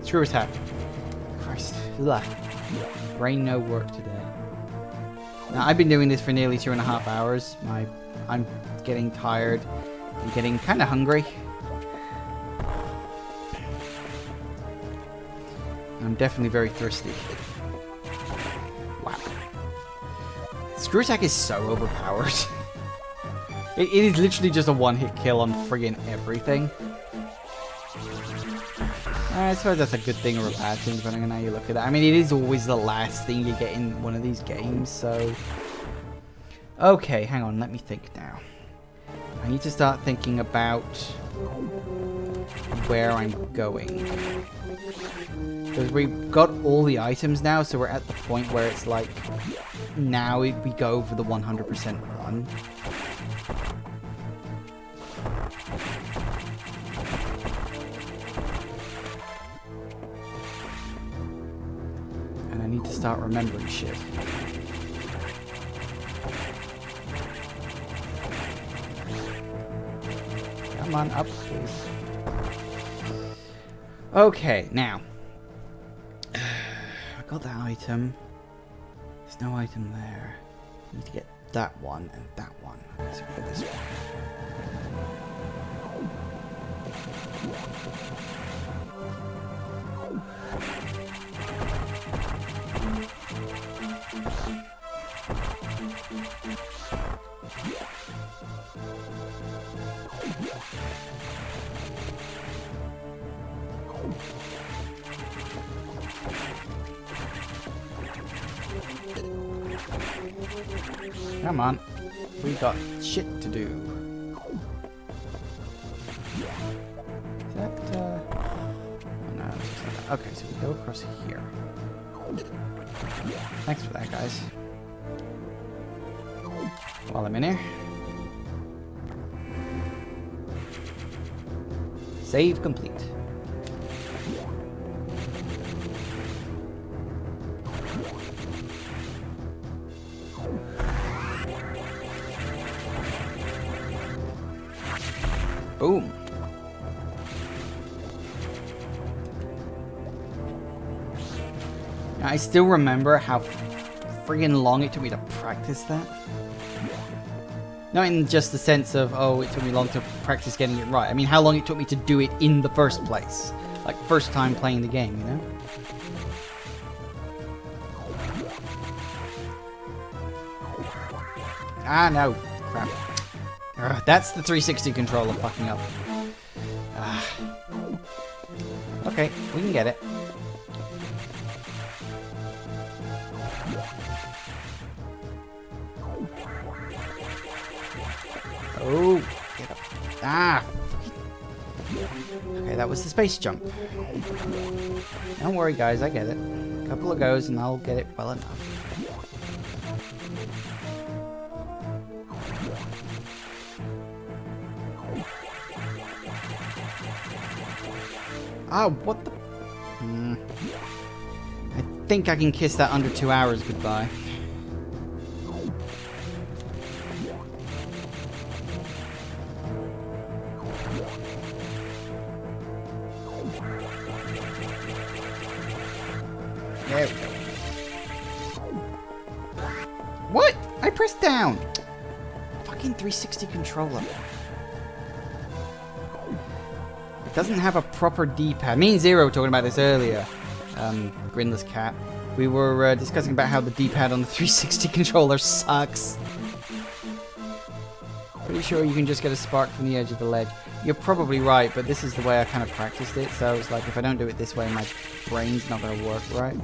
Screw attack. Christ. Ugh. Brain no work today. Now, I've been doing this for nearly 2.5 hours. I'm getting tired. I'm getting kind of hungry. I'm definitely very thirsty. Wow. Screw attack is so overpowered. It is literally just a one-hit kill on friggin' everything. I suppose that's a good thing or a bad thing, depending on how you look at that. I mean, it is always the last thing you get in one of these games, so... Okay, hang on, let me think now. I need to start thinking about where I'm going. Because we've got all the items now, so we're at the point where it's like... Now we go for the 100% run. And I need to start remembering shit. Come on, up, please. Okay, now. I got that item. There's no item there. I need to get that one and that one. So we'll get this one. Come on. We got shit to do. Is that, oh, no, it's just like that. Okay, so we go across here. Thanks for that, guys. While I'm in here. Save complete. Boom. Now, I still remember how friggin' long it took me to practice that. Not in just the sense of, oh, it took me long to practice getting it right. I mean, how long it took me to do it in the first place. Like, first time playing the game, you know? Ah, no. Crap. Ugh, that's the 360 controller fucking up. Okay, we can get it. Oh, get up. Ah! Okay, that was the space jump. Don't worry, guys, I get it. A couple of goes and I'll get it well enough. Ah, what the... I think I can kiss that under 2 hours goodbye. There we go. What? I pressed down! Fucking 360 controller. Doesn't have a proper D-pad. Me and Zero were talking about this earlier. Grinless Cat. We were discussing about how the D-pad on the 360 controller sucks. Pretty sure you can just get a spark from the edge of the ledge. You're probably right, but this is the way I kind of practiced it. So it's like, if I don't do it this way, my brain's not going to work right.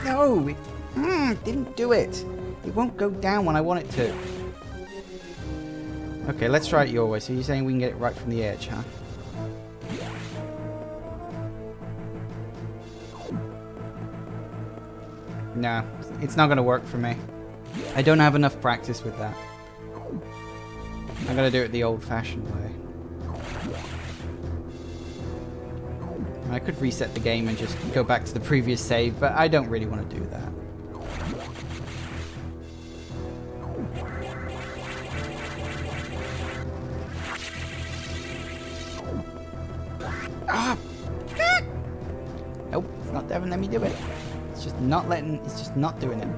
No! It didn't do it. It won't go down when I want it to. Okay, let's try it your way. So you're saying we can get it right from the edge, huh? No, it's not going to work for me. I don't have enough practice with that. I'm going to do it the old-fashioned way. I could reset the game and just go back to the previous save, but I don't really want to do that. Ah! Nope, it's not letting me do it. It's just not letting, it's just not doing it.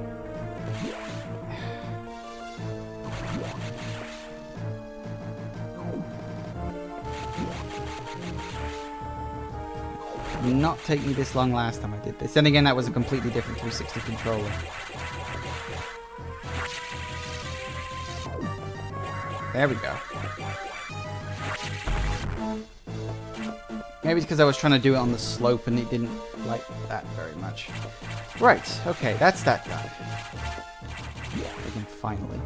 Did not take me this long last time I did this. Then again, that was a completely different 360 controller. There we go. Maybe it's because I was trying to do it on the slope and it didn't like that very much. Right, okay, that's that done. Freaking finally.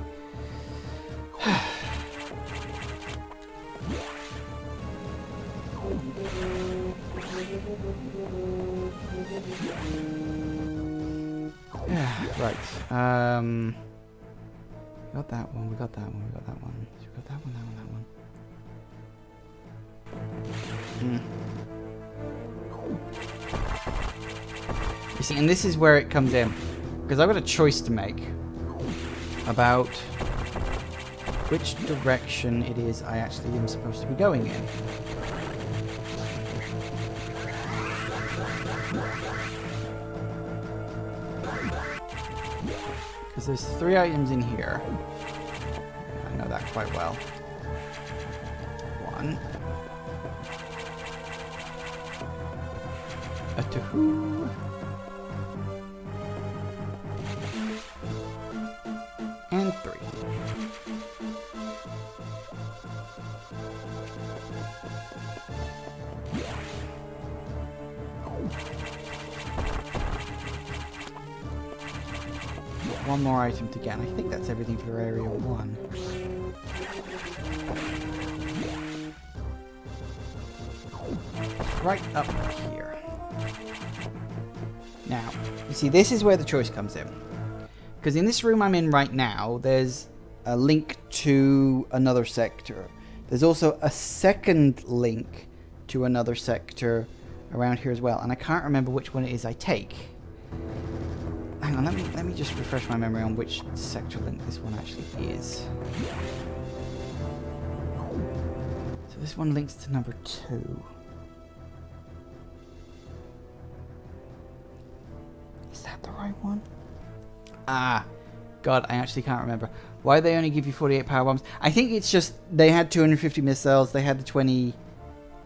Right. We got that one, we got that one, we got that one. So we got that one, that one, that one. You See, and this is where it comes in. Because I've got a choice to make about which direction it is I actually am supposed to be going in. Because there's 3 items in here. I know that quite well. 1. A 2. And 3. One more item to get, and I think that's everything for area 1. Right up here. Now, you see, this is where the choice comes in. Because in this room I'm in right now, there's a link to another sector. There's also a second link to another sector around here as well, and I can't remember which one it is I take. Hang on, let me just refresh my memory on which sector link this one actually is. So this one links to number 2. Is that the right one? Ah, God, I actually can't remember. Why they only give you 48 power bombs? I think it's just they had 250 missiles. They had the 20.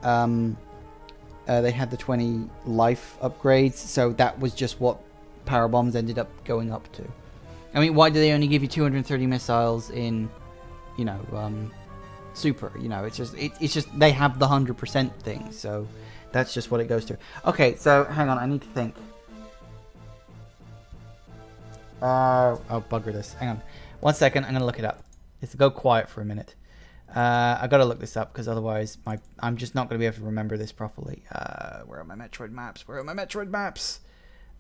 They had the 20 life upgrades. So that was just what power bombs ended up going up to. I mean, why do they only give you 230 missiles in, you know, super? You know, it's just they have the 100% thing. So that's just what it goes to. Okay, so hang on, I need to think. Oh, bugger this. Hang on. 1 second, I'm going to look it up. It's go quiet for a minute. I got to look this up because otherwise I'm just not going to be able to remember this properly. Where are my Metroid maps? Where are my Metroid maps?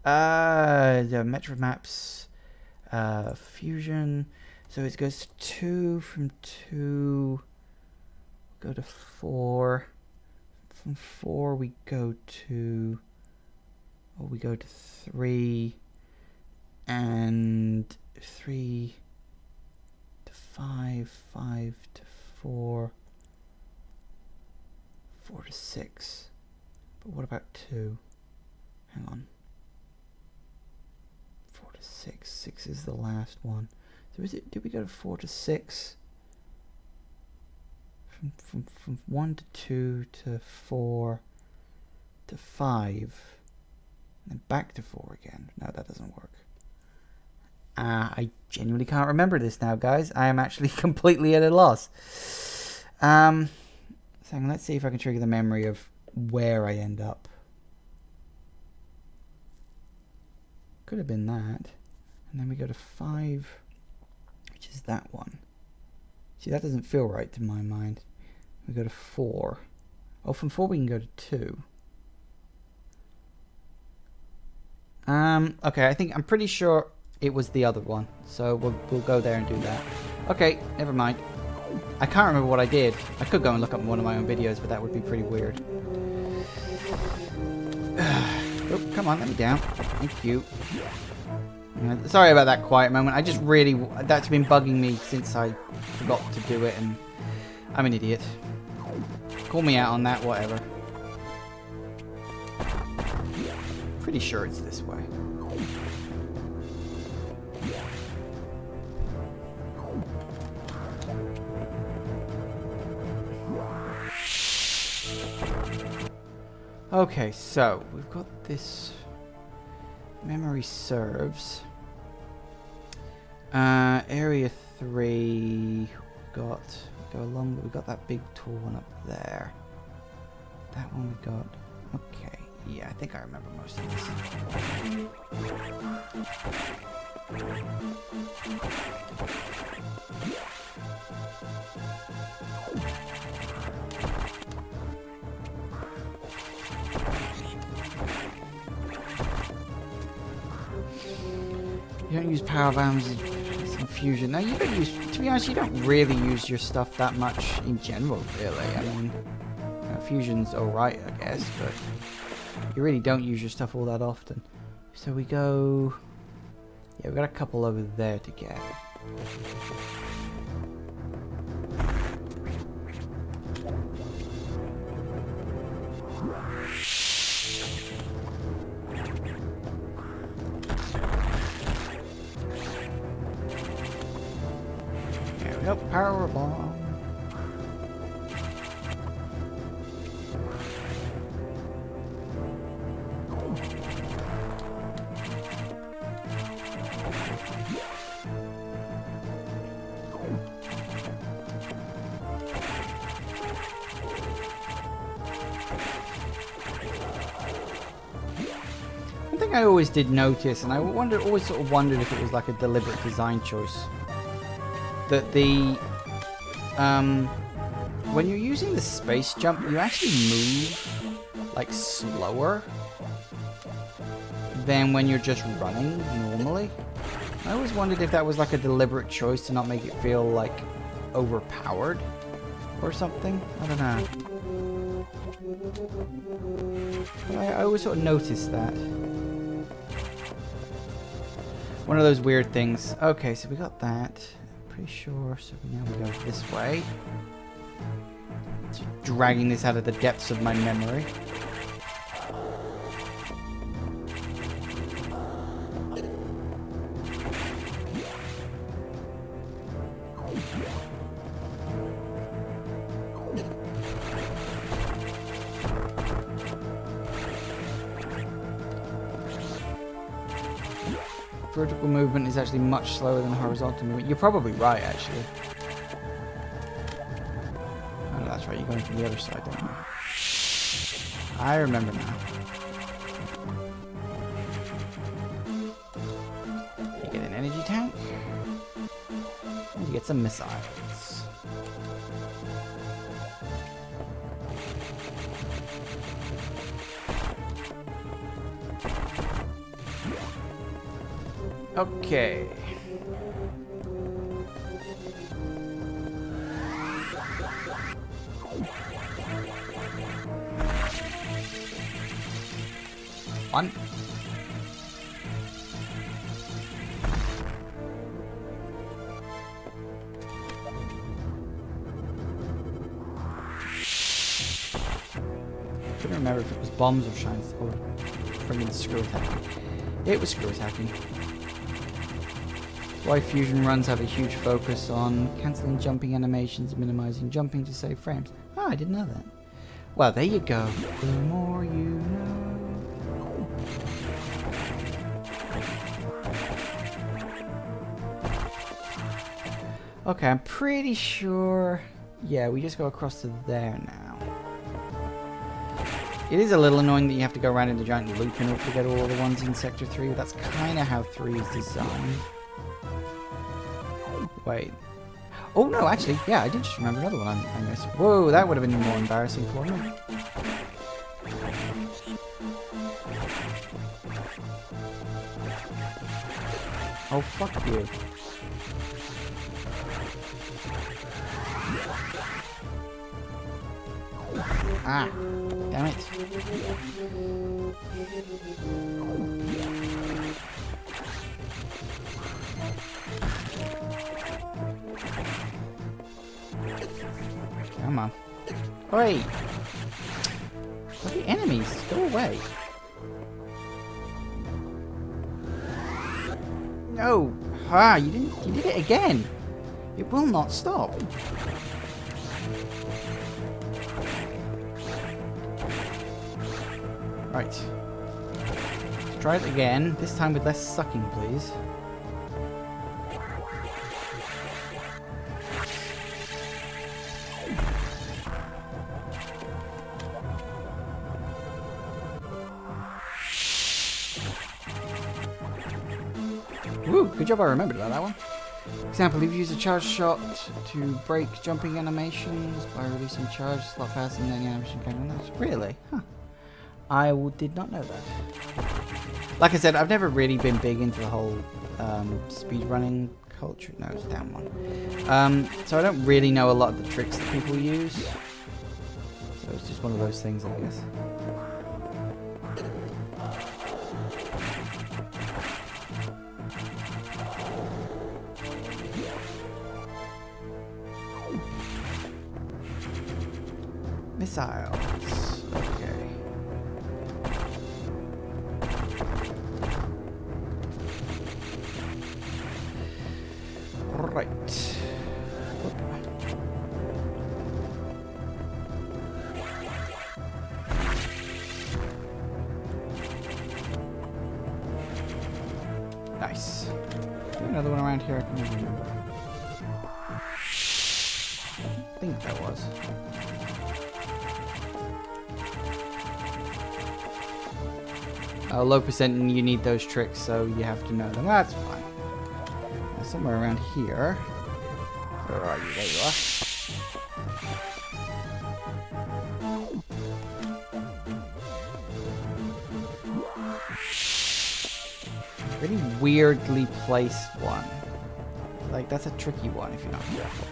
The Metroid maps. Fusion. So it goes to 2, from 2. Go to 4. From 4 we go to... Oh, we go to 3. And 3 to 5, 5 to 4, 4 to 6. But what about 2? Hang on. 4 to 6. 6 is the last one. So is it? Did we go to 4 to 6? From 1 to 2 to 4 to 5, and then back to 4 again. No, that doesn't work. I genuinely can't remember this now, guys. I am actually completely at a loss. So let's see if I can trigger the memory of where I end up. Could have been that. And then we go to 5, which is that one. See, that doesn't feel right to my mind. We go to 4. Oh, from 4 we can go to 2. Okay, I think I'm pretty sure it was the other one, so we'll go there and do that. Okay, never mind. I can't remember what I did. I could go and look up one of my own videos, but that would be pretty weird. Oh, come on, let me down. Thank you. Sorry about that quiet moment. I just really... That's been bugging me since I forgot to do it, and I'm an idiot. Call me out on that, whatever. Pretty sure it's this way. Okay, so we've got this memory serves. Area 3 got go along, we got that big tall one up there. That one we got. Okay, yeah, I think I remember most of this. You don't use power bombs in Fusion. No, you don't use... To be honest, you don't really use your stuff that much in general, really. I mean, Fusion's alright, I guess, but you really don't use your stuff all that often. So we go... Yeah, we've got a couple over there to get. There we go, power bomb. One thing I always did notice, and I always sort of wondered if it was like a deliberate design choice, that the when you're using the space jump, you actually move like slower than when you're just running normally. I always wondered if that was like a deliberate choice to not make it feel like overpowered or something. I don't know. I always sort of noticed that. One of those weird things. Okay, so we got that. Pretty sure. So now we go this way. Just dragging this out of the depths of my memory. Vertical movement is actually much slower than horizontal movement. You're probably right, actually. Oh, that's right. You're going from the other side, don't you? I remember now. You get an energy tank. And you get some missiles. Okay. One. Couldn't remember if it was bombs or shines or friggin' screw attacking. It was screw attacking. Why fusion runs have a huge focus on cancelling jumping animations and minimizing jumping to save frames. Oh, I didn't know that. Well, there you go. The more you know. Okay, I'm pretty sure... Yeah, we just go across to there now. It is a little annoying that you have to go around in the giant loop in order to get all the ones in Sector 3, but that's kind of how 3 is designed. Wait. Oh, no, actually, yeah, I did just remember another one I missed. Whoa, that would have been more embarrassing for me. Oh, fuck you. Ah, damn it. Come on. Oi! What are the enemies? Go away. No! Ah, you did it again! It will not stop. Right. Let's try it again, this time with less sucking, please. Woo! Good job I remembered about that one. Example, if you use a charge shot to break jumping animations by releasing charge, slot faster than any animation can on that. Really? Huh. I did not know that. Like I said, I've never really been big into the whole speedrunning culture. No, it's down one. So I don't really know a lot of the tricks that people use. So it's just one of those things, I guess. Missiles. Okay. Right. Nice. Another one around here I can never remember. I think that was. Low percent and you need those tricks, so you have to know them. That's fine. Now, somewhere around here. Where are you? There you are. Really weirdly placed one. Like, that's a tricky one if you're not careful.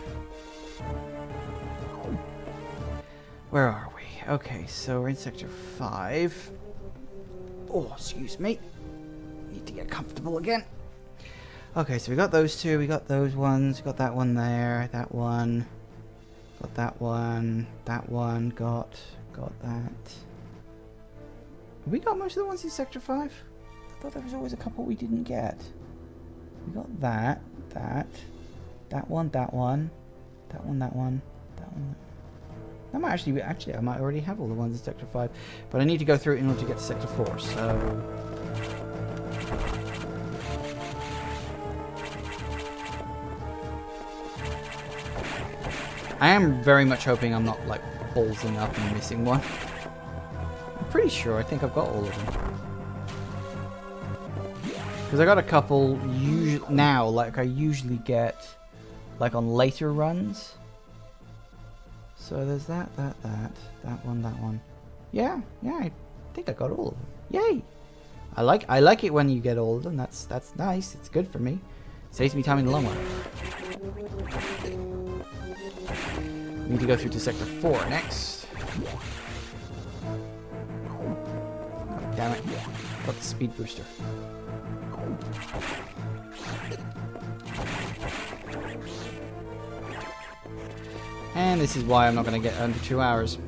Where are we? Okay, so we're in Sector 5. Oh, excuse me. Need to get comfortable again. Okay, so we got those two, we got those ones, we got that one there, that one. Got that one, got that. We got most of the ones in Sector 5? I thought there was always a couple we didn't get. We got that one, that one, that one, that one, that one. I might actually, I might already have all the ones in Sector 5, but I need to go through it in order to get to Sector 4, so... I am very much hoping I'm not, like, ballsing up and missing one. I'm pretty sure I think I've got all of them. Because I got a couple now, like I usually get, like on later runs. So there's that one. Yeah, I think I got all of them. Yay! I like it when you get all of them. That's nice. It's good for me. Saves me time in the long run. Need to go through to Sector 4 next. Oh, damn it! Got the speed booster. And this is why I'm not going to get under 2 hours.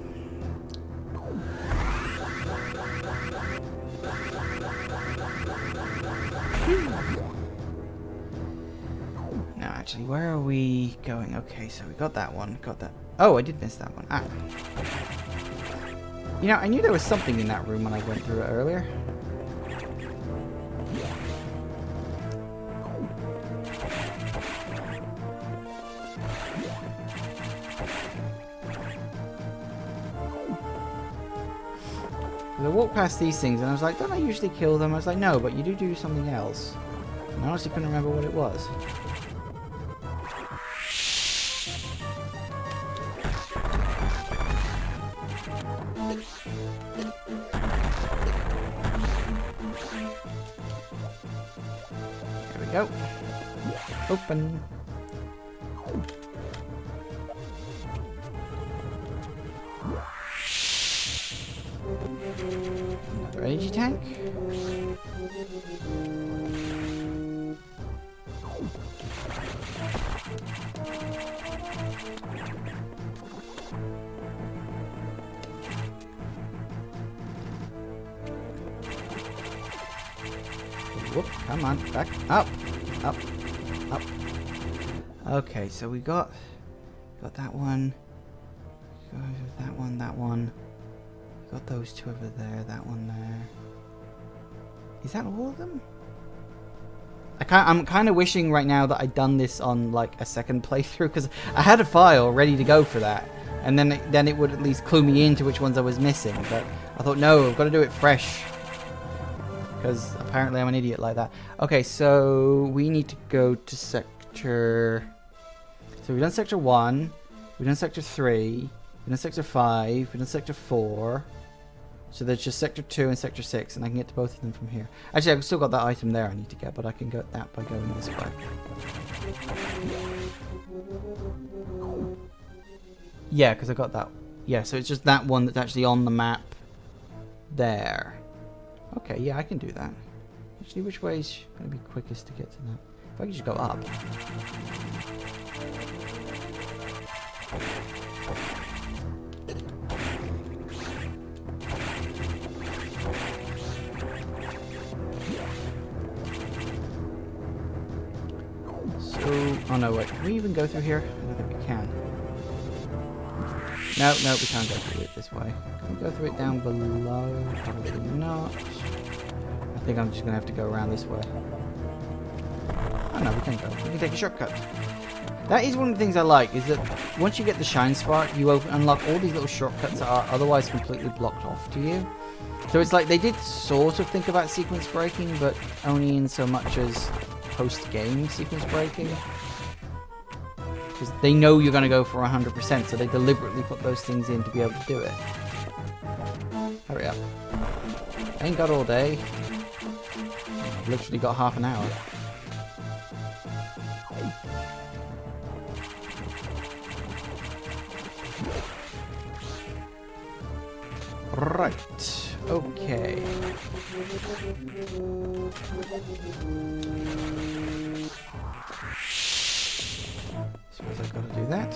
Now, actually, where are we going? Okay, so we got that one. Got that. Oh, I did miss that one. Ah. You know, I knew there was something in that room when I went through it earlier. I walked past these things and I was like, don't I usually kill them? I was like, no, but you do something else. And I honestly couldn't remember what it was. There we go. Open. Another energy tank. Whoop, come on, back up, up, up. Okay, so we got that one. That one. Got those two over there, that one there. Is that all of them? I'm kind of wishing right now that I'd done this on like a second playthrough, because I had a file ready to go for that, and then it would at least clue me into which ones I was missing. But I thought, no, I've got to do it fresh, because apparently I'm an idiot like that. Okay, so we need to go to Sector... So we've done Sector 1, we've done Sector 3, we've done Sector 5, we've done Sector 4. So there's just Sector 2 and Sector 6, and I can get to both of them from here. Actually, I've still got that item there I need to get, but I can get that by going this way. Yeah, because I got that. Yeah, so it's just that one that's actually on the map there. Okay, yeah, I can do that. Actually, which way is going to be quickest to get to that? If I can just go up. Oh no, wait. Can we even go through here? I don't think we can. No, we can't go through it this way. Can we go through it down below? Probably not. I think I'm just going to have to go around this way. Oh no, we can go. We can take a shortcut. That is one of the things I like, is that once you get the shine spark, you unlock all these little shortcuts that are otherwise completely blocked off to you. So it's like they did sort of think about sequence breaking, but only in so much as post-game sequence breaking. Because they know you're going to go for 100%, so they deliberately put those things in to be able to do it. Hurry up. I ain't got all day. I've literally got half an hour. Right. Okay. Suppose I've got to do that.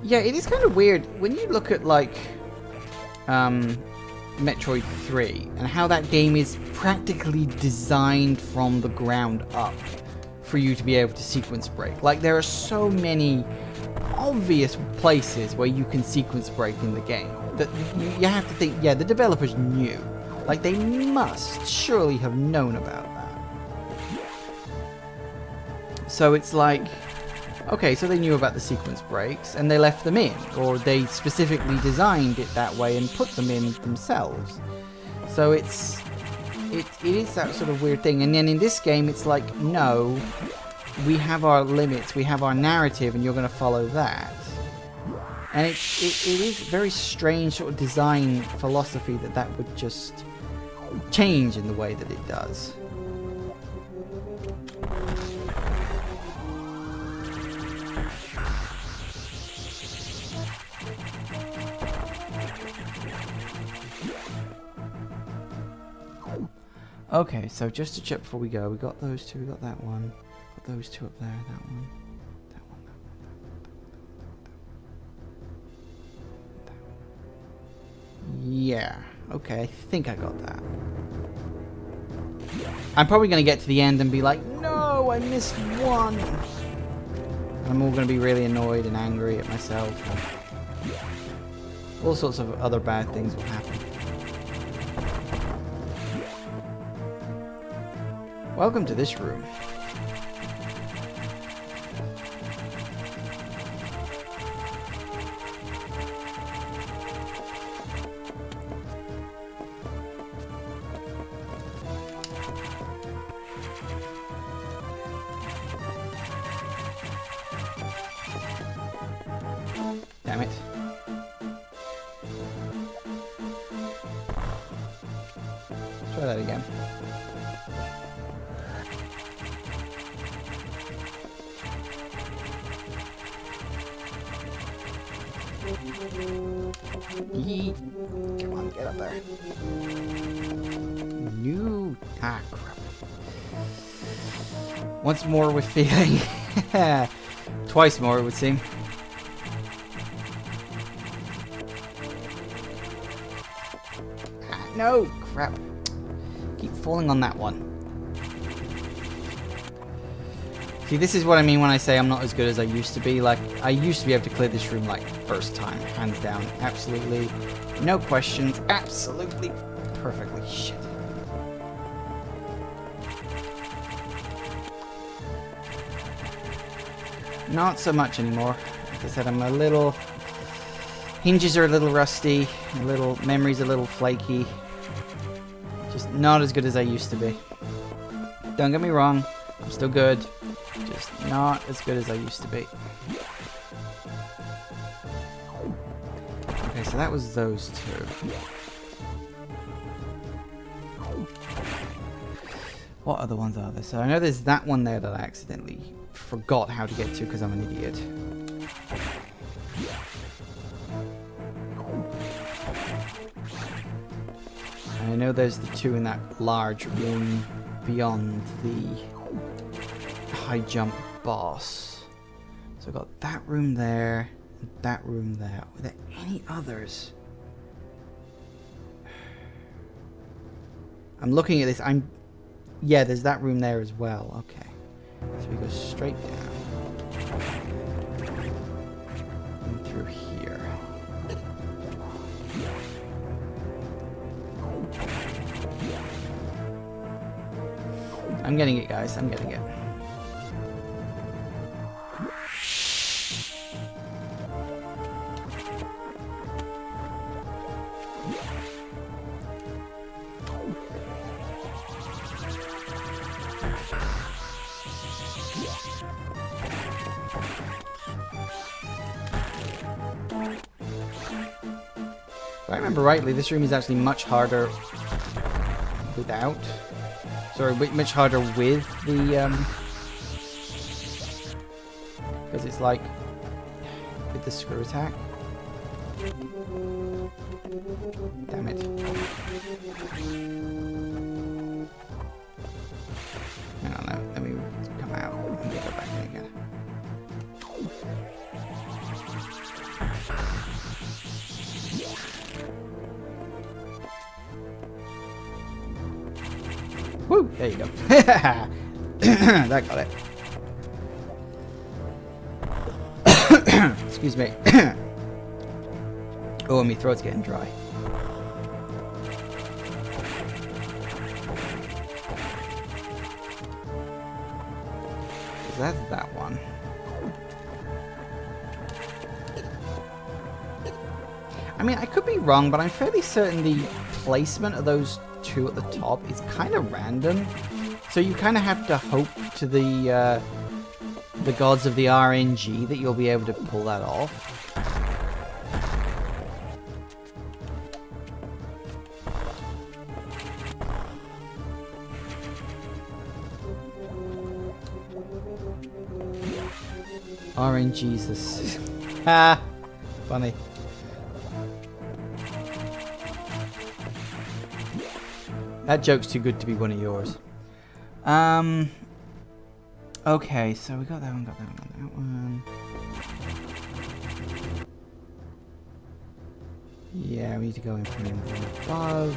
Yeah, it is kind of weird when you look at like Metroid 3 and how that game is practically designed from the ground up for you to be able to sequence break. Like there are so many obvious places where you can sequence break in the game that you have to think, yeah, the developers knew. Like they must surely have known about that. So it's like, okay, so they knew about the sequence breaks and they left them in, or they specifically designed it that way and put them in themselves. So it is that sort of weird thing. And then in this game, it's like, no, we have our limits, we have our narrative, and you're going to follow that. And it is very strange sort of design philosophy that would just change in the way that it does. Okay, so just to check before we go, we got those two, we got that one, got those two up there, that one, that one, that one. Yeah, okay, I think I got that. I'm probably going to get to the end and be like, no, I missed one. And I'm all going to be really annoyed and angry at myself. All sorts of other bad things will happen. Welcome to this room. Damn it. Let's try that again. Yeet. Come on, get up there. New. Ah, crap. Once more with feeling. Twice more, it would seem. Ah, no, crap. Keep falling on that one. See, this is what I mean when I say I'm not as good as I used to be. Like, I used to be able to clear this room, like, first time. Hands down. Absolutely. No questions. Absolutely. Perfectly. Shit. Not so much anymore. Like I said, I'm a little... Hinges are a little rusty. Memory's a little flaky. Just not as good as I used to be. Don't get me wrong. I'm still good. Just not as good as I used to be. Okay, so that was those two. What other ones are there? So I know there's that one there that I accidentally forgot how to get to because I'm an idiot. And I know there's the two in that large room beyond the high jump boss. So I've got that room there, and that room there. Were there any others? I'm looking at this. I'm Yeah, there's that room there as well. Okay. So we go straight down. And through here. I'm getting it, guys. I'm getting it. If I remember rightly, this room is actually much harder without. Sorry, much harder with the, because it's like, with the screw attack. Damn it. Hang on, let me come out and go back in again. Woo! There you go. That got it. Excuse me. Oh, and my throat's getting dry. So that's that one. I mean, I could be wrong, but I'm fairly certain the placement of those two at the top is kind of random. So you kind of have to hope to the gods of the RNG that you'll be able to pull that off. RNGesus. Ha! Funny. That joke's too good to be one of yours. Okay, so we got that one, got that one, that one. Yeah, we need to go in from above.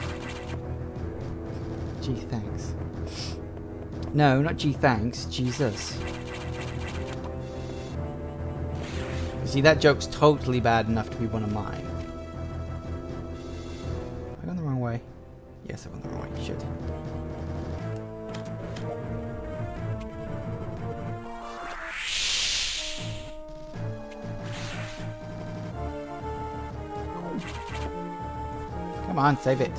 Gee, thanks. No, not gee, thanks. Jesus. See, that joke's totally bad enough to be one of mine. Have I gone the wrong way? Yes, I went the wrong way. Shit. Come on, save it.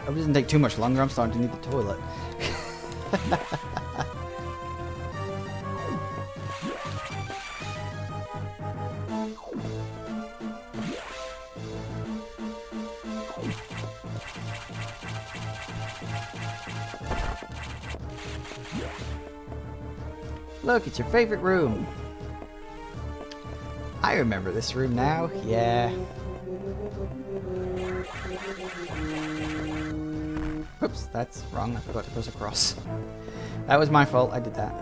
I hope it doesn't take too much longer. I'm starting to need the toilet. Look, it's your favorite room. I remember this room now. Yeah. Oops, that's wrong. I forgot to press across. That was my fault. I did that.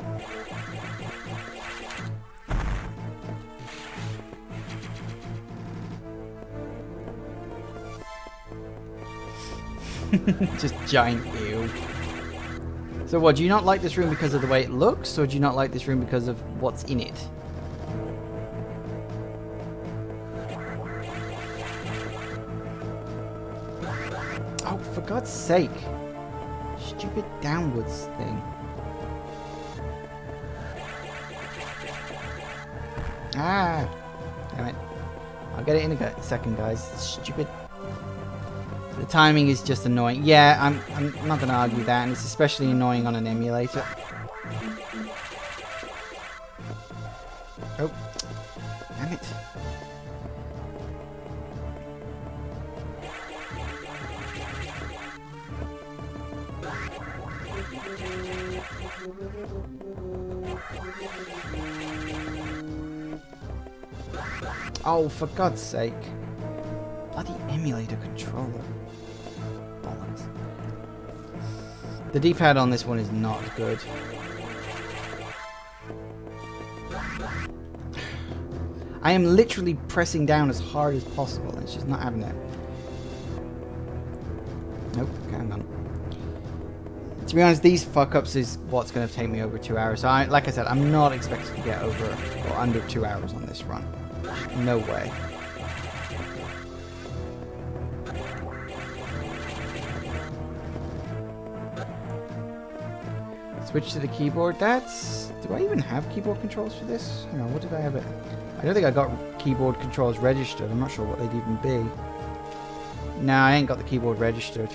Just giant ew. So what, do you not like this room because of the way it looks, or do you not like this room because of what's in it? Oh, for God's sake. Stupid downwards thing. Ah! Damn it. I'll get it in a second, guys. Stupid. The timing is just annoying. Yeah, I'm not going to argue that, and it's especially annoying on an emulator. Oh. Damn it. Oh, for God's sake. Bloody emulator controller. Bollocks. The D-pad on this one is not good. I am literally pressing down as hard as possible and it's just not having it. Nope, okay, hang on. To be honest, these fuck-ups is what's going to take me over 2 hours. So, like I said, I'm not expecting to get over or under 2 hours on this run. No way. Switch to the keyboard. That's... Do I even have keyboard controls for this? Hang on, what did I have it? I don't think I got keyboard controls registered. I'm not sure what they'd even be. No, I ain't got the keyboard registered.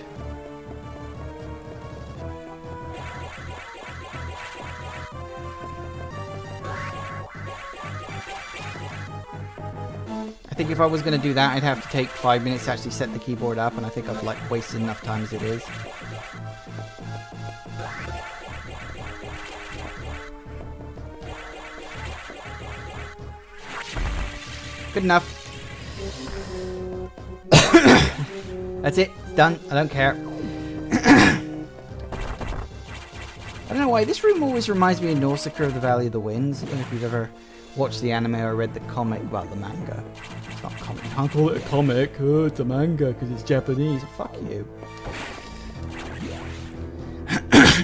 I think if I was going to do that, I'd have to take 5 minutes to actually set the keyboard up, and I think I've like wasted enough time as it is. Good enough. That's it. It's done. I don't care. I don't know why. This room always reminds me of Nausicaa of the Valley of the Winds. I don't know if you've ever watched the anime or read the comic. Well, the manga. It's not a comic. You can't call it a comic. Oh, it's a manga because it's Japanese. Fuck you.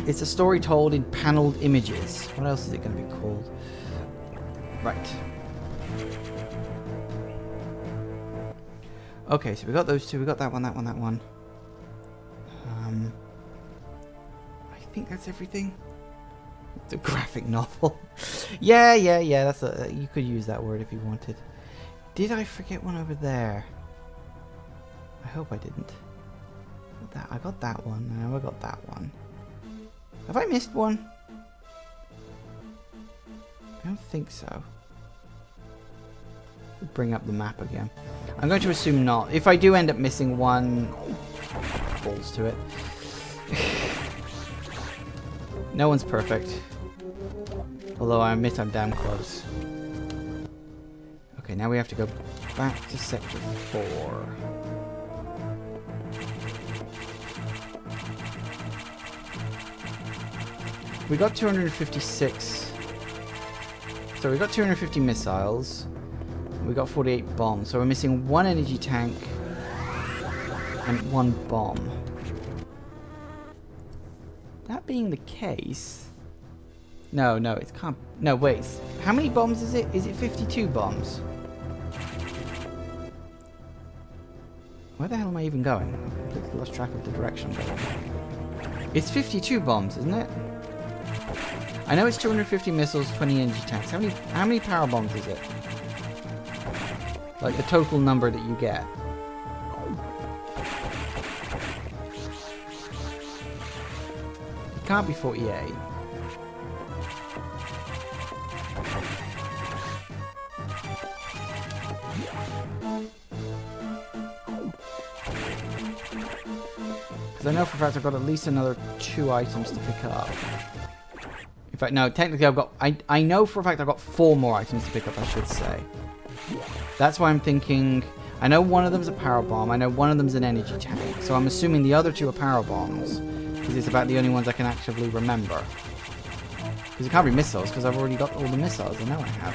It's a story told in panelled images. What else is it going to be called? Right. Okay, so we got those two. We got that one, that one, that one. I think that's everything. It's a graphic novel. yeah. That's a. You could use that word if you wanted. Did I forget one over there? I hope I didn't. I got that one. Now I got that one. Have I missed one? I don't think so. Bring up the map again. I'm going to assume not. If I do end up missing one, balls to it. No one's perfect. Although I admit I'm damn close. Okay, now we have to go back to Sector 4. We got 256. So we got 250 missiles. We got 48 bombs, so we're missing one energy tank and one bomb. That being the case... No, it can't... No, wait. How many bombs is it? Is it 52 bombs? Where the hell am I even going? I've completely lost track of the direction. It's 52 bombs, isn't it? I know it's 250 missiles, 20 energy tanks. How many power bombs is it? Like the total number that you get. It can't be 48. Because I know for a fact I've got at least another 2 items to pick up. In fact, no, technically I've got... I know for a fact I've got 4 more items to pick up, I should say. That's why I'm thinking... I know one of them's a power bomb. I know one of them's an energy tank. So I'm assuming the other 2 are power bombs. Because it's about the only ones I can actually remember. Because it can't be missiles, because I've already got all the missiles. I know I have.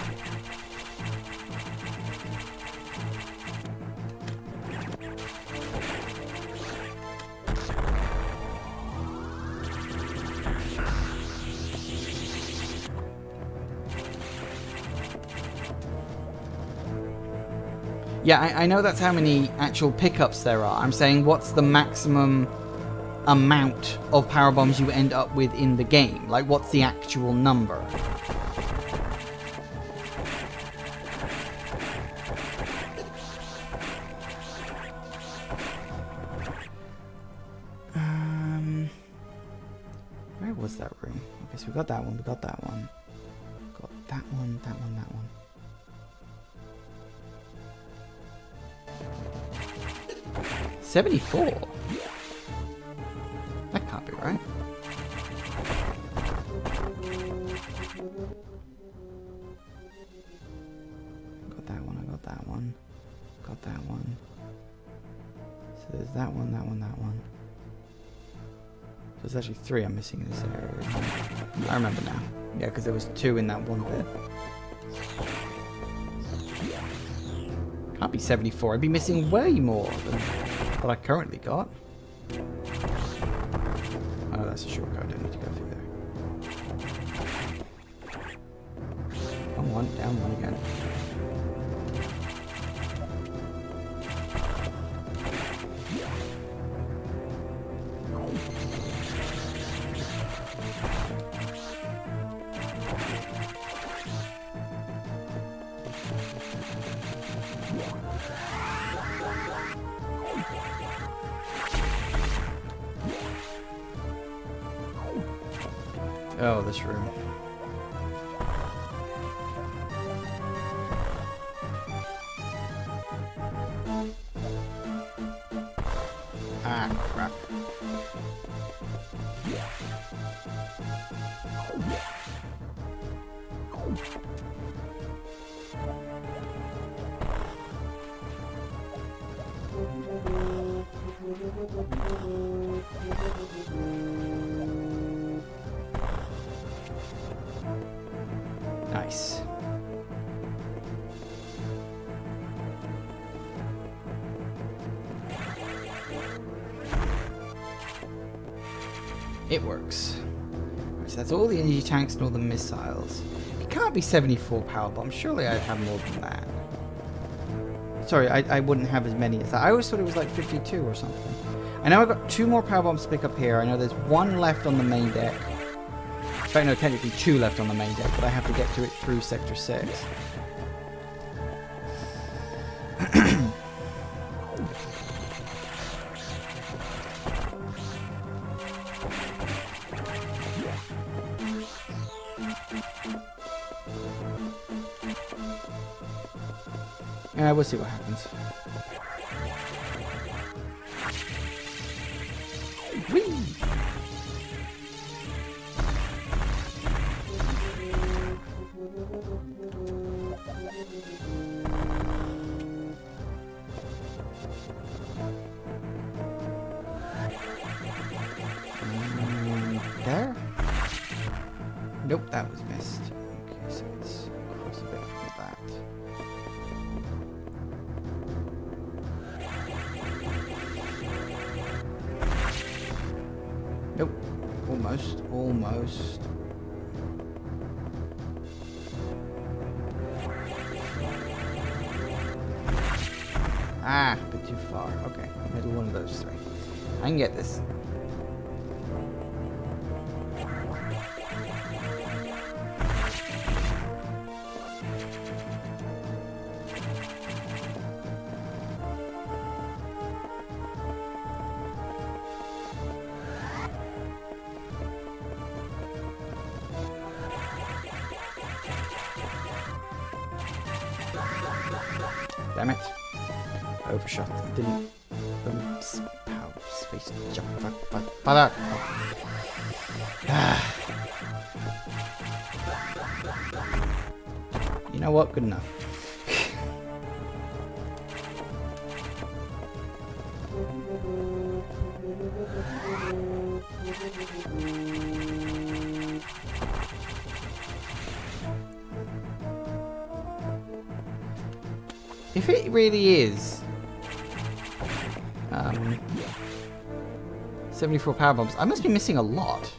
Yeah, I know that's how many actual pickups there are. I'm saying what's the maximum amount of power bombs you end up with in the game? Like, what's the actual number? Where was that room? Okay, so we got that one, we got that one. Got that one, that one, that one. 74? That can't be right. Got that one, I got that one. Got that one. So there's that one, that one, that one. So there's actually 3 I'm missing in this area. I remember now. Yeah, because there was 2 in that one bit. Can't be 74. I'd be missing way more than what I currently got. Oh, that's a shortcut. I don't need to go through there. Come on, down one again. Oh, this room. Ah, crap. Nice. It works. So that's all the energy tanks and all the missiles. It can't be 74 power bombs. Surely I'd have more than that. Sorry, I wouldn't have as many as that. I always thought it was like 52 or something. I know I've got 2 more power bombs to pick up here. I know there's 1 left on the main deck. In fact, no, technically 2 left on the main deck, but I have to get to it through Sector 6. We'll see what happens. Whee! There? Nope, that was missed. Okay, so let's cross a bit from that. Nope. Almost. Almost. Ah, a bit too far. Okay, middle one of those 3. I can get this. Damn it. Overshot. Didn't. Power space jump. Fuck. You know what? Good enough. If it really is 74 power bombs, I must be missing a lot.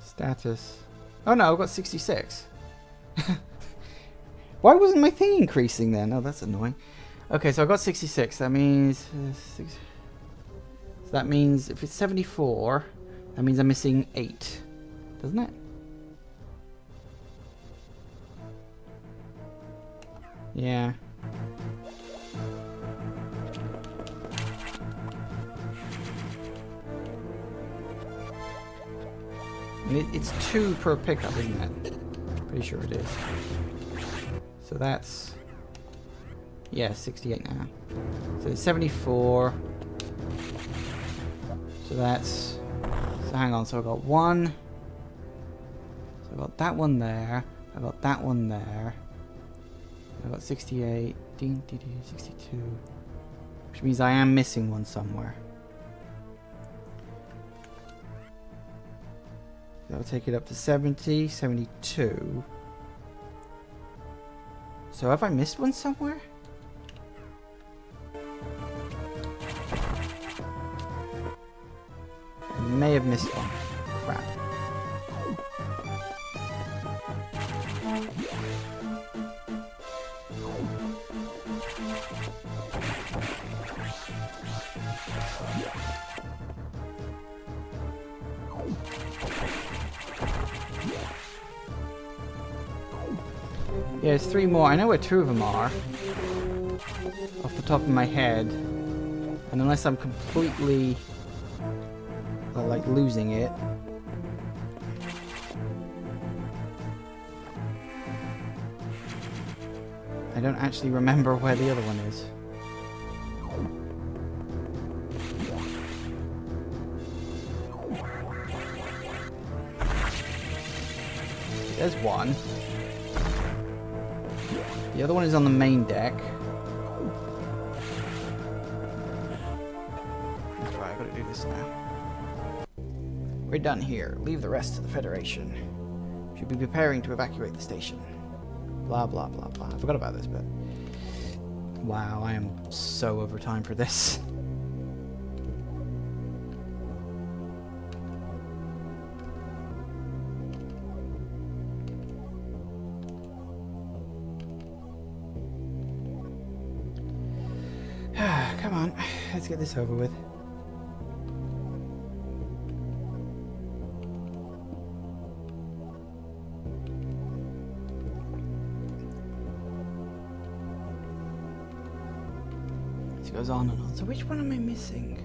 Status. Oh no, I've got 66. Why wasn't my thing increasing then? Oh, that's annoying. Okay, so I've got 66. That means... so that means if it's 74, that means I'm missing 8. Doesn't it? Yeah. It's 2 per pickup, isn't it? Pretty sure it is. So that's... Yeah, 68 now. So it's 74. So that's... So hang on, so I've got one. So I've got that one there. I've got that one there. I've got 68. 62. Which means I am missing one somewhere. That'll take it up to 70, 72. So have I missed one somewhere? I may have missed one. Crap. Yeah, there's 3 more. I know where 2 of them are. Off the top of my head. And unless I'm completely... like losing it. I don't actually remember where the other one is. There's one. The other one is on the main deck. That's right, I gotta do this now. We're done here. Leave the rest to the Federation. Should be preparing to evacuate the station. Blah, blah, blah, blah. I forgot about this bit. Wow, I am so over time for this. Come on, let's get this over with. It goes on and on. So which one am I missing?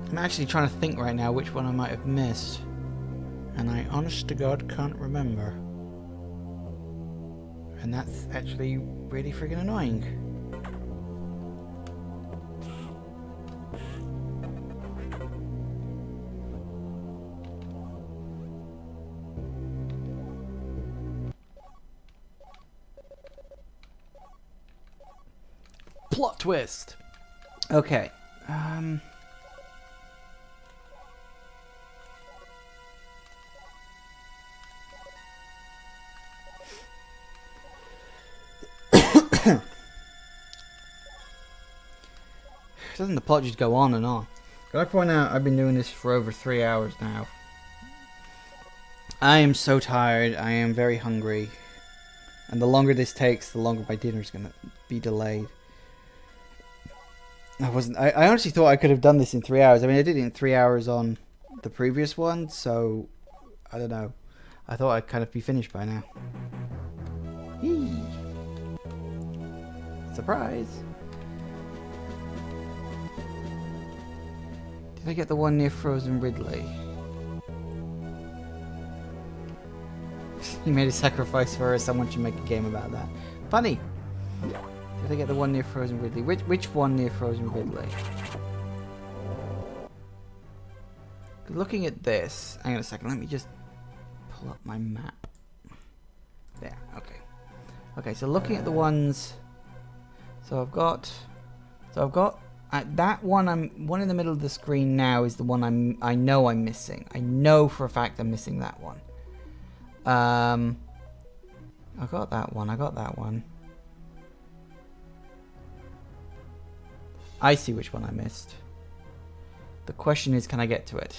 I'm actually trying to think right now which one I might have missed. And I honest to God can't remember. And that's actually really friggin' annoying. Plot twist! Okay. Doesn't the plot just go on and on? Can I point out I've been doing this for over 3 hours now. I am so tired. I am very hungry. And the longer this takes, the longer my dinner's gonna be delayed. I honestly thought I could have done this in 3 hours. I mean, I did it in 3 hours on the previous one, so I don't know. I thought I'd kind of be finished by now. Eee. Surprise! Did I get the one near Frozen Ridley? He made a sacrifice for her. Someone should make a game about that. Funny! Did I get the one near Frozen Ridley? Which one near Frozen Ridley? Looking at this... Hang on a second, let me just pull up my map. There, okay. Okay, so looking at the ones... So I've got that one. One in the middle of the screen now is the one I know I'm missing. I know for a fact I'm missing that one. I got that one. I got that one. I see which one I missed. The question is, can I get to it?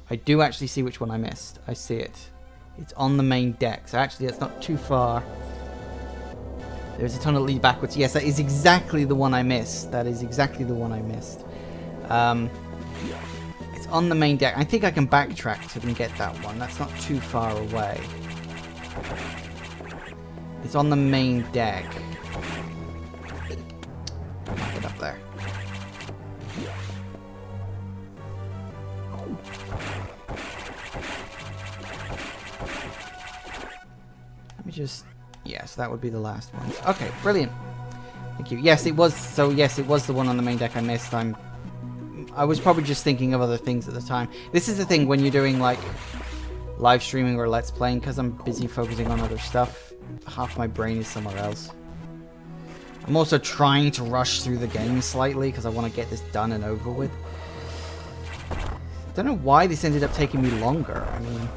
I do actually see which one I missed. I see it. It's on the main deck. So actually, it's not too far. There's a tunnel that leads backwards. Yes, that is exactly the one I missed. That is exactly the one I missed. It's on the main deck. I think I can backtrack so I can get that one. That's not too far away. It's on the main deck. there. Let me just... Yes, that would be the last one. Okay, brilliant. Thank you. Yes, it was... So, yes, it was the one on the main deck I missed. I was probably just thinking of other things at the time. This is the thing when you're doing, like, live streaming or Let's Playing, because I'm busy focusing on other stuff. Half my brain is somewhere else. I'm also trying to rush through the game slightly, because I want to get this done and over with. I don't know why this ended up taking me longer. I mean...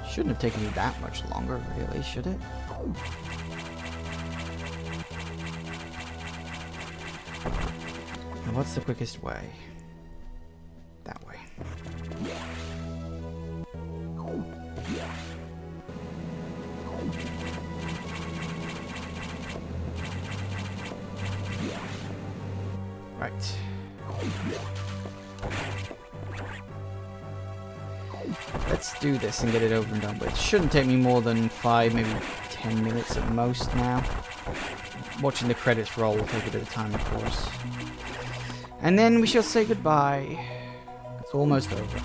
Shouldn't have taken me that much longer, really, should it? And what's the quickest way? That way. Right. Let's do this and get it over and done with. Shouldn't take me more than 5, maybe 10 minutes at most now. Watching the credits roll will take a bit of time, of course. And then we shall say goodbye. It's almost over.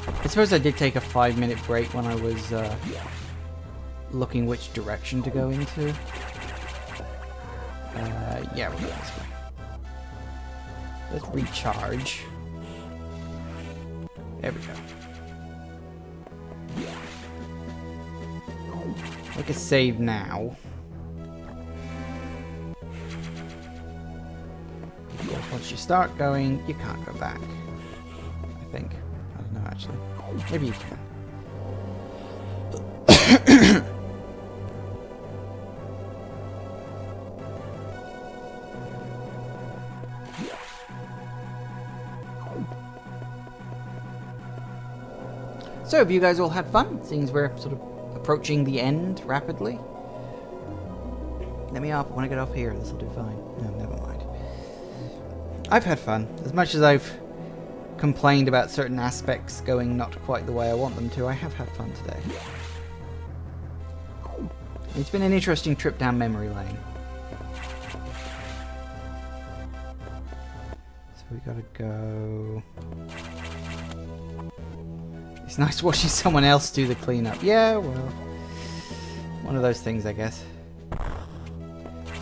I suppose I did take a 5-minute break when I was looking which direction to go into. Yeah, we'll go this way. Let's recharge. There we go. Make a save now. Of course, once you start going, you can't go back. I think. I don't know, actually. Maybe you can. So, have you guys all had fun? Seeing as we're sort of approaching the end rapidly. Let me up. I want to get up here. This will do fine. No, never mind. I've had fun. As much as I've complained about certain aspects going not quite the way I want them to, I have had fun today. It's been an interesting trip down memory lane. So we gotta go... It's nice watching someone else do the cleanup. Yeah, well, one of those things, I guess.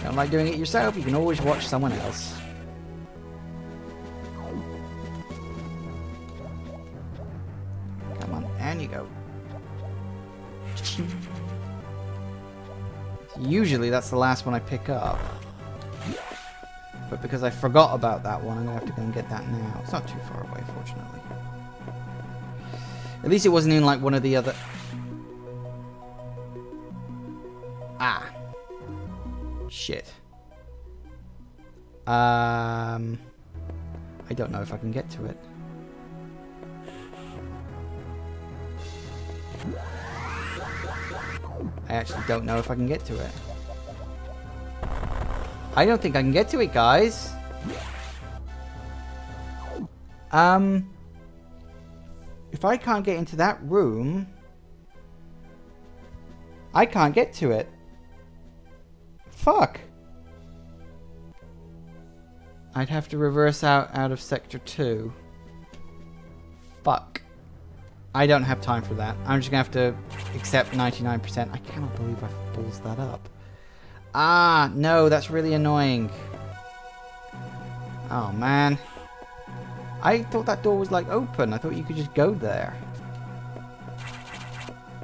Don't like doing it yourself, you can always watch someone else. Come on, and you go. Usually that's the last one I pick up. But because I forgot about that one, I'm going to have to go and get that now. It's not too far away, fortunately. At least it wasn't in like one of the other... Ah. Shit. I don't know if I can get to it. I actually don't know if I can get to it. I don't think I can get to it, guys. If I can't get into that room, I can't get to it. Fuck. I'd have to reverse out of Sector 2. Fuck. I don't have time for that. I'm just gonna have to accept 99%. I cannot believe I balls that up. Ah, no, that's really annoying. Oh, man. I thought that door was, like, open. I thought you could just go there.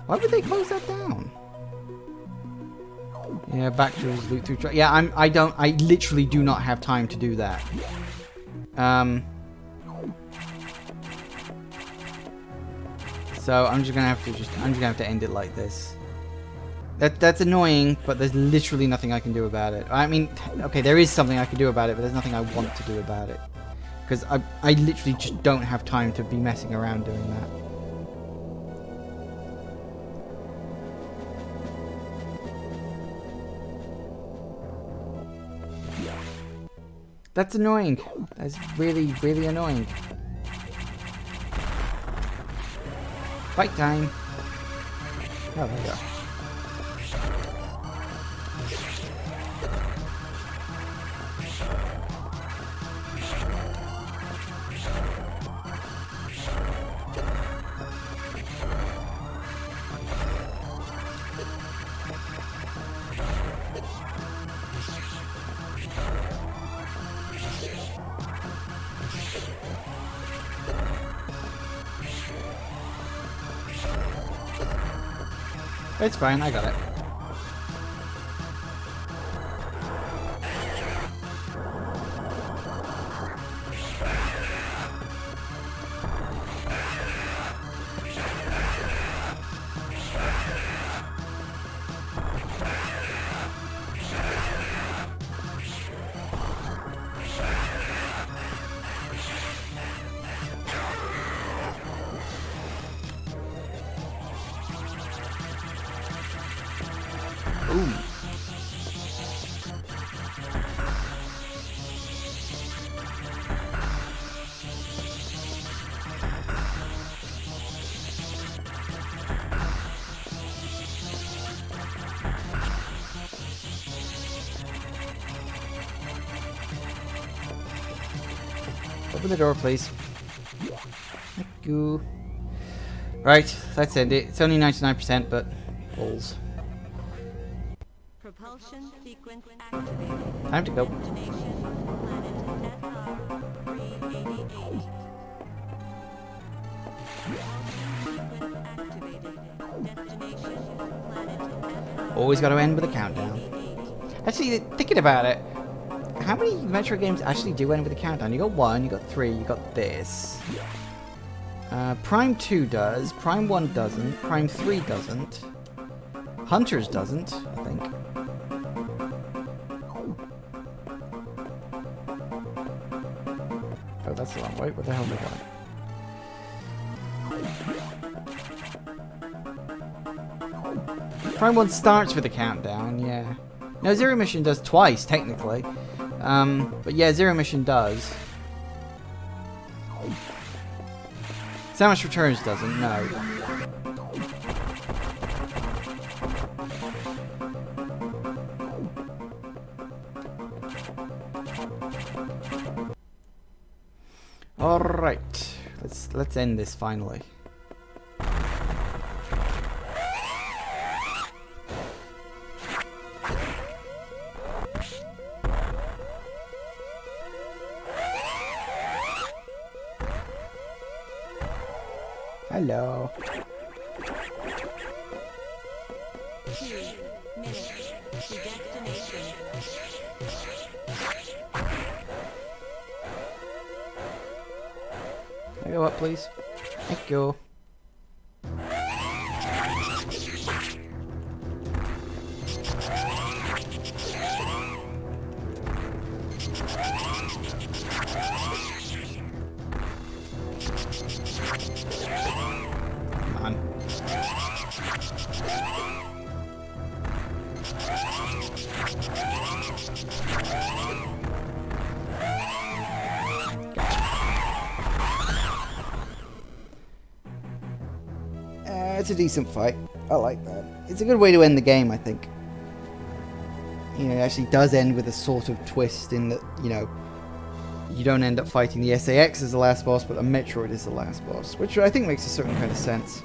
Why would they close that down? Yeah, back to loot through... Yeah, I literally do not have time to do that. So I'm just gonna have to end it like this. That's annoying, but there's literally nothing I can do about it. I mean, okay, there is something I can do about it, but there's nothing I want to do about it. Because I literally just don't have time to be messing around doing that. That's annoying. That's really, really annoying. Fight time. Oh, there we go. It's fine, I got it. Ooh. Open the door, please. Thank you. Right, let's end it. It's only 99%, but balls. Propulsion sequence activated. Time to go. Destination planet SR-388. Propulsion sequence activated. Destination planet SR. Always got to end with a countdown. Actually, thinking about it, how many Metroid games actually do end with a countdown? You got 1, you got 3, you got this. Prime 2 does, Prime 1 doesn't, Prime 3 doesn't. Hunters doesn't, I think. Oh, that's the wrong way. Where the hell am I going? Prime 1 starts with a countdown, yeah. No, Zero Mission does twice, technically. But yeah, Zero Mission does. Samus Returns doesn't, no. Alright. Let's end this finally. Hello. 2 minutes to destination. Can I go up, please? Thank you. Come on. It's a decent fight. I like that. It's a good way to end the game, I think. You know, it actually does end with a sort of twist in that, you know, you don't end up fighting the SAX as the last boss, but a Metroid is the last boss, which I think makes a certain kind of sense.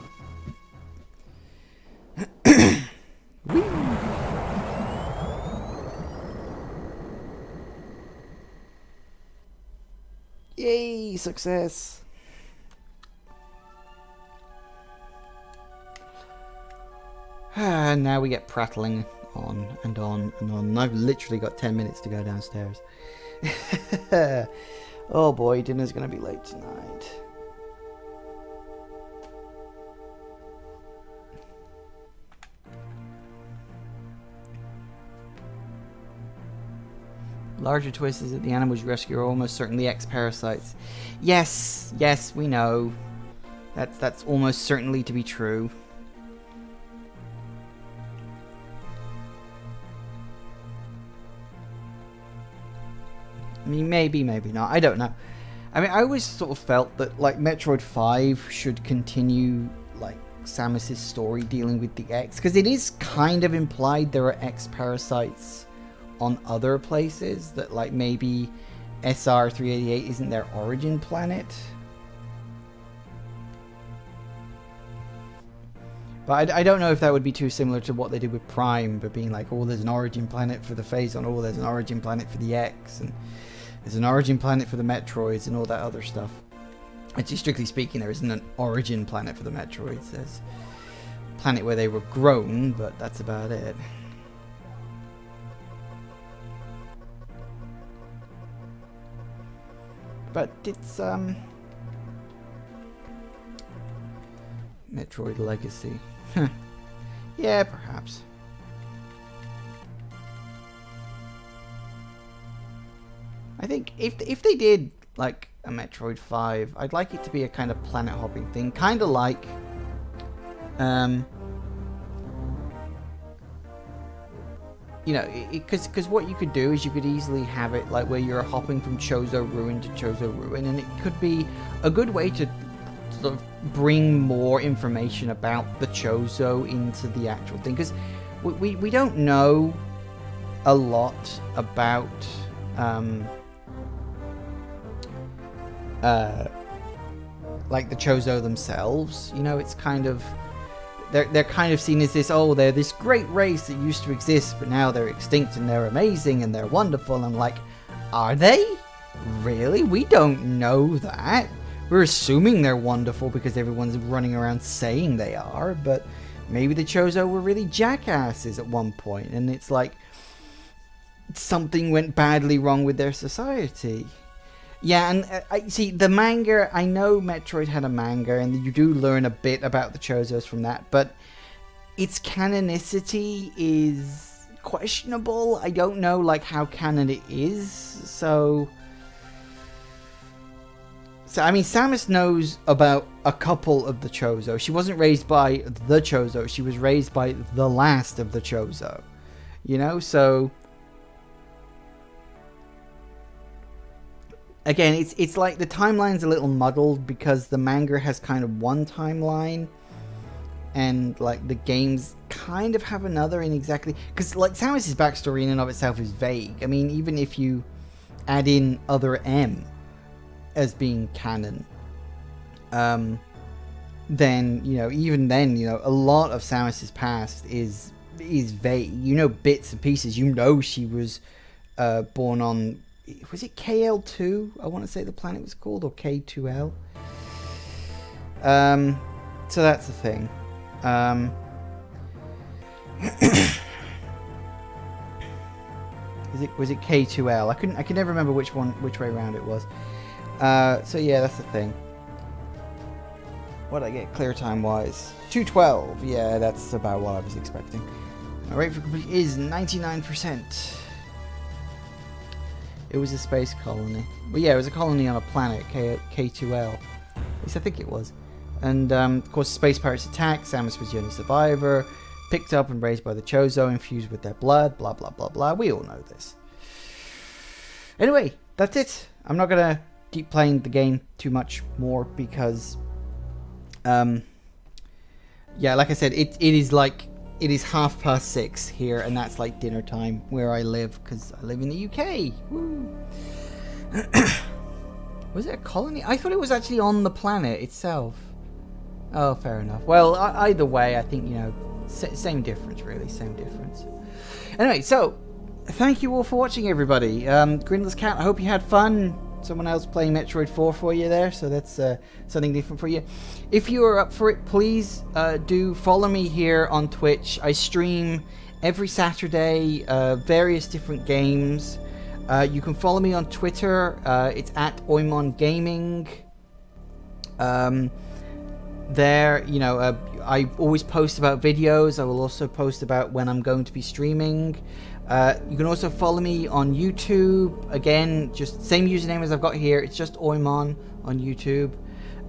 Yay, success! And now we get prattling on and on and on. And I've literally got 10 minutes to go downstairs. Oh boy, dinner's gonna be late tonight. Larger twist is that the animals you rescue are almost certainly ex-parasites. Yes, yes, we know. That's almost certainly to be true. I mean, maybe, maybe not. I don't know. I mean, I always sort of felt that, like, Metroid 5 should continue, like, Samus's story dealing with the X, because it is kind of implied there are X parasites on other places, that like maybe SR388 isn't their origin planet. But I don't know if that would be too similar to what they did with Prime, but being like, oh, there's an origin planet for the Phazon, oh, there's an origin planet for the X, and there's an origin planet for the Metroids, and all that other stuff. Actually, strictly speaking, there isn't an origin planet for the Metroids. There's a planet where they were grown, but that's about it. But it's, Metroid Legacy. Yeah, perhaps. I think if they did like a Metroid 5, I'd like it to be a kind of planet hopping thing, kind of like you know, because what you could do is you could easily have it like where you're hopping from Chozo Ruin to Chozo Ruin, and it could be a good way to sort of bring more information about the Chozo into the actual thing, because we don't know a lot about like the Chozo themselves. You know, it's kind of they're kind of seen as this, oh, they're this great race that used to exist, but now they're extinct and they're amazing and they're wonderful. And I'm like, are they? Really? We don't know that. We're assuming they're wonderful because everyone's running around saying they are, but maybe the Chozo were really jackasses at one point, and it's like something went badly wrong with their society. Yeah, and I see the manga. I know Metroid had a manga, and you do learn a bit about the Chozos from that, but its canonicity is questionable. I don't know like how canon it is, so I mean, Samus knows about a couple of the Chozo. She wasn't raised by the Chozo. She was raised by the last of the Chozo. You know, so again, it's like the timeline's a little muddled because the manga has kind of one timeline, and like the games kind of have another in exactly, because like Samus's backstory in and of itself is vague. I mean, even if you add in other M as being canon, then, you know, even then, you know, a lot of Samus's past is vague. You know, bits and pieces. You know, she was born on, was it KL2? I want to say the planet was called, or K2L. So that's the thing. Was it K2L? I could never remember which way around it was. So yeah, that's the thing. What did I get clear time wise? 212. Yeah, that's about what I was expecting. My rate for complete is 99%. It was a space colony. Well, yeah, it was a colony on a planet, K2L. At least I think it was. And of course, space pirates attacked. Samus was the only survivor. Picked up and raised by the Chozo, infused with their blood. Blah blah blah blah. We all know this. Anyway, that's it. I'm not gonna keep playing the game too much more because yeah, like I said, it is 6:30 here, and that's like dinner time where I live, because I live in the UK. Woo. Was it a colony? I thought it was actually on the planet itself. Oh, fair enough. Well, either way, I think, you know, same difference, really, same difference. Anyway, so thank you all for watching, everybody. Grindless Cat, I hope you had fun. Someone else playing Metroid 4 for you there, so that's something different for you. If you are up for it, please do follow me here on Twitch. I stream every Saturday various different games. You can follow me on Twitter. It's at Oimon Gaming. There, you know, I always post about videos. I will also post about when I'm going to be streaming. You can also follow me on YouTube. Again, just same username as I've got here. It's just Oimon on YouTube.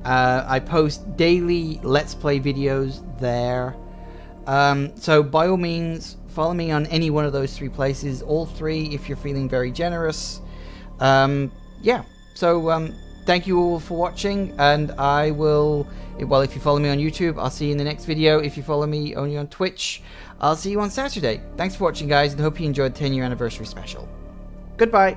I post daily Let's Play videos there. So by all means, follow me on any one of those three places. All three, if you're feeling very generous. Yeah. So thank you all for watching, and I will, well, if you follow me on YouTube, I'll see you in the next video. If you follow me only on Twitch, I'll see you on Saturday. Thanks for watching, guys, and hope you enjoyed the 10-year anniversary special. Goodbye.